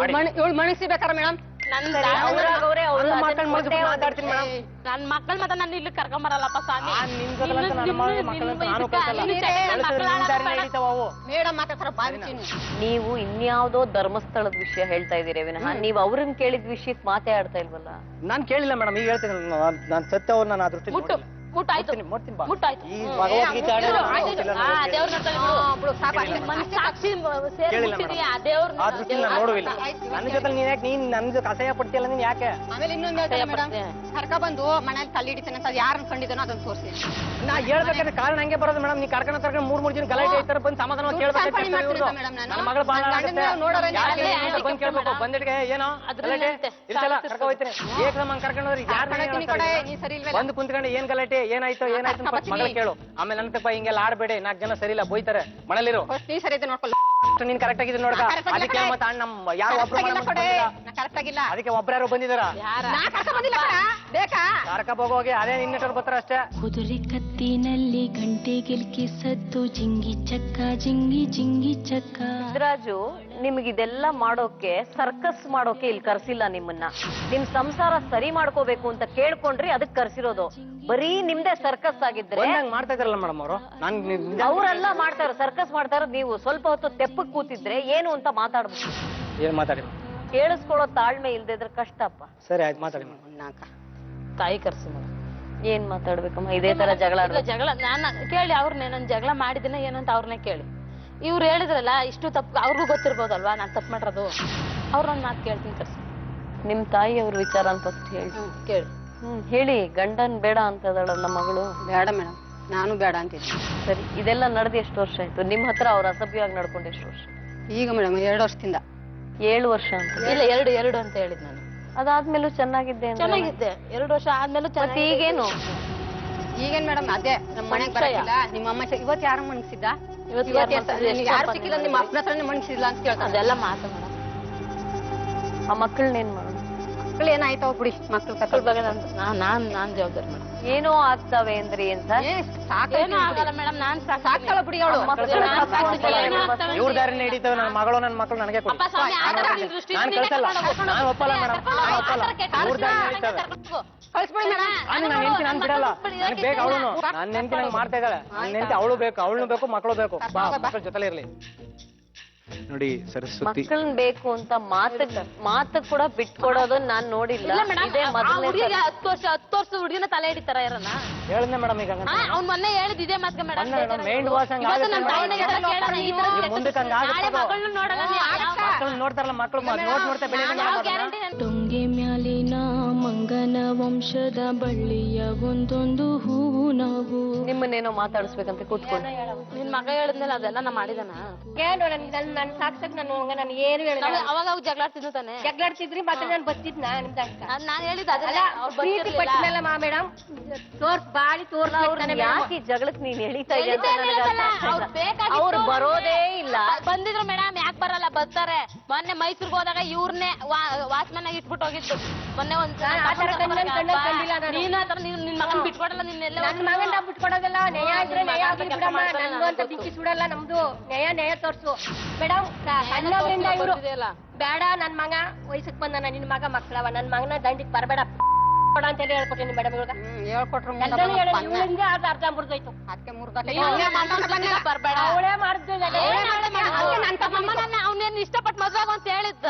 ಇವಳು ಮಣಿಸ್ಬೇಕಾರೆ ಮೇಡಮ್
ಅವ್ರಾಗವ್ರೆ ಅವ್ರು
ನನ್ನ
ಅದನ್ನ
ಮಕ್ಕಳು
ಮುಂದೆ
ಮಾತಾಡ್ತೀನಿ ಮೇಡಮ್.
ನನ್ ಮಕ್ಕಳ ಮಾತ್ರ ನನ್ನ ಇಲ್ಲಿ ಕರ್ಕೊಂಬರಲ್ಲಪ್ಪ ಸ್ವಾಮಿ.
ನಿಮ್ ಜೊತೆ ನನ್ನ ಮಕ್ಕಳಂತ ನಾನು ಕಳ್ಸಲ್ಲ. ಅವು
ಮೇಡಮ್ ಮಾತಾಡ್ತಾರ ಬಾವಿತೀನಿ.
ನೀವು ಇನ್ಯಾವುದೋ ಧರ್ಮಸ್ಥಳದ ವಿಷಯ ಹೇಳ್ತಾ ಇದೀರಿ ವಿನಃ ನೀವು ಅವ್ರನ್ನ ಕೇಳಿದ ವಿಷಯಕ್ಕೆ ಮಾತೇ ಆಡ್ತಾ ಇಲ್ವಲ್ಲ?
ನಾನ್ ಕೇಳಿಲ್ಲ ಮೇಡಮ್, ಈಗ ಹೇಳ್ತೀನಿ ನಾನು ಸತ್ಯ ಅವ್ರು ನಾನು ಆ ದೃಷ್ಟಿ
ಮುಟ್ಟು ಮುಟ್ಟಾಯ್ತು,
ನೋಡ್ತೀನಿ ಬಾ.
ಮುಟ್ಟಾಯ್ತು.
ಈ ಭಗವದ್ಗೀತೆ
ಸಾಕ್ಷಿ ಸೇರಿ ಮುಟ್ಟಿದೀಯ ದೇವ್ರ.
ಆ ದೃಷ್ಟಿ ನಾನು ನೋಡುವಿಲ್ಲ. ನನ್ನ ಜೊತೆ ನೀನ್ ಯಾಕೆ ನನ್ನ ಜೊತೆ ಅಸಹ್ಯ ಪಡ್ತಿಯಲ್ಲ ನೀನ್ ಯಾಕೆ?
ಆಮೇಲೆ ಇನ್ನೊಂದು ಹೇಳ್ತಾರೆ ಮೇಡಮ್, ಕರ್ಕ ಬಂದು ಮನೇಲಿ ತಲ್ಲಿ ಹಿಡಿತಾನೆ ಅಂತ ಯಾರನ್ನ ಕಂಡಿದ್ದಾನೋ ಅದನ್ನ ತೋರಿಸಿ.
ನಾ ಹೇಳ್ಬೇಕಾದ್ರೆ ಕಾರಣ ಹಂಗೆ ಬರೋದು ಮೇಡಮ್. ನೀ ಕರ್ಕೊಂಡು 3 ದಿನ ಗಲಾಟೆ ಆಯ್ತಾರೆ ಬಂದು ಸಮಾಧಾನ ಕೇಳ್ಬೇಕು. ನನ್ನ ಮಗಳು ಬಾಳ ಬಂದ್ ಕೇಳ್ಬೇಕು. ಬಂದಿಟ್ಗೆ ಏನೋ ಗಲಾಟೆ ಇರ್ತಲ್ಲ, ಕರ್ಕ ಹೋಯ್ತೀನಿ ಏಕದಮ್ ಹಂಗ್ ಕರ್ಕೊಂಡು ಹೋದ್ರಿ ಯಾರು ಬಂದು ಕುಂತ್ಕೊಂಡು ಏನ್ ಗಲಾಟೆ ಏನಾಯ್ತು ಮಗಳ ಕೇಳು. ಆಮೇಲೆ ನನ್ನ ತಪ್ಪ ಹಿಂಗೆಲ್ಲ ಆಡ್ಬೇಡಿ, 4 ಜನ ಸರಿ ಇಲ್ಲ ಬೈತಾರೆ. ಮನೇಲಿರು
ನೀ ಸರಿ ಇದೆ ನೋಡ್ಕೊಳ್ಳ.
ನೀನ್ ಕರೆಕ್ಟ್ ಆಗಿದ್ ನೋಡ್ಕ. ಅದಕ್ಕೆ ಮತ್ತೆ ನಮ್ಮ ಯಾರು ಒಬ್ರು
ಕರೆಕ್ಟ್ ಆಗಿಲ್ಲ,
ಅದಕ್ಕೆ ಒಬ್ರು ಬಂದಿದಾರ
ಬೇಕಾ
ಕರ್ಕ ಹೋಗೋಗಿ ಅದೇ ನಿನ್ನೆಟರು ಬರ್ತಾರ ಅಷ್ಟೇ.
ಕುದುರೆ ಕತ್ತಿನಲ್ಲಿ ಗಂಟೆ ಗಿಲ್ಕಿ ಸದ್ದು ಜಿಂಗಿ ಚಕ್ಕ ಜಿಂಗಿ ಜಿಂಗಿ ಚಕ್ಕ.
ಸಿದ್ದರಾಜು, ನಿಮ್ಗಿದೆಲ್ಲ ಮಾಡೋಕೆ ಸರ್ಕಸ್ ಮಾಡೋಕೆ ಇಲ್ಲಿ ಕರ್ಸಿಲ್ಲ ನಿಮ್ಮನ್ನ. ನಿಮ್ ಸಂಸಾರ ಸರಿ ಮಾಡ್ಕೋಬೇಕು ಅಂತ ಕೇಳ್ಕೊಂಡ್ರಿ, ಅದಕ್ ಕರ್ಸಿರೋದು. ಬರೀ ನಿಮ್ದೇ ಸರ್ಕಸ್ ಆಗಿದ್ರೆ
ಮಾಡ್ತಾ ಇದಾರಲ್ಲ ಮೇಡಮ್ ಅವರು.
ಅವರೆಲ್ಲ ಮಾಡ್ತಾರ, ಸರ್ಕಸ್ ಮಾಡ್ತಾರ. ನೀವು ಸ್ವಲ್ಪ ಹೊತ್ತು ತೆಪ್ಪಕ್ ಕೂತಿದ್ರೆ ಏನು ಅಂತ ಮಾತಾಡ್ಬೇಕು.
ಏನ್ ಮಾತಾಡಿ
ಕೇಳಿಸ್ಕೊಳ್ಳೋ ತಾಳ್ಮೆ ಇಲ್ದೇ ಇದ್ರೆ ಕಷ್ಟಪ್ಪ.
ಸರಿ ಆಯ್ತು ಮಾತಾಡಿ.
ತಾಯಿ ಕರ್ಸಿ ಮೇಡಮ್.
ಏನ್ ಮಾತಾಡ್ಬೇಕಮ್ಮ ಇದೇ ತರ ಜಗಳ?
ಜಗಳ ನಾನು ಕೇಳಿ ಅವ್ರನ್ನೇ, ನಾನು ಜಗಳ ಮಾಡಿದಿನ ಏನಂತ ಅವ್ರನ್ನೇ ಕೇಳಿ. ಇವ್ರು ಹೇಳಿದ್ರಲ್ಲ ಇಷ್ಟು ತಪ್ಪು, ಅವ್ರಿಗೂ ಗೊತ್ತಿರ್ಬೋದಲ್ವಾ ನಾನು ತಪ್ಪು ಮಾಡಿರೋದು. ಅವ್ರನ್ನ ಮಾತು ಕೇಳ್ತೀನಿ ಕರ್ಸಿ.
ನಿಮ್ ತಾಯಿ ಅವ್ರ ವಿಚಾರ ಅಂತ ಹೇಳಿ
ಕೇಳಿ.
ಹೇಳಿ. ಗಂಡನ್ ಬೇಡ ಅಂತದಳಲ್ಲ ಮಗಳು.
ಬೇಡ ಮೇಡಮ್, ನಾನು ಬೇಡ ಅಂತಿದ್ದೆ.
ಸರಿ, ಇದೆಲ್ಲ ನಡೆದು ಎಷ್ಟು ವರ್ಷ ಆಯ್ತು? ನಿಮ್ ಹತ್ರ ಅವ್ರ ಅಸಭ್ಯವಾಗಿ ನಡ್ಕೊಂಡು ಎಷ್ಟು ವರ್ಷ?
ಈಗ ಮೇಡಮ್ 2 ವರ್ಷದಿಂದ.
7 ವರ್ಷ ಅಂತ?
ಇಲ್ಲ, 2 ಅಂತ ಹೇಳಿದ್ ನಾನು.
ಅದಾದ್ಮೇಲೂ ಚೆನ್ನಾಗಿದ್ದೆ?
ಚೆನ್ನಾಗಿದ್ದೆ. 2 ವರ್ಷ ಆದ್ಮೇಲೂ
ಮತ್ತೆ ಈಗೇನು?
ಈಗೇನ್ ಮೇಡಮ್ ಅದೇ ನಮ್ಮ ಮನೆಗೆ ಬರಲ್ಲ. ನಿಮ್ಮ ಅಮ್ಮ ಇವತ್ತು ಯಾರು ಮಣಗಿಸಿದ್ದ? ಯಾರು ಸಿಕ್ಕಿಲ್ಲ, ನಿಮ್ಮ ಅಪ್ಪನ ಹತ್ರನೇ ಮಣಗಿಸಿಲ್ಲ ಅಂತ ಕೇಳ್ತಾರೆ.
ಅದೆಲ್ಲ ಮಾತು ಮೇಡಮ್.
ಆ ಮಕ್ಕಳನ್ನೇನ್ ಮಾಡೋದು?
ಮಕ್ಳು ಏನಾಯ್ತಾವ ಬಿಡಿ, ಮಕ್ಳು
ಮಕ್ಕಳ ಬಗ್ಗೆ ನಾನ್ ಜವಾಬ್ದಾರಿ ಮೇಡಮ್.
ಏನೋ ಆಗ್ತಾವೆ ಅಂದ್ರಿ ಅಂತ?
ಏನೂ ಆಗಲ್ಲ ಮೇಡಮ್, ನಾನ್
ಸಾಕ್ತಾಳ ಬಿಡಿ ಅವಳು.
ಇವ್ರ ದಾರಿನ ಹಿಡಿತಾವೆ. ನನ್ನ ಮಗಳು ನನ್ನ ಮಕ್ಕಳು ನನಗೆ ಕೊಡಿ. ನಾನು ಕಳ್ಸಲ್ಲ, ನಾನು ಒಪ್ಪಲ್ಲ ಮೇಡಮ್, ನಾನು ಒಪ್ಪಲ್ಲ. ಇವ್ರ ದಾರಿನ ಹಿಡಿತಾವೆ.
ಕಳ್ಸ್ಬಿಡಿ ಮೇಡಮ್.
ನನ್ನ ಹೆಂಡತಿ ನಾನು ಬಿಡಲ್ಲ. ನನಗೆ ಬೇಕು ಅವಳು. ನನ್ನ ಹೆಂಡತಿ ನಂಗೆ ಮಾಡ್ತಾ ಇದ್ದಾಳೆ. ನನ್ನ ಹೆಂಡತಿ ಅವಳು ಬೇಕು, ಅವಳು ಬೇಕು, ಮಕ್ಕಳು ಬೇಕು. ಬಾ, ಮಕ್ಕಳ ಜೊತೆಲಿ ಇರ್ಲಿ.
ನೋಡಿ ಸರಸ್ವತಿ,
ಮಕ್ಕಳನ್ನ ಬೇಕು ಅಂತ ಮಾತು ಕೂಡ ಬಿಟ್ಕೊಡೋದು ನಾನ್ ನೋಡಿಲ್ಲ. ಇದೇ ಮೊದಲನೇ
ಹುಡುಗಿಗೆ 10 ವರ್ಷ ಹುಡುಗಿನ ತಲೆ ಹಿಡಿತಾರ ಯಾರನ್ನ?
ಹೇಳಿದ್ನೆ ಮೇಡಮ್ ಈಗ
ಅವ್ನ್ ಮೊನ್ನೆ ಹೇಳಿದ್ ಇದೇ ಮಾತ್ಗೆ ಮೇಡಮ್.
ಮೈಂಡ್ ವಾಶ್ ಹಂಗ ಮುಂದಕ್ಕೆ ನೋಡ್ತಾರಲ್ಲ ಮಕ್ಕಳು ನೋಡ್ತಾ ಬೆಳೆದ
ಟೊಂಗೆ ಮ್ಯಾಲಿನ ಮಂಗನ ವಂಶದ ಬಳ್ಳಿಯ ಒಂದೊಂದು ಹೂವು ನಾವು.
ನಿಮ್ಮನ್ನೇನೋ ಮಾತಾಡಿಸ್ಬೇಕಂತ ಕೂತ್ಕೊಂಡು
ನಿನ್ ಮಗ ಹೇಳಿದ್ಮೇಲೆ ಅದೆಲ್ಲ ನಾ ಮಾಡಿದಾನ?
ಏನು ನನ್ ಸಾಕ್ಸಕ್ ನಾನು ಏನು ಹೇಳಿಲ್ಲ.
ಅವಾಗ ಅವಾಗ ಜಗಳಾಡ್ತಿದ್ನು ತಾನೆ?
ಜಗಳಾಡ್ತಿದ್ರಿ ಮತ್ತೆ ನಾನು ಬತ್ತಿದ್ನ ನಿಮ್ದ
ನಾನ್ ಹೇಳಿದ ಅದೆಲ್ಲ
ಪ್ರೀತಿ ಪಟ್ಟಿನಲ್ಲ ಮೇಡಮ್ ಬಾಳಿ ತೋರ್ಸ್ತಾನೆ.
ಯಾಕೆ ಈ ಜಗಳಕ್ಕೆ ನೀನ್ ಎಳಿತಾ ಅವ್ರು ಬರೋದೇ ಇಲ್ಲ.
ಬಂದಿದ್ರು ಮೇಡಮ್, ಯಾಕೆ ಬರಲ್ಲ? ಬರ್ತಾರೆ. ಮೊನ್ನೆ ಮೈಸೂರ್ಗೆ ಹೋದಾಗ ಇವ್ರನ್ನೇ ವಾಚ್ಮನ್ ಆಗಿ ಇಟ್ಬಿಟ್ಟು ಹೋಗಿದ್ದು. ಮೊನ್ನೆ ಒಂದ್ ನೀನ್ ಆತರ ನಿನ್ ಮಗನ್ ಬಿಟ್ಕೊಡಲ್ಲ. ನಿನ್ನೆಲ್ಲ
ನನ್ ಮಗನ್ ನಾವ್ ಬಿಟ್ಕೊಡೋದಲ್ಲ. ನ್ಯಾಯ ಇದ್ರೆ ನ್ಯಾಯ ಆಗ್ಲಿ ಬಿಡಮ್ಮ. ನನ್ಗೂ ಅಂತ ಬಿಕ್ಕಿ ಸುಡಲ್ಲ. ನಮ್ದು ನ್ಯಾಯ ತೋರ್ಸು ಮೇಡಮ್. ಸಣ್ಣವರಿಂದ ಇವ್ರು ಬೇಡ ನನ್ ಮಗ ವಯಸ್ಸಕ್ ಬಂದಾನ, ನಿನ್ ಮಗ ಮಕ್ಕಳವ, ನನ್ ಮಗನ ದಂಡಿಗೆ ಬರಬೇಡ ಅಂತ ಹೇಳಿ ಹೇಳ್ಕೊಟ್ಟಿನಿ ಮೇಡಮ್. ಇವಾಗ ಹೇಳ್ಕೊಟ್ರು ಇವಳಿಂದ ಅರ್ಧ ಮುರಿದೋಯ್ತು. ಅದಕ್ಕೆ
ಬರ್ಬೇಡ.
ಅವಳೇ ಮಾಡಿದ್ದು
ಅವನೇನ್ ಇಷ್ಟಪಟ್ಟು ಮದ್ವೆ ಅಂತ ಹೇಳಿದ್ದ.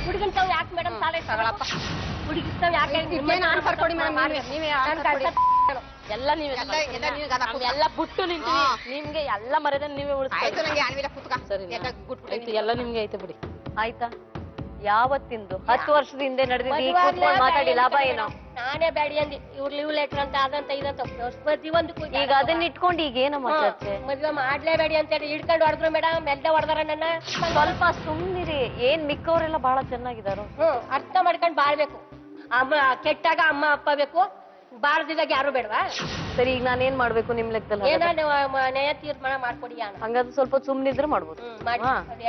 ಹುಡುಗಿನ ತಾವ್ ಯಾಕೆ ಮೇಡಮ್ ಸಾಲ ತಗೊಳಪ್ಪ? ಹುಡುಗಿ ತಾವ್ ಯಾಕೆ ಆನ್ಸರ್ ಕೊಡಿ ಮೇಡಮ್. ನೀವೇ
ಎಲ್ಲ ನೀವೇ ಎಲ್ಲ ಬಿಟ್ಟು ನಿಂತೀವಿ. ನಿಮ್ಗೆ ಎಲ್ಲ ಮರ್ಯಾದೆ ನೀವೇ ಉಳಿಸ್ತೀವಿ. ಎಲ್ಲ ನಿಮ್ಗೆ ಐತೆ ಬಿಡಿ.
ಆಯ್ತಾ? ಯಾವತ್ತಿಂದು 10 ವರ್ಷದ ಹಿಂದೆ ನಡೆದಿದ್ದು ಕೂತ್ಕೊಂಡು ಮಾತಾಡಿ ಲಾಭ ಏನೋ?
ನಾನೇ ಬ್ಯಾಡಿ ಅಂದಿ. ಇವ್ರು ಲೀವ್ ಲೆಟರ್ ಅಂತ ಅದಂತ ಇದಂತ ಪ್ರತಿಯೊಂದು
ಈಗ ಅದನ್ನ ಇಟ್ಕೊಂಡು ಈಗ ಏನಮ್ಮ ಚರ್ಚೆ?
ಮದ್ವೆ ಮಾಡ್ಲೇಬೇಡಿ ಅಂತ ಹೇಳಿ ಹಿಡ್ಕೊಂಡು ಹೊಡೆದ್ರು ಮೇಡಮ್. ಎಲ್ಲ ಹೊಡೆದಾರ ನನ್ನ.
ಸ್ವಲ್ಪ ಸುಮ್ಮನಿರಿ. ಏನ್ ಮಿಕ್ಕವರೆಲ್ಲ ಬಹಳ ಚೆನ್ನಾಗಿದಾರು.
ಅರ್ಥ ಮಾಡ್ಕೊಂಡು ಬಾಳ್ಬೇಕು. ಅಮ್ಮ ಕೆಟ್ಟಾಗ ಅಮ್ಮ ಅಪ್ಪ ಬೇಕು, ಬಾರದಿದಾಗ ಯಾರು ಬೇಡವಾ?
ಸರಿ, ಈಗ ನಾನೇನ್ ಮಾಡ್ಬೇಕು ನಿಮ್ ಲೆಕ್ಕದಲ್ಲಿ?
ಏನೋ ನ್ಯಾಯ ತೀರ್ಮಾನ ಮಾಡ್ಕೊಡಿ.
ಹಂಗಾದ್ರೆ ಸ್ವಲ್ಪ ಸುಮ್ನಿದ್ರೆ ಮಾಡ್ಬೋದು.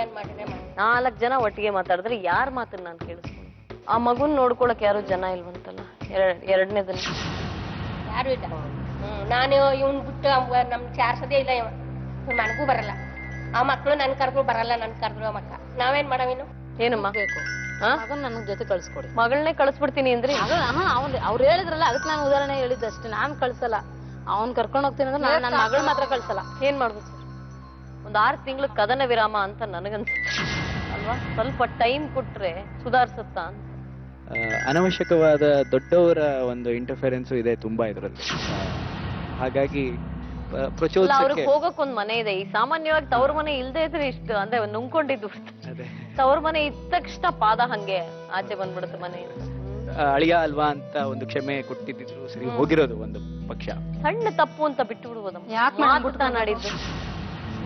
ಏನ್ ಮಾಡಿದ್ರೆ
4 ಜನ ಒಟ್ಟಿಗೆ ಮಾತಾಡಿದ್ರೆ ಯಾರ ಮಾತನ್ನ ನಾನು ಕೇಳಿಸ್ಕೊಂಡು? ಆ ಮಗುನ್ ನೋಡ್ಕೊಳಕ್ ಯಾರು ಜನ ಇಲ್ವಂತಲ್ಲ? ಎರಡನೇದನ್ನ
ಯಾರು ಇಲ್ಲ. ನಾನು ಇವ್ನ್ ಬಿಟ್ಟು ನಮ್ ಚಾರ್ಸದೇ ಇಲ್ಲ. ಇವ ನನಗೂ ಬರಲ್ಲ. ಆ ಮಕ್ಳು ನನ್ ಕರ್ದ್ರು ಬರಲ್ಲ. ನನ್ ಕರ್ದ್ರು ಮಕ್ಕ ನಾವೇನ್ ಮಾಡವಿನ್ನು?
ಏನಮ್ಮ ಬೇಕು?
ಮಗನ್ ನನ್ ಜೊತೆ ಕಳ್ಸ್ಕೊಡಿ.
ಮಗಳನ್ನೇ ಕಳ್ಸ್ಬಿಡ್ತೀನಿ ಅಂದ್ರೆ
ಅವ್ರು ಹೇಳಿದ್ರಲ್ಲ, ಅದಕ್ಕೆ ನಾನು ಉದಾಹರಣೆ ಹೇಳಿದ್ದಷ್ಟೇ. ನಾನ್ ಕಳ್ಸಲ್ಲ. ಅವ್ನ್ ಕರ್ಕೊಂಡ್ ಹೋಗ್ತೀನಿ ಅಂದ್ರೆ ನನ್ನ ಮಗಳು ಮಾತ್ರ ಕಳ್ಸಲ್ಲ.
ಏನ್ ಮಾಡ್ಬೇಕು? ಒಂದ್ 6 ತಿಂಗಳ ಕದನ ವಿರಾಮ ಅಂತ ನನಗನ್ಸುತ್ತೆ ಅಲ್ವಾ? ಸ್ವಲ್ಪ ಟೈಮ್ ಕೊಟ್ರೆ ಸುಧಾರಿಸುತ್ತಾ ಅಂತ.
ಅನವಶ್ಯಕವಾದ ದೊಡ್ಡವರ ಒಂದು ಇಂಟರ್ಫಿರೆನ್ಸ್ ಇದೆ ತುಂಬಾ ಇದ್ರಲ್ಲಿ. ಹಾಗಾಗಿ
ಅವ್ರಿಗೆ ಹೋಗಕ್ ಒಂದ್ ಮನೆ ಇದೆ. ಈ ಸಾಮಾನ್ಯವಾಗಿ ತವ್ರ ಮನೆ ಇಲ್ದೇ ಇದ್ರೆ ಇಷ್ಟು ಅಂದ್ರೆ ನುಂಗ್ಕೊಂಡಿದ್ದು. ತವ್ರ ಮನೆ ಇದ್ದ ತಕ್ಷಣ ಪಾದ ಹಂಗೆ ಆಚೆ ಬಂದ್ಬಿಡುತ್ತೆ ಮನೆ.
ಅಳಿಯ ಅಲ್ವಾ ಅಂತ ಒಂದು ಕ್ಷಮೆ ಕೊಟ್ಟಿದ್ರು ಸರಿ ಹೋಗಿರೋದು ಒಂದು ಪಕ್ಷ.
ಸಣ್ಣ ತಪ್ಪು ಅಂತ ಬಿಟ್ಟು ಬಿಡ್ಬೋದಮ್ಮ. ನಾಡಿದ್ದು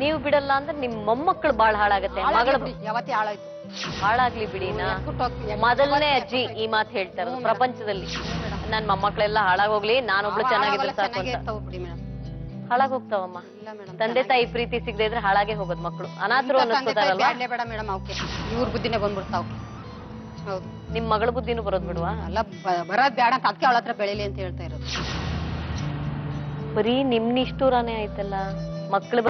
ನೀವು ಬಿಡಲ್ಲ ಅಂದ್ರೆ ನಿಮ್ ಮೊಮ್ಮಕ್ಕಳು ಬಾಳ್ ಹಾಳಾಗತ್ತೆ. ಮಗಳ
ಯಾವತ್ತೇ ಹಾಳಾಯ್ತು.
ಹಾಳಾಗ್ಲಿ ಬಿಡಿನಾ. ಮೊದಲನೇ ಅಜ್ಜಿ ಈ ಮಾತು ಹೇಳ್ತಾರೆ ಪ್ರಪಂಚದಲ್ಲಿ. ನನ್ ಮೊಮ್ಮಕ್ಕಳೆಲ್ಲ ಹಾಳಾಗೋಗ್ಲಿ, ನಾನೊಬ್ಳು ಚೆನ್ನಾಗಿದ್ರೆ ಸಾಕು ಅಂತ. ಹಾಳಾಗ್ ಹೋಗ್ತಾವಮ್ಮ. ತಂದೆ ತಾಯಿ ಪ್ರೀತಿ ಸಿಗದೆ ಇದ್ರೆ ಹಾಳಾಗೆ ಹೋಗೋದು ಮಕ್ಕಳು. ಅನಾಥರು ಅನ್ನಿಸ್ಕೊತಾರಲ್ವಾ?
ಇವ್ರ ಬುದ್ಧಿನೇ ಬಂದ್ಬಿಡ್ತಾವ್. ಹೌದು,
ನಿಮ್ ಮಗಳ ಬುದ್ಧಿನೂ ಬರೋದ್ ಬಿಡುವಾ?
ಅಲ್ಲ, ಬರೋದ್ ಬೇಡ ಅಂತ ಅದಕ್ಕೆ ಅವಳ ಹತ್ರ ಬೆಳಿಲಿ ಅಂತ ಹೇಳ್ತಾ ಇರೋದು.
ಬರೀ ನಿಮ್ ನಿಷ್ಠೂರಾನೇ ಆಯ್ತಲ್ಲ, ಮಕ್ಳು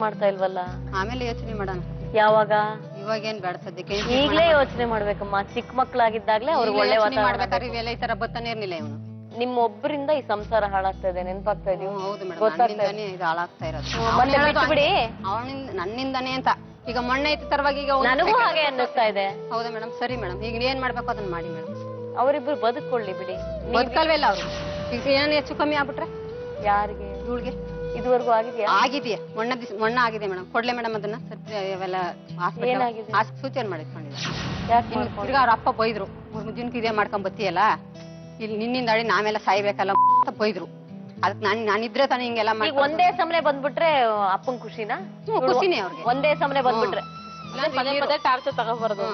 ಮಾಡ್ತಾ ಇಲ್ವಲ್ಲ?
ಆಮೇಲೆ ಯೋಚನೆ ಮಾಡೋಣ.
ಯಾವಾಗ?
ಇವಾಗೇನ್ ಬೇಡ ಸದ್ಯಕ್ಕೆ.
ಈಗ್ಲೇ ಯೋಚನೆ ಮಾಡ್ಬೇಕಮ್ಮ. ಚಿಕ್ಕ ಮಕ್ಳಾಗಿದ್ದಾಗ್ಲೇ ಅವ್ರಿಗೆ ಒಳ್ಳೆ ವಾತಾವರಣ.
ಇವೆಲ್ಲ ಈ ತರ ಬತ್ತಾನೆ ಇರ್ಲಿಲ್ಲ ಇವನು.
ನಿಮ್ಮೊಬ್ಬರಿಂದ ಈ ಸಂಸಾರ ಹಾಳಾಗ್ತಾ ಇದೆ. ನೆನ್ಪಾಗ್ತಾ ಇದೀವಿ.
ಹೌದು ಮೇಡಮ್, ಇದು ಹಾಳಾಗ್ತಾ ಇರೋದು.
ಮತ್ತೆ ಬಿಟ್ಬಿಡಿ.
ಅವನಿಂದ ನನ್ನಿಂದಾನೇ ಅಂತ. ಈಗ ಮೊನ್ನೆ ಐತಿ ತರವಾಗಿ ಈಗ
ನನಗೂ ಹಾಗೆ ಅನ್ನಿಸ್ತಾ ಇದೆ.
ಹೌದಾ ಮೇಡಮ್? ಸರಿ ಮೇಡಮ್, ಈಗ ಏನ್ ಮಾಡ್ಬೇಕು ಅದನ್ನ ಮಾಡಿ ಮೇಡಮ್.
ಅವರಿಬ್ರು ಬದುಕೊಳ್ಳಿ ಬಿಡಿ.
ಬದುಕಲ್ವೆಲ್ಲ ಅವ್ರು. ಈಗ ಏನ್ ಹೆಚ್ಚು ಕಮ್ಮಿ ಆಗ್ಬಿಟ್ರೆ
ಯಾರಿಗೆ?
ಇವಳಿಗೆ
ಇದುವರೆಗೂ ಆಗಿದೆಯಾ?
ಆಗಿದೆಯಾ? ಮೊನ್ನೆ ಆಗಿದೆ ಮೇಡಮ್. ಕೊಡ್ಲೆ ಮೇಡಮ್ ಅದನ್ನ ಇವೆಲ್ಲ ಸೂಚನೆ ಮಾಡಿಟ್ಕೊಂಡಿದ್ದಾರೆ. ತಿರ್ಗಾ ಅವ್ರ ಅಪ್ಪ ಬೈದ್ರು, ಮುಂದಿನ ಇದೇ ಮಾಡ್ಕೊಂಡ್ ಬತ್ತೀಯಲ್ಲ, ಇಲ್ಲಿ ನಿನ್ನಿಂದ ಅಡಿ ನಾವೆಲ್ಲ ಸಾಯ್ಬೇಕಲ್ಲ ಅಂತ ಬೈದ್ರು. ಅದಕ್ಕೆ ನಾನಿದ್ರೆ ತಾನೇ ಹಿಂಗೆಲ್ಲ ಮಾಡಿ.
ಒಂದೇ ಸಮನೆ ಬಂದ್ಬಿಟ್ರೆ ಅಪ್ಪನ್ ಖುಷಿನಾ?
ಖುಷಿನೇ ಅವ್ರಿಗೆ.
ಒಂದೇ ಸಮನೆ ಬಂದ್ಬಿಟ್ರೆ
ತಗೋಬಾರದು.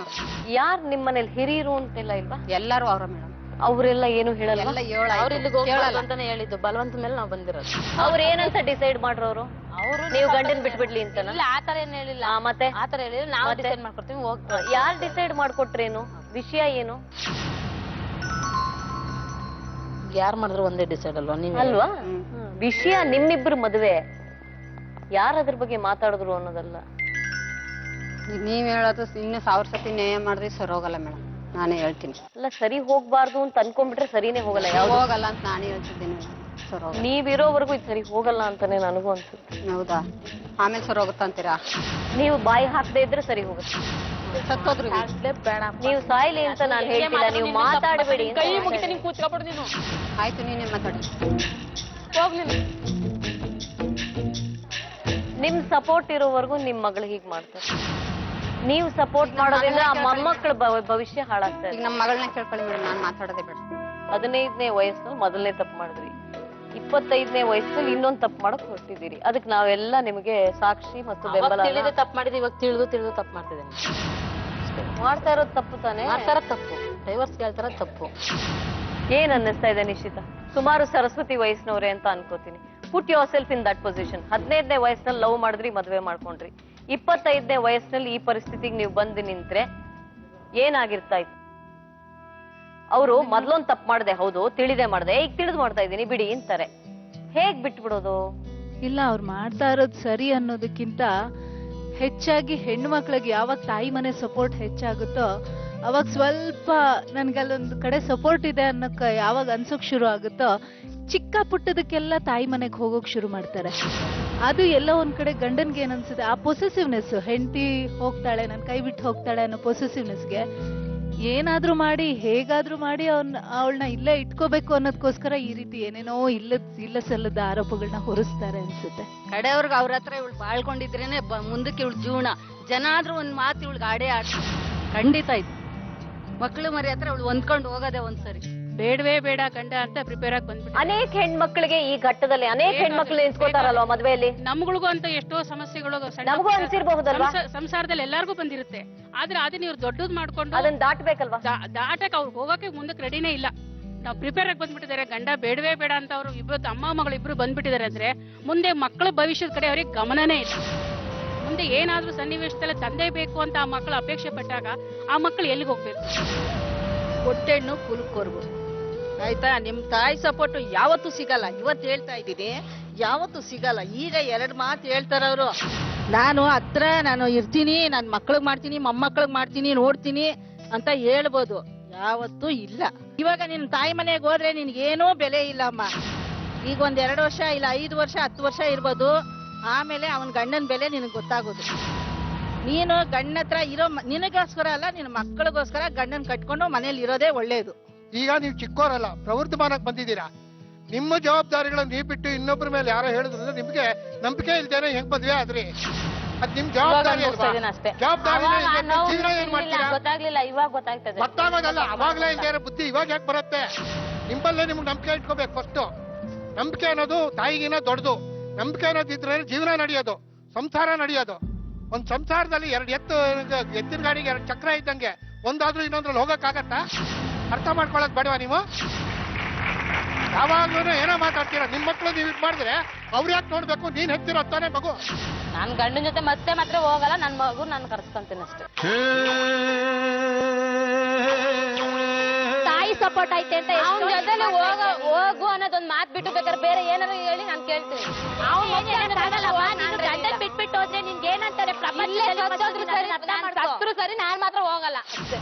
ಯಾರ್ ನಿಮ್ ಮನೇಲಿ ಹಿರಿಯರು ಅಂತೆಲ್ಲ ಇಲ್ವಾ?
ಎಲ್ಲಾರು ಅವ್ರ ಮೇಡಮ್.
ಅವ್ರೆಲ್ಲ ಏನು ಹೇಳಲ್ಲ.
ಅವ್ರು ಇಲ್ಲಿಗೆ ಹೋಗಲ್ಲ ಅಂತಾನೆ ಹೇಳಿದ್ದು. ಬಲವಂತ ಮೇಲೆ ನಾವ್ ಬಂದಿರೋದು.
ಅವ್ರ ಏನಂತ ಡಿಸೈಡ್ ಮಾಡ್ರವ್ರು? ಅವ್ರು ನೀವು ಗಂಡನ್ ಬಿಟ್ಬಿಡ್ಲಿ ಅಂತ?
ಆತರ ಏನ್ ಹೇಳಿಲ್ಲ.
ಮತ್ತೆ
ಆತರ ಹೇಳಿಲ್ಲ, ನಾವು ಡಿಸೈಡ್ ಮಾಡ್ಕೊಡ್ತೀವಿ. ಹೋಗ್ತೀವಿ.
ಯಾರ್ ಡಿಸೈಡ್ ಮಾಡ್ಕೊಟ್ರೇನು? ವಿಷಯ ಏನು?
ಯಾರ್ ಮಾಡಿದ್ರು ಒಂದೇ ಡಿಸೈಡ್ ಅಲ್ವಾ? ನೀವ್
ಅಲ್ವಾ? ವಿಷಯ ನಿಮ್ಮಿಬ್ರು ಮದುವೆ. ಯಾರ ಅದ್ರ ಬಗ್ಗೆ ಮಾತಾಡಿದ್ರು ಅನ್ನೋದಲ್ಲ.
ನೀವ್ ಹೇಳೋದು ಇನ್ನು 1000 ಸತಿ ನ್ಯಾಯ ಮಾಡಿದ್ರೆ ಸರಿ ಹೋಗಲ್ಲ ಮೇಡಮ್. ನಾನೇ ಹೇಳ್ತೀನಿ.
ಅಲ್ಲ ಸರಿ ಹೋಗ್ಬಾರ್ದು ಅಂತ ಅನ್ಕೊಂಡ್ಬಿಟ್ರೆ ಸರಿನೇ ಹೋಗಲ್ಲ, ಯಾವ್ದು
ಹೋಗಲ್ಲ ಅಂತ ನಾನೇ ಹೇಳ್ತಿದ್ದೀನಿ ಸರ್.
ನೀವಿರೋವರೆಗೂ ಇದು ಸರಿ ಹೋಗಲ್ಲ ಅಂತಾನೆ ನನಗೂ ಅನ್ಸುತ್ತೆ.
ಹೌದಾ? ಆಮೇಲೆ ಸರ್ ಹೋಗುತ್ತಾ ಅಂತೀರಾ?
ನೀವು ಬಾಯಿ ಹಾಕದೇ ಇದ್ರೆ ಸರಿ ಹೋಗುತ್ತೆ.
ಸತ್ತೋದ್ರು
ನೀವು ಸಾಯ್ಲಿ ಅಂತ ನಾನು ಹೇಳ್ತಿಲ್ಲ, ನೀವು ಮಾತಾಡಬೇಡಿ.
ಕೈ ಮುಗಿತ ನೀನ್ ಕೂತ್ಕೊಬಿಡು ನೀನು.
ಆಯ್ತು, ನೀನೇ ಮಾತಾಡಿ.
ಹೋಗ್ ನೀನು.
ನಿಮ್ ಸಪೋರ್ಟ್ ಇರೋವರೆಗೂ ನಿಮ್ ಮಗಳು ಹೀಗ್ ಮಾಡ್ತಾರೆ. ನೀವು ಸಪೋರ್ಟ್ ಮಾಡೋದ್ರಿಂದ ಆ ಮೊಮ್ಮಕ್ಕಳ ಭವಿಷ್ಯ ಹಾಳಾಗ್ತಾರೆ.
ಈಗ ನಮ್ಮ ಮಗಳನ್ನ ಕೇಳ್ಕೊಳ್ಳಿ ಮೇಡಮ್, ನಾನು ಮಾತಾಡೋದೇ ಬೇಡ.
15ನೇ ವಯಸ್ಸಲ್ಲಿ ಮೊದಲನೇ ತಪ್ಪು ಮಾಡಿದ್ರಿ, 25ನೇ ವಯಸ್ಸಲ್ಲಿ ಇನ್ನೊಂದು ತಪ್ಪು ಮಾಡಕ್ ಹೊರಟಿದ್ದೀರಿ. ಅದಕ್ಕೆ ನಾವೆಲ್ಲ ನಿಮಗೆ ಸಾಕ್ಷಿ ಮತ್ತು ಬೆಂಬಲ.
ತಪ್ಪು ಮಾಡಿದ್ರೆ ಇವಾಗ ತಿಳಿದು ತಪ್ಪು ಮಾಡ್ತಿದ್ದೇನೆ.
ಮಾಡ್ತಾ ಇರೋದು ತಪ್ಪು ತಾನೆ?
ಮಾಡ್ತಾರ ತಪ್ಪು, ಡೈವರ್ಸ್ ಕೇಳ್ತಾರ ತಪ್ಪು.
ಏನ್ ಅನ್ನಿಸ್ತಾ ಇದೆ ನಿಶ್ಚಿತ? ಸುಮಾರು ಸರಸ್ವತಿ ವಯಸ್ಸಿನವ್ರೆ ಅಂತ ಅನ್ಕೋತೀನಿ. Put yourself in that position. 15ನೇ ವಯಸ್ಸಿನಲ್ಲಿ ಲವ್ ಮಾಡಿದ್ರಿ, ಮದ್ವೆ ಮಾಡ್ಕೊಂಡ್ರಿ. 25ನೇ ವಯಸ್ಸಿನಲ್ಲಿ ಈ ಪರಿಸ್ಥಿತಿಗೆ ನೀವು ಬಂದು ನಿಂತ್ರೆ ಏನಾಗಿರ್ತಾ ಇತ್ತು? ಅವರು ಮೊದ್ಲೊಂದ್ ತಪ್ಪು ಮಾಡ್ದೆ, ಹೌದು ತಿಳಿದೇ ಮಾಡ್ದೆ, ಈಗ ತಿಳಿದು ಮಾಡ್ತಾ ಇದ್ದೀನಿ ಬಿಡಿ ಅಂತಾರೆ. ಹೇಗ್ ಬಿಟ್ಬಿಡೋದು?
ಇಲ್ಲ, ಅವ್ರು ಮಾಡ್ತಾ ಇರೋದು ಸರಿ ಅನ್ನೋದಕ್ಕಿಂತ ಹೆಚ್ಚಾಗಿ ಹೆಣ್ಣು ಮಕ್ಳಿಗೆ ಯಾವಾಗ ತಾಯಿ ಮನೆ ಸಪೋರ್ಟ್ ಹೆಚ್ಚಾಗುತ್ತೋ ಅವಾಗ ಸ್ವಲ್ಪ ನನ್ಗಲ್ಲೊಂದು ಕಡೆ ಸಪೋರ್ಟ್ ಇದೆ ಅನ್ನೋಕೆ ಯಾವಾಗ ಅನ್ಸೋಕ್ ಶುರು ಆಗುತ್ತೋ ಚಿಕ್ಕ ಪುಟ್ಟದಕ್ಕೆಲ್ಲ ತಾಯಿ ಮನೆಗೆ ಹೋಗೋಕ್ ಶುರು ಮಾಡ್ತಾರೆ. ಅದು ಎಲ್ಲ ಒಂದ್ ಕಡೆ ಗಂಡನ್ಗೆ ಏನನ್ಸುತ್ತೆ, ಆ ಪೊಸೆಸಿವ್ನೆಸ್, ಹೆಂಡತಿ ಹೋಗ್ತಾಳೆ ನನ್ ಕೈ ಬಿಟ್ಟು ಹೋಗ್ತಾಳೆ ಅನ್ನೋ ಪೊಸೆಸಿವ್ನೆಸ್ಗೆ ಏನಾದ್ರೂ ಮಾಡಿ ಹೇಗಾದ್ರೂ ಮಾಡಿ ಅವಳನ್ನ ಇಲ್ಲೇ ಇಟ್ಕೋಬೇಕು ಅನ್ನೋದಕ್ಕೋಸ್ಕರ ಈ ರೀತಿ ಏನೇನೋ ಇಲ್ಲ ಸಲ್ಲದ ಆರೋಪಗಳನ್ನ ಹೊರಿಸ್ತಾರೆ ಅನ್ಸುತ್ತೆ.
ಕಡೆಯವ್ರಿಗೆ ಅವ್ರ ಹತ್ರ ಇವಳು ಬಾಳ್ಕೊಂಡಿದ್ರೇನೆ ಮುಂದಕ್ಕೆ ಇವಳು ಜೀವನ. ಜನ ಆದ್ರೂ ಒಂದ್ ಮಾತು ಇವಳಿಗೆ ಆಡೇ ಖಂಡಿತ ಇದು. ಮಕ್ಳು ಮರಿ ಹತ್ರ ಇವಳು ಹೊಂದ್ಕೊಂಡು ಹೋಗೋದೇ ಒಂದ್ಸರಿ. ಬೇಡವೇ ಬೇಡ ಗಂಡ ಅಂತ ಪ್ರಿಪೇರ್ ಆಗಿ ಬಂದ್ಬಿಟ್ಟು
ಅನೇಕ ಹೆಣ್ಮಕ್ಳಿಗೆ ಈ ಘಟ್ಟದಲ್ಲಿ ಅನೇಕ ಹೆಣ್ಮಕ್ಳು ನಿಂತ್ಕೋತಾರಲ್ವಾ ಮದ್ವೆಯಲ್ಲಿ.
ನಮ್ಗಳಿಗೂ ಅಂತ ಎಷ್ಟೋ ಸಮಸ್ಯೆಗಳು
ನಮಗೂ ಅನ್ಸಿರ್ಬಹುದಲ್ವಾ?
ಸಂಸಾರದಲ್ಲಿ ಎಲ್ಲಾರ್ಗೂ ಬಂದಿರುತ್ತೆ. ಆದ್ರೆ ಅದನ್ನ ಇವ್ರು ದೊಡ್ಡದ್ ಮಾಡ್ಕೊಂಡು
ಅದನ್ನ ದಾಟ್ಬೇಕಲ್ವಾ?
ದಾಟಕ್ ಅವ್ರು ಹೋಗಕ್ಕೆ ಮುಂದಕ್ಕೆ ರೆಡಿನೇ ಇಲ್ಲ. ನಾವು ಪ್ರಿಪೇರ್ ಆಗಿ ಬಂದ್ಬಿಟ್ಟಿದ್ದಾರೆ. ಗಂಡ ಬೇಡವೇ ಬೇಡ ಅಂತ ಅವ್ರು ಇಬ್ರು ಅಮ್ಮ ಮಗಳು ಇಬ್ರು ಬಂದ್ಬಿಟ್ಟಿದ್ದಾರೆ ಅಂದ್ರೆ ಮುಂದೆ ಮಕ್ಕಳ ಭವಿಷ್ಯದ ಕಡೆ ಅವ್ರಿಗೆ ಗಮನನೇ ಇಲ್ಲ. ಮುಂದೆ ಏನಾದ್ರೂ ಸನ್ನಿವೇಶದಲ್ಲಿ ತಂದೆ ಬೇಕು ಅಂತ ಆ ಮಕ್ಕಳು ಅಪೇಕ್ಷೆ ಪಟ್ಟಾಗ ಆ ಮಕ್ಕಳು ಎಲ್ಲಿಗೆ ಹೋಗ್ಬೇಕು?
ಹೊಟ್ಟೆಣ್ಣು ಕುಲುಕೋರ್ಗು ಆಯ್ತಾ. ನಿಮ್ ತಾಯಿ ಸಪೋರ್ಟ್ ಯಾವತ್ತೂ ಸಿಗಲ್ಲ. ಇವತ್ತು ಹೇಳ್ತಾ ಇದ್ದೀನಿ, ಯಾವತ್ತೂ ಸಿಗಲ್ಲ. ಈಗ 2 ಮಾತು ಹೇಳ್ತಾರ ಅವರು, ನಾನು ಇರ್ತೀನಿ, ನಾನು ಮಕ್ಳಿಗೆ ಮಾಡ್ತೀನಿ, ಮೊಮ್ಮಕ್ಳಿಗೆ ಮಾಡ್ತೀನಿ, ನೋಡ್ತೀನಿ ಅಂತ ಹೇಳ್ಬೋದು. ಯಾವತ್ತೂ ಇಲ್ಲ. ಇವಾಗ ನಿನ್ ತಾಯಿ ಮನೆಗೆ ಹೋದ್ರೆ ನಿನ್ಗೇನೂ ಬೆಲೆ ಇಲ್ಲ ಅಮ್ಮ. ಈಗ 1-2 ವರ್ಷ ಇಲ್ಲ 5 ವರ್ಷ 10 ವರ್ಷ ಇರ್ಬೋದು. ಆಮೇಲೆ ಅವನ್ ಗಂಡನ ಬೆಲೆ ನಿನಗೆ ಗೊತ್ತಾಗೋದು. ನೀನು ಗಂಡನ ಹತ್ರ ಇರೋ ನಿನಗೋಸ್ಕರ ಅಲ್ಲ, ನಿನ್ನ ಮಕ್ಕಳಿಗೋಸ್ಕರ ಗಂಡನ್ ಕಟ್ಕೊಂಡು ಮನೇಲಿ ಇರೋದೇ ಒಳ್ಳೇದು.
ಈಗ ನೀವು ಚಿಕ್ಕೋರಲ್ಲ, ಪ್ರವೃತ್ತಮಾನಕ್ಕೆ ಬಂದಿದ್ದೀರಾ. ನಿಮ್ಮ ಜವಾಬ್ದಾರಿಗಳನ್ನು ನೀವು ಬಿಟ್ಟು ಇನ್ನೊಬ್ಬರ ಮೇಲೆ ಯಾರೋ ಹೇಳಿದ್ರು ನಿಮ್ಗೆ ನಂಬಿಕೆ ಇಲ್ದೇನೆ ಹೆಂಗ್ ಮದ್ವೆ ಆದ್ರಿ? ಅದ್ ನಿಮ್ ಜವಾಬ್ದಾರಿ ಜೀವನ ಏನ್ ಮಾಡ್ತೀರಾ?
ಗೊತ್ತಾಗ್ಲಿಲ್ಲ, ಇವಾಗ ಗೊತ್ತಾಗ್ತದೆ.
ಗೊತ್ತಾಗೋದಲ್ಲ, ಅವಾಗ್ಲೇ ಇಲ್ದೇ ಬುದ್ಧಿ ಇವಾಗ ಯಾಕೆ ಬರುತ್ತೆ? ನಿಮ್ಮಲ್ಲೇ ನಿಮ್ಗೆ ನಂಬಿಕೆ ಇಟ್ಕೋಬೇಕು ಫಸ್ಟ್. ನಂಬಿಕೆ ಅನ್ನೋದು ತಾಯಿಗಿನ ದೊಡ್ಡದು. ನಂಬಿಕೆ ಅನ್ನೋದಿದ್ರೆ ಜೀವನ ನಡೆಯೋದು, ಸಂಸಾರ ನಡೆಯೋದು. ಒಂದ್ ಸಂಸಾರದಲ್ಲಿ 2 ಎತ್ತಿನ ಗಾಡಿಗೆ 2 ಚಕ್ರ ಇದ್ದಂಗೆ, ಒಂದಾದ್ರೂ ಇನ್ನೊಂದ್ರಲ್ಲಿ ಹೋಗಕ್ಕಾಗತ್ತಾ? ಅರ್ಥ ಮಾಡ್ಕೊಳಕ್ ಬೇಡವಾ ನೀವು? ಯಾವಾಗ್ಲೂ ಏನೋ ಮಾತಾಡ್ತೀರಾ. ನಿಮ್ ಮಕ್ಳು ನೀವು ಇದ್ ಮಾಡಿದ್ರೆ ಅವ್ರು ಯಾಕೆ ನೋಡ್ಬೇಕು? ನೀನ್ ಹೆತ್ತಿರೋ ತಾನೇ ಮಗು.
ನಾನ್ ಗಂಡನ ಜೊತೆ ಮತ್ತೆ ಮಾತ್ರ ಹೋಗಲ್ಲ, ನನ್ ಮಗು ನಾನು ಕರ್ಸ್ಕೊಂತೀನಿ ಅಷ್ಟೇ. ತಾಯಿ ಸಪೋರ್ಟ್ ಐತೆ ಅಂತ ಹೋಗು ಅನ್ನೋದೊಂದ್ ಮಾತ್ ಬಿಟ್ಟು ಬೇಕಾದ್ರೆ ಬೇರೆ ಏನಾದ್ರು ಹೇಳಿ ನಾನು ಕೇಳ್ತೀನಿ. ಗಂಡನ್ ಬಿಟ್ಬಿಟ್ಟು ಹೋದ್ರೆ ನಿನ್ಗೆ ಏನಂತಾರೆ? ಸತ್ರು ಸರಿ, ನಾನ್ ಮಾತ್ರ ಹೋಗಲ್ಲ.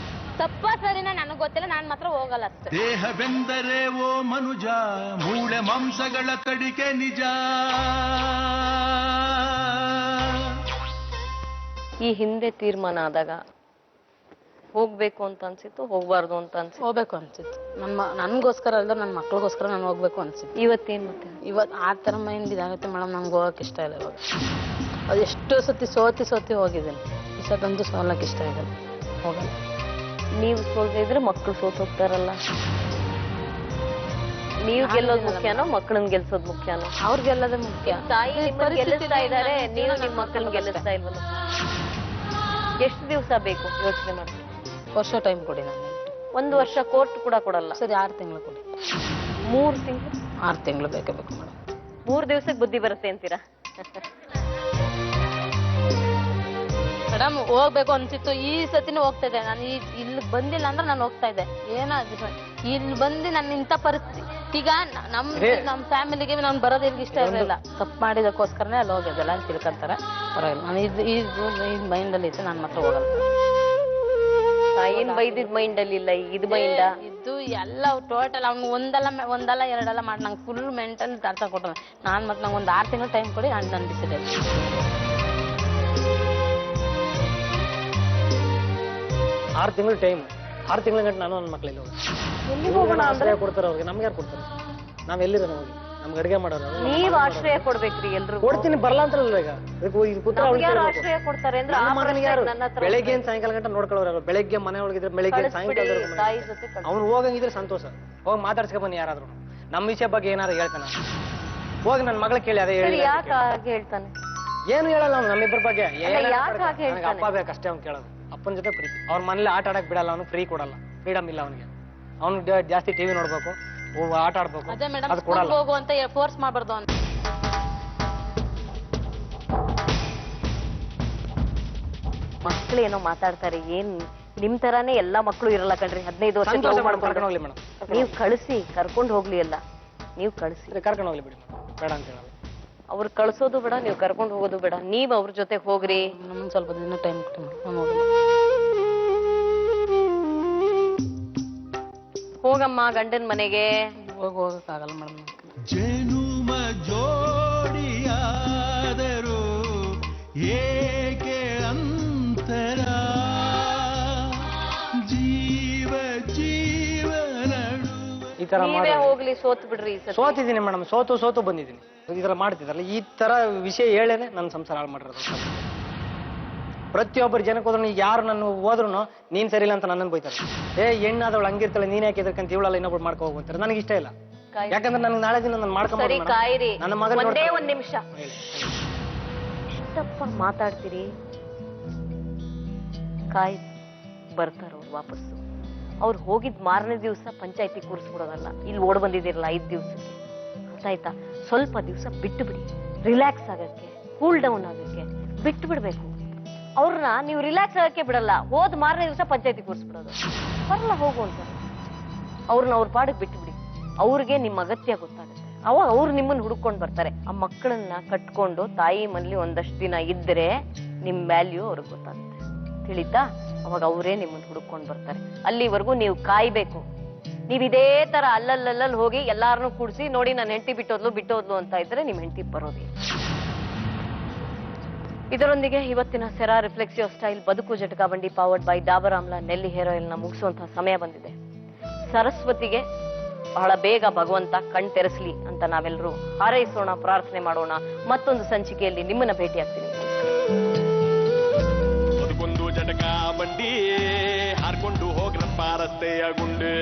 ತಪ್ಪ ಸರಿನಾ ನನಗ್ ಗೊತ್ತಿಲ್ಲ, ನಾನ್ ಮಾತ್ರ ಹೋಗಲ್ಲ ಅಷ್ಟೇ.
ದೇಹವೆಂದರೆ ಓ ಮನುಜ, ಮೂಳೆ ಮಾಂಸಗಳ ಕಡಿಕೆ ನಿಜ.
ಈ ಹಿಂದೆ ತೀರ್ಮಾನ ಆದಾಗ ಹೋಗ್ಬೇಕು ಅಂತ ಅನ್ಸಿತ್ತು, ಹೋಗ್ಬಾರ್ದು ಅಂತ ಅನ್ಸಿತ್ತು?
ಹೋಗ್ಬೇಕು ಅನ್ಸಿತ್ತು. ನನ್ಗೋಸ್ಕರ ಅಲ್ದ ನನ್ನ ಮಕ್ಳಿಗೋಸ್ಕರ ನಾನು ಹೋಗ್ಬೇಕು ಅನ್ಸಿತ್ತು.
ಇವತ್ತೇನ್ ಮತ್ತೆ?
ಇವತ್ತು ಆ ತರ ಮೈಂಡ್ ಇದಾಗುತ್ತೆ ಮೇಡಮ್. ನಮ್ಗೆ ಹೋಗಕ್ ಇಷ್ಟ ಇಲ್ಲ ಇವಾಗ. ಅದು ಎಷ್ಟು ಸತಿ ಸೋತಿ ಹೋಗಿದ್ದೀನಿ. ಈ ಸತಂತೂ ಸೋಲಕ್ ಇಷ್ಟ ಆಗಲ್ಲ, ಹೋಗಲ್ಲ.
ನೀವು ಸೋಲ್ದೇ ಇದ್ರೆ ಮಕ್ಕಳು ಸೋತ್ ಹೋಗ್ತಾರಲ್ಲ. ನೀವು ಗೆಲ್ಲೋದ್ ಮುಖ್ಯನೋ ಮಕ್ಕಳನ್ನ ಗೆಲ್ಸೋದ್ ಮುಖ್ಯನೋ? ಅವ್ರು ಗೆಲ್ಲೋದೇ ಮುಖ್ಯ. ತಾಯಿ ನಿಮ್ಮನ್ನ ಗೆಲ್ಲಿಸ್ತಾ ಇದಾರೆ, ನೀವು ನಿಮ್ ಮಕ್ಕಳನ್ನ ಗೆಲ್ಲಿಸ್ತಾ ಇಲ್ವಲ್ಲ. ಎಷ್ಟು ದಿವಸ ಬೇಕು ಯೋಚನೆ ಮಾಡಿ?
ವರ್ಷ ಟೈಮ್ ಕೊಡಿ. ನಾನು
1 ವರ್ಷ ಕೋರ್ಟ್ ಕೂಡ ಕೊಡಲ್ಲ.
ಸರಿ 6 ತಿಂಗಳು ಕೊಡಿ.
3 ತಿಂಗಳು?
6 ತಿಂಗಳು ಬೇಕೇ ಬೇಕು ಮೇಡಮ್.
3 ದಿವಸಕ್ಕೆ ಬುದ್ಧಿ ಬರುತ್ತೆ ಅಂತೀರಾ?
ಮೇಡಮ್ ಹೋಗ್ಬೇಕು ಅನ್ಸಿತ್ತು. ಈ ಸತಿನೂ ಹೋಗ್ತಾ ಇದ್ದೆ ನಾನು. ಇಲ್ಲಿ ಬಂದಿಲ್ಲ ಅಂದ್ರೆ ನಾನು ಹೋಗ್ತಾ ಇದ್ದೆ. ಇಲ್ಲಿ ಬಂದು ನಾನು ಇಂಥ ಪರಿಸ್ಥಿತಿಗ ನಮ್ ಫ್ಯಾಮಿಲಿಗೆ ನಾನು ಬರೋದಿಲ್ಲ ಇಷ್ಟ ಇರಲಿಲ್ಲ. ತಪ್ಪು ಮಾಡಿದಕ್ಕೋಸ್ಕರನೇ ಅಲ್ಲಿ ಹೋಗೋದಿಲ್ಲ ಅಂತ ತಿಳ್ಕೊಂತಾರೆ. ಪರವಾಗಿಲ್ಲ. ನಾನು ಈ ಮೈಂಡಲ್ಲಿ ಇತ್ತು, ನಾನು ಮಾತ್ರ ಹೋಗಲ್ಲ.
ತಾಯಿನ ಬೈದಿದ್ ಮೈಂಡ್ ಅಲ್ಲಿ ಇಲ್ಲ, ಇದು ಮೈಂಡ
ಇದು ಎಲ್ಲ ಟೋಟಲ್ ಅವ್ನು ಒಂದಲ್ಲ ಎರಡಲ್ಲ ಮಾಡಿ ನಂಗೆ ಫುಲ್ ಮೆಂಟಲ್ ಅರ್ಥ ಕೊಟ್ಟ. ನಾನು ಮತ್ತೆ ನಂಗೆ ಒಂದು 6 ತಿಂಗಳು ಟೈಮ್ ಕೊಡಿ ಅಣ್ಣ ಡಿಸೈಡ್.
6 ತಿಂಗಳು ಟೈಮ್, 6 ತಿಂಗಳ ಗಂಟೆ ನಾನು ನನ್ನ ಮಕ್ಳಿಲ್ಲ ಆಶ್ರಯ ಕೊಡ್ತಾರೆ ಅವ್ರಿಗೆ. ನಮ್ಗೆ ಯಾರು ಕೊಡ್ತಾರೆ? ನಾವ್ ಎಲ್ಲಿರ ಹೋಗಿ ನಮ್ಗೆ ಅಡಿಗೆ ಮಾಡೋರು
ನೀವ್ ಆಶ್ರಯ ಕೊಡ್ಬೇಕ್ರಿ ಎಲ್ರು.
ಕೊಡ್ತೀನಿ ಬರಲ್ಲ ಅಂತಲ್ಲ ಈಗ
ಆಶ್ರಯ ಕೊಡ್ತಾರೆ ಅಂದ್ರೆ
ಬೆಳಗ್ಗೆ ಸಾಯಂಕಾಲ ಗಂಟೆ ನೋಡ್ಕೊಳ್ಳೋರು. ಬೆಳಗ್ಗೆ ಮನೆ ಒಳಗಿದ್ರೆ ಬೆಳಗ್ಗೆ ಸಾಯಂಕಾಲ
ತಾಯಿ ಜೊತೆ
ಅವ್ನು ಹೋಗಂಗಿದ್ರೆ ಸಂತೋಷ, ಹೋಗಿ ಮಾತಾಡ್ಸ್ಕೊ ಬನ್ನಿ ಯಾರಾದ್ರು. ನಮ್ಮ ವಿಷಯ ಬಗ್ಗೆ ಏನಾದ್ರು ಹೇಳ್ತಾನೆ ಹೋಗಿ ನನ್ನ ಮಗಳ ಕೇಳಿ ಅದೇ ಹೇಳಿ.
ಯಾಕೆ ಹಾಗೆ ಹೇಳ್ತಾನೆ?
ಏನು ಹೇಳಲ್ಲ ಅವ್ನು ನಮ್ಮಿಬ್ಬರ ಬಗ್ಗೆ.
ಯಾಕೆ ಹಾಗೆ
ನನಗೆ ಅಪ್ಪ ಬೇಕಷ್ಟೇ ಅವ್ನು ಕೇಳೋದು. ಅಪ್ಪನ ಜೊತೆ ಪ್ರೀತಿ. ಅವ್ರ ಮನೇಲಿ ಆಟ ಆಡಕ್ ಬಿಡಲ್ಲ, ಅವ್ನು ಫ್ರೀ ಕೊಡಲ್ಲ, ಫ್ರೀಡಮ್ ಇಲ್ಲ ಅವನಿಗೆ. ಅವ್ನು ಜಾಸ್ತಿ ಟಿವಿ ನೋಡ್ಬೇಕು, ಆಟ ಆಡ್ಬೇಕು,
ಅದೇ ಮೇಡಮ್
ಅದು ಕೊಡಲ್ಲ.
ಹೋಗು ಅಂತ ಫೋರ್ಸ್ ಮಾಡಬಾರ್ದು ಅಂತ.
ಮಕ್ಳೇನೋ ಮಾತಾಡ್ತಾರೆ, ಏನ್ ನಿಮ್ ತರಾನೇ ಎಲ್ಲಾ ಮಕ್ಳು ಇರಲ್ಲ ಕಣ್ರಿ. 15 ವರ್ಷ
ಕರ್ಕೊಂಡು ಹೋಗ್ಲಿ ಮೇಡಮ್,
ನೀವ್ ಕಳಿಸಿ, ಕರ್ಕೊಂಡ್ ಹೋಗ್ಲಿ ಅಲ್ಲ, ನೀವ್ ಕಳಿಸಿ.
ಕರ್ಕೊಂಡು ಹೋಗ್ಲಿ ಬಿಡಿ ಬೇಡ ಅಂತ ಹೇಳಲ್ಲ.
ಅವ್ರು ಕಳ್ಸೋದು ಬೇಡ, ನೀವ್ ಕರ್ಕೊಂಡು ಹೋಗೋದು ಬೇಡ, ನೀವ್ ಅವ್ರ ಜೊತೆ ಹೋಗ್ರಿ.
ನಮ್ಮನ್ನ ಸ್ವಲ್ಪ ದಿನ ಟೈಮ್ ಕೊಟ್ಟು
ಹೋಗಮ್ಮ ಗಂಡನ್ ಮನೆಗೆ.
ಹೋಗಕ್ಕಾಗಲ್ಲ ಮೇಡಮ್.
ಜನುಮ ಜೋಡಿಯಾದರು ಏಕೆ ಅಂತರ, ಜೀವ
ಈ ತರ
ನೀವೇ ಹೋಗ್ಲಿ, ಸೋತ್ ಬಿಡ್ರಿ.
ಸೋತಿದ್ದೀನಿ ಮೇಡಮ್, ಸೋತು ಬಂದಿದ್ದೀನಿ. ಈ ತರ ಮಾಡ್ತಿದ್ರಲ್ಲ, ಈ ತರ ವಿಷಯ ಹೇಳೇನೆ ನನ್ನ ಸಂಸಾರ ಹಾಳು ಮಾಡಿರೋದು. ಪ್ರತಿಯೊಬ್ಬರು ಜನಕ್ಕೆ ಹೋದ್ರು, ಈಗ ಯಾರು ನನ್ನ ಹೋದ್ರು ನೀನ್ ಸರಿ ಇಲ್ಲ ಅಂತ ನನ್ನನ್ನು ಬೈತಾರೆ. ಹೆಣ್ಣಾದವಳು ಹಂಗಿರ್ತಾಳೆ, ನೀನ್ ಯಾಕೆ ಎದರ್ಕಂತ ಇವಳಲ್ಲ ಇನ್ನೊಬ್ರು ಮಾಡ್ಕೊ ಹೋಗ್ತಾರೆ. ನನಗೆ ಇಷ್ಟ ಇಲ್ಲ, ಯಾಕಂದ್ರೆ ನನಗೆ ನಾಳೆ ದಿನ ನಾನು
ಸರಿ ಕಾಯಿರಿ.
ನನ್ನ ಮಗನ
ಒಂದೇ ಒಂದ್ ನಿಮಿಷ. ಎಷ್ಟಪ್ಪ ಮಾತಾಡ್ತೀರಿ? ಕಾಯಿ ಬರ್ತಾರ ಅವ್ರು ವಾಪಸ್ಸು. ಅವ್ರು ಹೋಗಿದ್ ಮಾರನೇ ದಿವಸ ಪಂಚಾಯತಿ ಕೂರಿಸ್ಬಿಡೋದಲ್ಲ, ಇಲ್ಲಿ ಓಡ್ ಬಂದಿದಿರಲ್ಲ 5 ದಿವಸಕ್ಕೆ, ಗೊತ್ತಾಯ್ತಾ? ಸ್ವಲ್ಪ ದಿವಸ ಬಿಟ್ಟು ಬಿಡಿ, ರಿಲ್ಯಾಕ್ಸ್ ಆಗಕ್ಕೆ, ಕೂಲ್ ಡೌನ್ ಆಗಕ್ಕೆ ಬಿಟ್ಟು ಬಿಡ್ಬೇಕು ಅವ್ರನ್ನ. ನೀವು ರಿಲ್ಯಾಕ್ಸ್ ಆಗಕ್ಕೆ ಬಿಡಲ್ಲ, ಹೋದ್ ಮಾರನೇ ದಿವಸ ಪಂಚಾಯತಿ ಕೂರಿಸ್ಬಿಡೋದು. ಬರಲ್ಲ ಹೋಗು ಅಂತ ಅವ್ರನ್ನ ಅವ್ರ ಪಾಡಿಗೆ ಬಿಟ್ಟು ಬಿಡಿ. ಅವ್ರಿಗೆ ನಿಮ್ಮ ಅಗತ್ಯ ಗೊತ್ತಾಗುತ್ತೆ, ಅವಾಗ ಅವ್ರು ನಿಮ್ಮನ್ನ ಹುಡ್ಕೊಂಡ್ ಬರ್ತಾರೆ. ಆ ಮಕ್ಕಳನ್ನ ಕಟ್ಕೊಂಡು ತಾಯಿ ಮನೇಲಿ ಒಂದಷ್ಟು ದಿನ ಇದ್ರೆ ನಿಮ್ ವ್ಯಾಲ್ಯೂ ಅವ್ರಿಗೆ ಗೊತ್ತಾಗುತ್ತೆ, ತಿಳಿತಾ? ಅವಾಗ ಅವರೇ ನಿಮ್ಮನ್ನ ಹುಡ್ಕೊಂಡ್ ಬರ್ತಾರೆ. ಅಲ್ಲಿವರೆಗೂ ನೀವು ಕಾಯ್ಬೇಕು. ನೀವ್ ಇದೇ ತರ ಅಲ್ಲಲ್ಲಿ ಹೋಗಿ ಎಲ್ಲಾರನ್ನೂ ಕೂಡಿಸಿ ನೋಡಿ ನನ್ನ ಹೆಂಡತಿ ಬಿಟ್ಟೋದ್ಲು ಅಂತ ಇದ್ರೆ ನಿಮ್ ಹೆಂಡತಿ ಬರೋದೇ. ಇದರೊಂದಿಗೆ ಇವತ್ತಿನ Cera reflexive style Baduku Jataka Bandi powered by Dabur Amla Nelli hair oil ನ ಮುಗಿಸುವಂತಹ ಸಮಯ ಬಂದಿದೆ. ಸರಸ್ವತಿಗೆ ಬಹಳ ಬೇಗ ಭಗವಂತ ಕಣ್ ತೆರೆಸಲಿ ಅಂತ ನಾವೆಲ್ಲರೂ ಹಾರೈಸೋಣ, ಪ್ರಾರ್ಥನೆ ಮಾಡೋಣ. ಮತ್ತೊಂದು ಸಂಚಿಕೆಯಲ್ಲಿ ನಿಮ್ಮನ್ನ ಭೇಟಿಯಾಗ್ತೀನಿ.
ಬದುಕೊಂದು ಜಟಕಾ ಬಂಡಿ ಹಾರ್ಕೊಂಡು ಹೋಗ್ರಪ್ಪ ರಸ್ತೆಯ ಗುಂಡೆ.